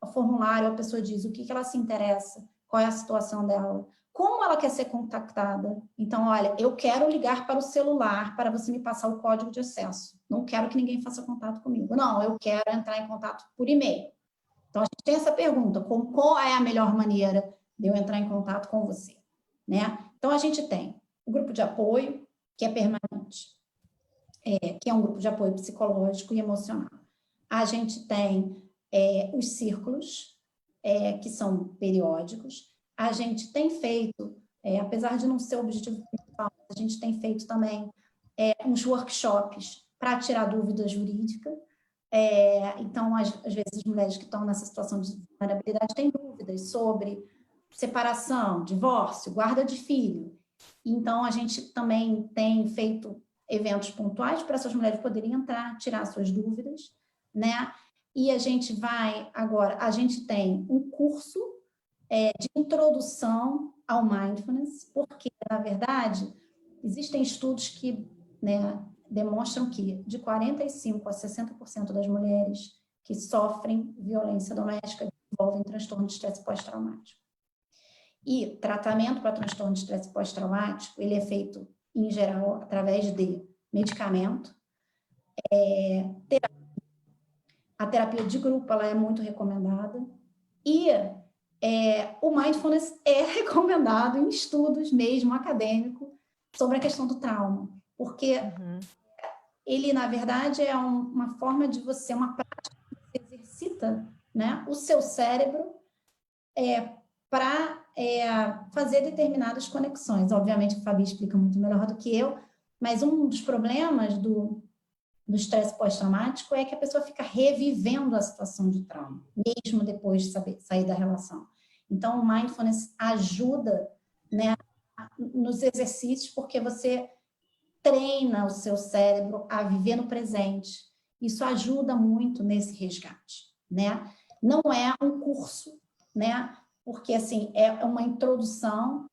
o formulário, a pessoa diz o que ela se interessa, qual é a situação dela, como ela quer ser contactada. Então, olha, eu quero ligar para o celular para você me passar o código de acesso. Não quero que ninguém faça contato comigo. Não, eu quero entrar em contato por e-mail. Então, a gente tem essa pergunta, qual é a melhor maneira de eu entrar em contato com você? Né? Então, a gente tem o grupo de apoio, que é permanente, que é um grupo de apoio psicológico e emocional. A gente tem os círculos, que são periódicos. A gente tem feito, apesar de não ser o objetivo principal, a gente tem feito também uns workshops para tirar dúvida jurídica. Então, às vezes, as mulheres que estão nessa situação de vulnerabilidade têm dúvidas sobre separação, divórcio, guarda de filho. Então, a gente também tem feito eventos pontuais para essas mulheres poderem entrar, tirar suas dúvidas, né? E a gente tem um curso de introdução ao mindfulness, porque, na verdade, existem estudos que, né, demonstram que de 45% a 60% das mulheres que sofrem violência doméstica desenvolvem transtorno de estresse pós-traumático. E tratamento para transtorno de estresse pós-traumático, ele é feito, em geral, através de medicamento. A terapia de grupo, ela é muito recomendada. E o mindfulness é recomendado em estudos mesmo acadêmicos sobre a questão do trauma. Porque ele, na verdade, é uma forma de você, uma prática que você exercita, né, o seu cérebro para fazer determinadas conexões. Obviamente, a Fabi explica muito melhor do que eu, mas um dos problemas do estresse pós-traumático é que a pessoa fica revivendo a situação de trauma, mesmo depois de sair da relação. Então, o mindfulness ajuda, né, nos exercícios, porque você treina o seu cérebro a viver no presente. Isso ajuda muito nesse resgate, né? Não é um curso, né? Porque, assim, é uma introdução,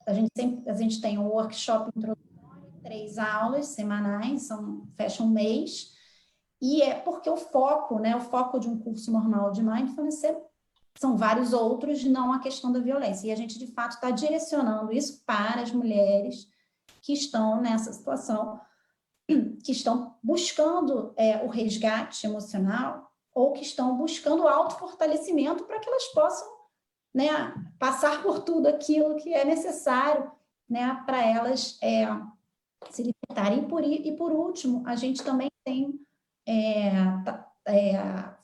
a gente tem um workshop introdutório, 3 aulas semanais, fecha um mês, e é porque o foco, né, o foco de um curso normal de mindfulness são vários outros, não a questão da violência. E a gente, de fato, está direcionando isso para as mulheres que estão nessa situação, que estão buscando o resgate emocional ou que estão buscando o autofortalecimento para que elas possam, né, passar por tudo aquilo que é necessário, né, para elas se libertarem. E por último, a gente também tem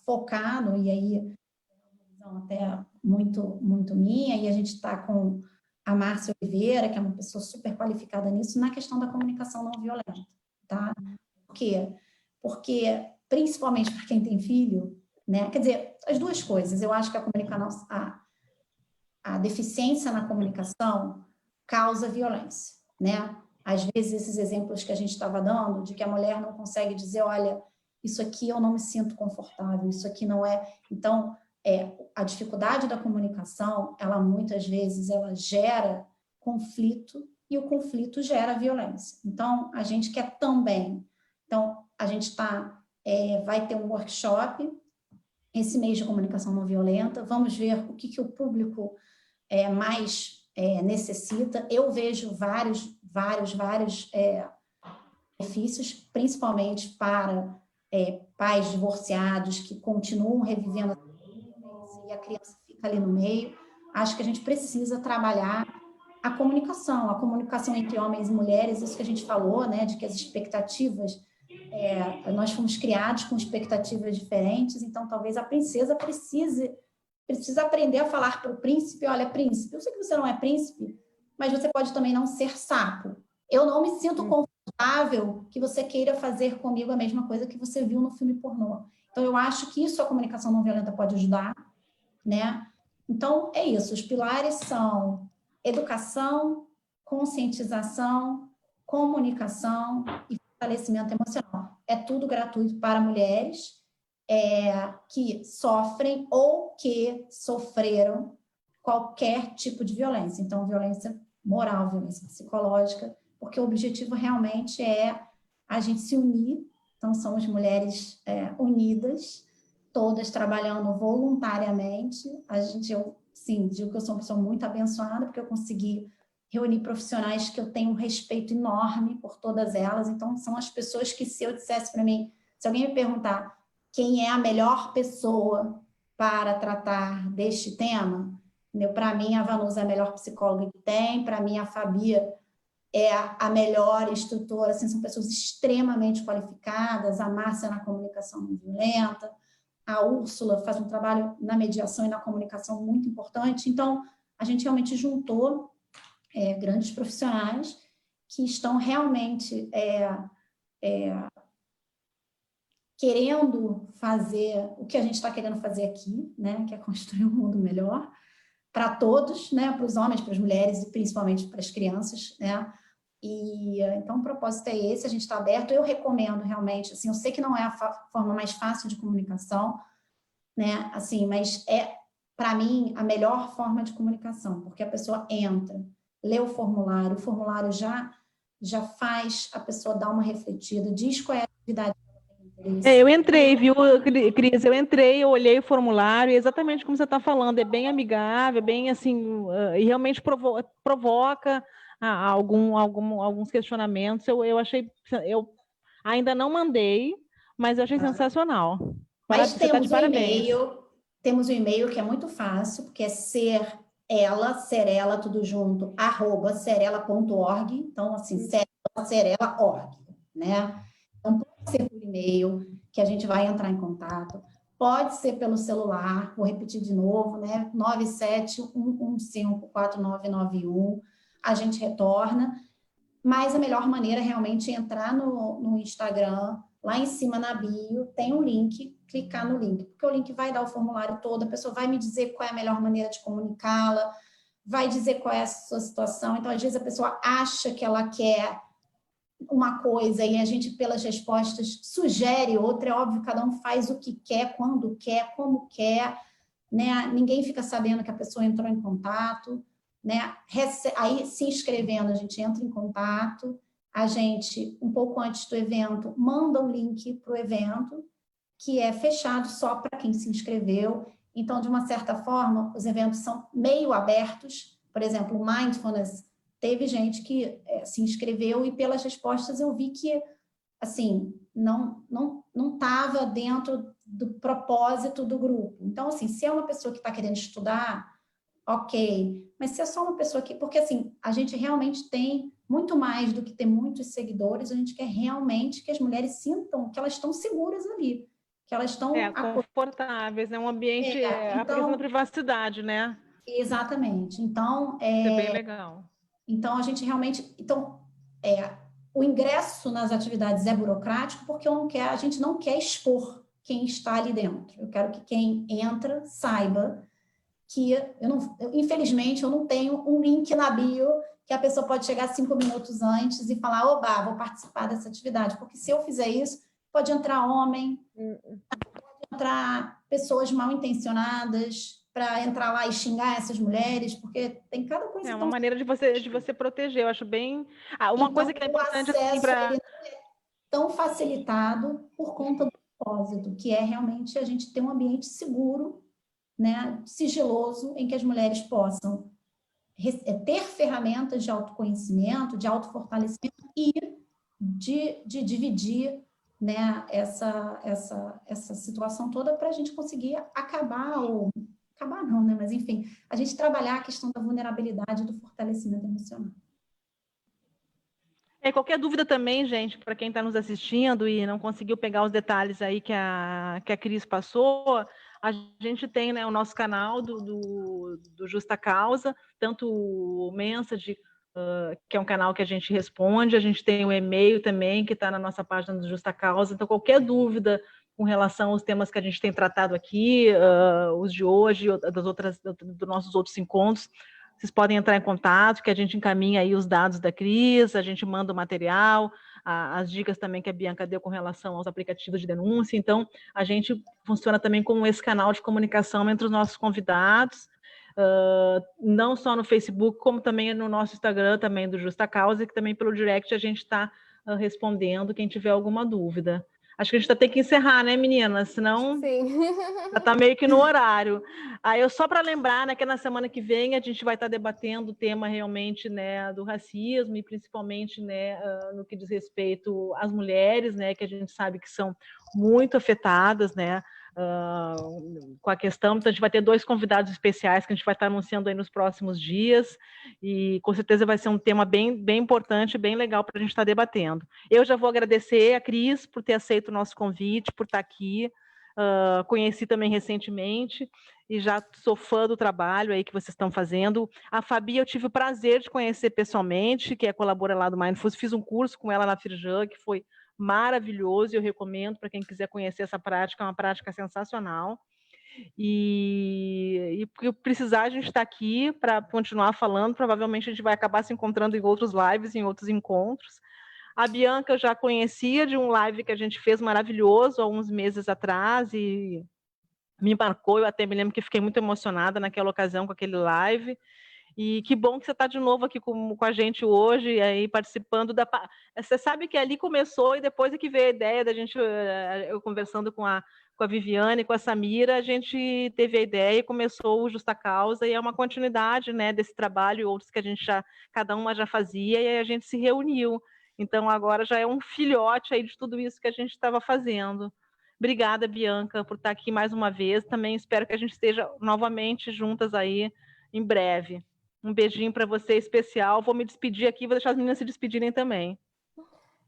focado, e aí até muito, muito minha, e a gente está com a Márcia Oliveira, que é uma pessoa super qualificada nisso, na questão da comunicação não violenta, tá? Por quê? Porque, principalmente para quem tem filho, né? Quer dizer, as duas coisas. Eu acho que a deficiência na comunicação causa violência, né? Às vezes, esses exemplos que a gente estava dando, de que a mulher não consegue dizer, olha, isso aqui eu não me sinto confortável, isso aqui não é... Então, a dificuldade da comunicação, ela muitas vezes ela gera conflito e o conflito gera violência. Então, a gente quer também. Então, a gente vai ter um workshop esse mês de comunicação não violenta. Vamos ver o que o público mais necessita. Eu vejo vários benefícios, principalmente para pais divorciados que continuam revivendo e a criança fica ali no meio. Acho que a gente precisa trabalhar a comunicação entre homens e mulheres, isso que a gente falou, né, de que as expectativas, nós fomos criados com expectativas diferentes, então talvez a princesa precisa aprender a falar para o príncipe, olha, príncipe, eu sei que você não é príncipe, mas você pode também não ser sapo. Eu não me sinto confortável que você queira fazer comigo a mesma coisa que você viu no filme pornô. Então, eu acho que isso a comunicação não violenta pode ajudar, né? Então, é isso. Os pilares são educação, conscientização, comunicação e fortalecimento emocional. É tudo gratuito para mulheres que sofrem ou que sofreram qualquer tipo de violência. Então, violência moral, violência psicológica, porque o objetivo realmente é a gente se unir. Então, somos mulheres unidas, todas trabalhando voluntariamente. Eu digo que eu sou uma pessoa muito abençoada, porque eu consegui reunir profissionais que eu tenho um respeito enorme por todas elas. Então, são as pessoas que, se eu dissesse para mim, se alguém me perguntar quem é a melhor pessoa para tratar deste tema, para mim, a Vanusa é a melhor psicóloga que tem, para mim, a Fabia é a melhor instrutora, assim, são pessoas extremamente qualificadas, a Márcia na comunicação não violenta, a Úrsula faz um trabalho na mediação e na comunicação muito importante. Então, a gente realmente juntou grandes profissionais que estão realmente querendo fazer o que a gente está querendo fazer aqui, né? Que é construir um mundo melhor para todos, né? Para os homens, para as mulheres e principalmente para as crianças, né? E então o propósito é esse, a gente está aberto. Eu recomendo realmente, assim, eu sei que não é a forma mais fácil de comunicação, né? Assim, mas é, para mim, a melhor forma de comunicação, porque a pessoa entra, lê o formulário já faz a pessoa dar uma refletida, diz qual é a atividade que ela tem interesse. Eu entrei, viu, Cris? Eu olhei o formulário, exatamente como você está falando, é bem amigável, bem assim, e realmente provoca alguns questionamentos. Eu achei, eu ainda não mandei, mas eu achei sensacional. Mas Você está de parabéns. Temos um e-mail que é muito fácil, porque é serela, tudo junto, @serela.org. Então, assim, serela.org, né? Então, pode ser por e-mail, que a gente vai entrar em contato. Pode ser pelo celular, vou repetir de novo, né? 971154991. A gente retorna. Mas a melhor maneira é realmente entrar no Instagram, lá em cima na bio, tem um link, clicar no link, porque o link vai dar o formulário todo, a pessoa vai me dizer qual é a melhor maneira de comunicá-la, vai dizer qual é a sua situação. Então, às vezes, a pessoa acha que ela quer uma coisa e a gente, pelas respostas, sugere outra. É óbvio, cada um faz o que quer, quando quer, como quer, né? Ninguém fica sabendo que a pessoa entrou em contato, né? Aí, se inscrevendo, a gente entra em contato, a gente, um pouco antes do evento, manda um link para o evento, que é fechado só para quem se inscreveu. Então, de uma certa forma, os eventos são meio abertos. Por exemplo, o Mindfulness, teve gente que se inscreveu e pelas respostas eu vi que, assim, não estava dentro do propósito do grupo. Então, assim, se é uma pessoa que está querendo estudar, ok. Mas se é só uma pessoa que... Porque, assim, a gente realmente tem muito mais do que ter muitos seguidores, a gente quer realmente que as mulheres sintam que elas estão seguras ali, que elas estão... confortáveis, é um ambiente... a questão da privacidade, né? Exatamente. Então, isso é bem legal. Então, a gente realmente... Então, o ingresso nas atividades é burocrático porque a gente não quer expor quem está ali dentro. Eu quero que quem entra saiba que infelizmente, eu não tenho um link na bio que a pessoa pode chegar 5 minutos antes e falar, oba, vou participar dessa atividade. Porque se eu fizer isso, pode entrar homem, pode entrar pessoas mal intencionadas para entrar lá e xingar essas mulheres, porque tem cada coisa... É uma maneira de você proteger, eu acho bem... uma coisa que é importante... O acesso ele não é tão facilitado por conta do propósito, que é realmente a gente ter um ambiente seguro, né, sigiloso, em que as mulheres possam ter ferramentas de autoconhecimento, de autofortalecimento e de dividir, né, essa situação toda para a gente conseguir acabar não, né, mas enfim, a gente trabalhar a questão da vulnerabilidade e do fortalecimento emocional. Qualquer dúvida também, gente, para quem está nos assistindo e não conseguiu pegar os detalhes aí que a Cris passou, a gente tem, né, o nosso canal do Justa Causa, tanto o Message, que é um canal que a gente responde, a gente tem o e-mail também, que está na nossa página do Justa Causa. Então, qualquer dúvida com relação aos temas que a gente tem tratado aqui, os de hoje, dos nossos outros encontros, vocês podem entrar em contato, que a gente encaminha aí os dados da Cris, a gente manda o material, as dicas também que a Bianca deu com relação aos aplicativos de denúncia. Então, a gente funciona também como esse canal de comunicação entre os nossos convidados, não só no Facebook, como também no nosso Instagram, também do Justa Causa, que também pelo direct a gente está respondendo quem tiver alguma dúvida. Acho que a gente vai ter que encerrar, né, meninas? Senão já está meio que no horário. Aí, só para lembrar, né, que na semana que vem a gente vai estar debatendo o tema realmente, né, do racismo e principalmente, né, no que diz respeito às mulheres, né, que a gente sabe que são muito afetadas, né, com a questão. Então, a gente vai ter 2 convidados especiais que a gente vai estar anunciando aí nos próximos dias e com certeza vai ser um tema bem, bem importante, bem legal para a gente estar debatendo. Eu já vou agradecer a Cris por ter aceito o nosso convite, por estar aqui. Conheci também recentemente e já sou fã do trabalho aí que vocês estão fazendo. A Fabi eu tive o prazer de conhecer pessoalmente, que é colaboradora lá do Mindfulness. Fiz um curso com ela na Firjan, que foi maravilhoso, e eu recomendo para quem quiser conhecer essa prática, é uma prática sensacional. E precisar, a gente está aqui para continuar falando. Provavelmente a gente vai acabar se encontrando em outros lives, em outros encontros. A Bianca eu já conhecia de um live que a gente fez maravilhoso há uns meses atrás e me marcou. Eu até me lembro que fiquei muito emocionada naquela ocasião com aquele live. E que bom que você está de novo aqui com a gente hoje, aí participando da... Você sabe que ali começou e depois é que veio a ideia da gente, eu conversando com a Viviane, com a Samira, a gente teve a ideia e começou o Justa Causa, e é uma continuidade, né, desse trabalho e outros que a gente já, cada uma já fazia, e aí a gente se reuniu. Então agora já é um filhote aí de tudo isso que a gente estava fazendo. Obrigada, Bianca, por estar aqui mais uma vez. Também espero que a gente esteja novamente juntas aí em breve. Um beijinho para você especial. Vou me despedir aqui, vou deixar as meninas se despedirem também.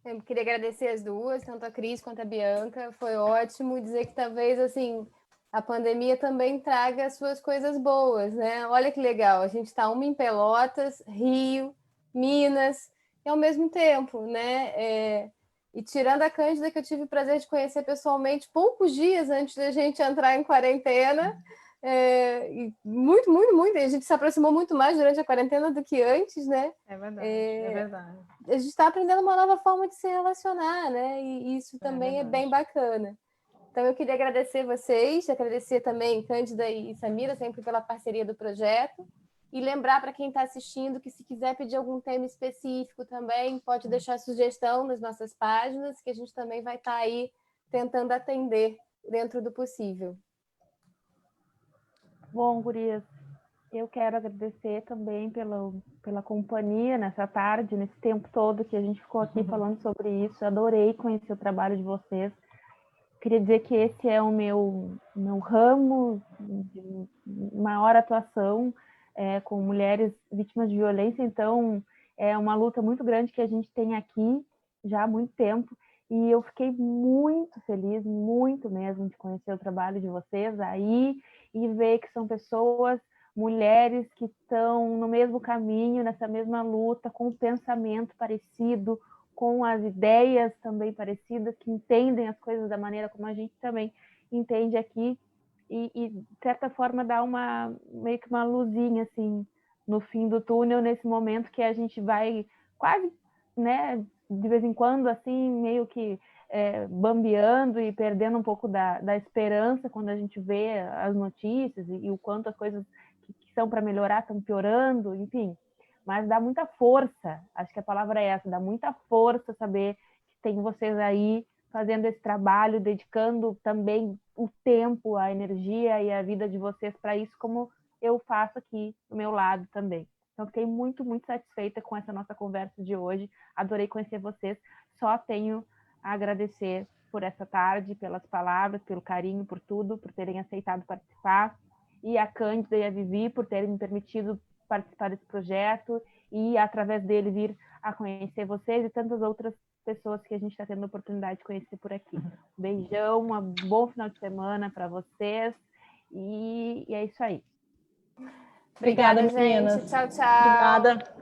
Eu queria agradecer as duas, tanto a Cris quanto a Bianca. Foi ótimo dizer que talvez assim a pandemia também traga as suas coisas boas, né? Olha que legal, a gente está uma em Pelotas, Rio, Minas, e ao mesmo tempo, né? E tirando a Cândida, que eu tive o prazer de conhecer pessoalmente poucos dias antes da gente entrar em quarentena. E muito, muito, muito. A gente se aproximou muito mais durante a quarentena do que antes, né? É verdade, é verdade. A gente está aprendendo uma nova forma de se relacionar, né? E isso também é bem bacana. Então, eu queria agradecer vocês, agradecer também Cândida e Samira, sempre pela parceria do projeto. E lembrar para quem está assistindo que se quiser pedir algum tema específico também, pode deixar sugestão nas nossas páginas, que a gente também vai estar aí tentando atender dentro do possível. Bom, gurias, eu quero agradecer também pela companhia nessa tarde, nesse tempo todo que a gente ficou aqui falando sobre isso. Adorei conhecer o trabalho de vocês. Queria dizer que esse é o meu ramo de maior atuação com mulheres vítimas de violência, então é uma luta muito grande que a gente tem aqui já há muito tempo, e eu fiquei muito feliz, muito mesmo, de conhecer o trabalho de vocês aí e ver que são pessoas, mulheres que estão no mesmo caminho, nessa mesma luta, com um pensamento parecido, com as ideias também parecidas, que entendem as coisas da maneira como a gente também entende aqui, e de certa forma dá meio que uma luzinha assim no fim do túnel, nesse momento que a gente vai quase, né, de vez em quando assim, meio que bambeando e perdendo um pouco da esperança quando a gente vê as notícias e o quanto as coisas que são para melhorar estão piorando, enfim. Mas dá muita força, acho que a palavra é essa, dá muita força saber que tem vocês aí fazendo esse trabalho, dedicando também o tempo, a energia e a vida de vocês para isso, como eu faço aqui do meu lado também. Então, fiquei muito, muito satisfeita com essa nossa conversa de hoje, adorei conhecer vocês, só tenho a agradecer por essa tarde, pelas palavras, pelo carinho, por tudo, por terem aceitado participar, e a Cândida e a Vivi por terem me permitido participar desse projeto e, através dele, vir a conhecer vocês e tantas outras pessoas que a gente está tendo a oportunidade de conhecer por aqui. Um beijão, um bom final de semana para vocês e é isso aí. Obrigada, gente. Tchau, tchau. Obrigada.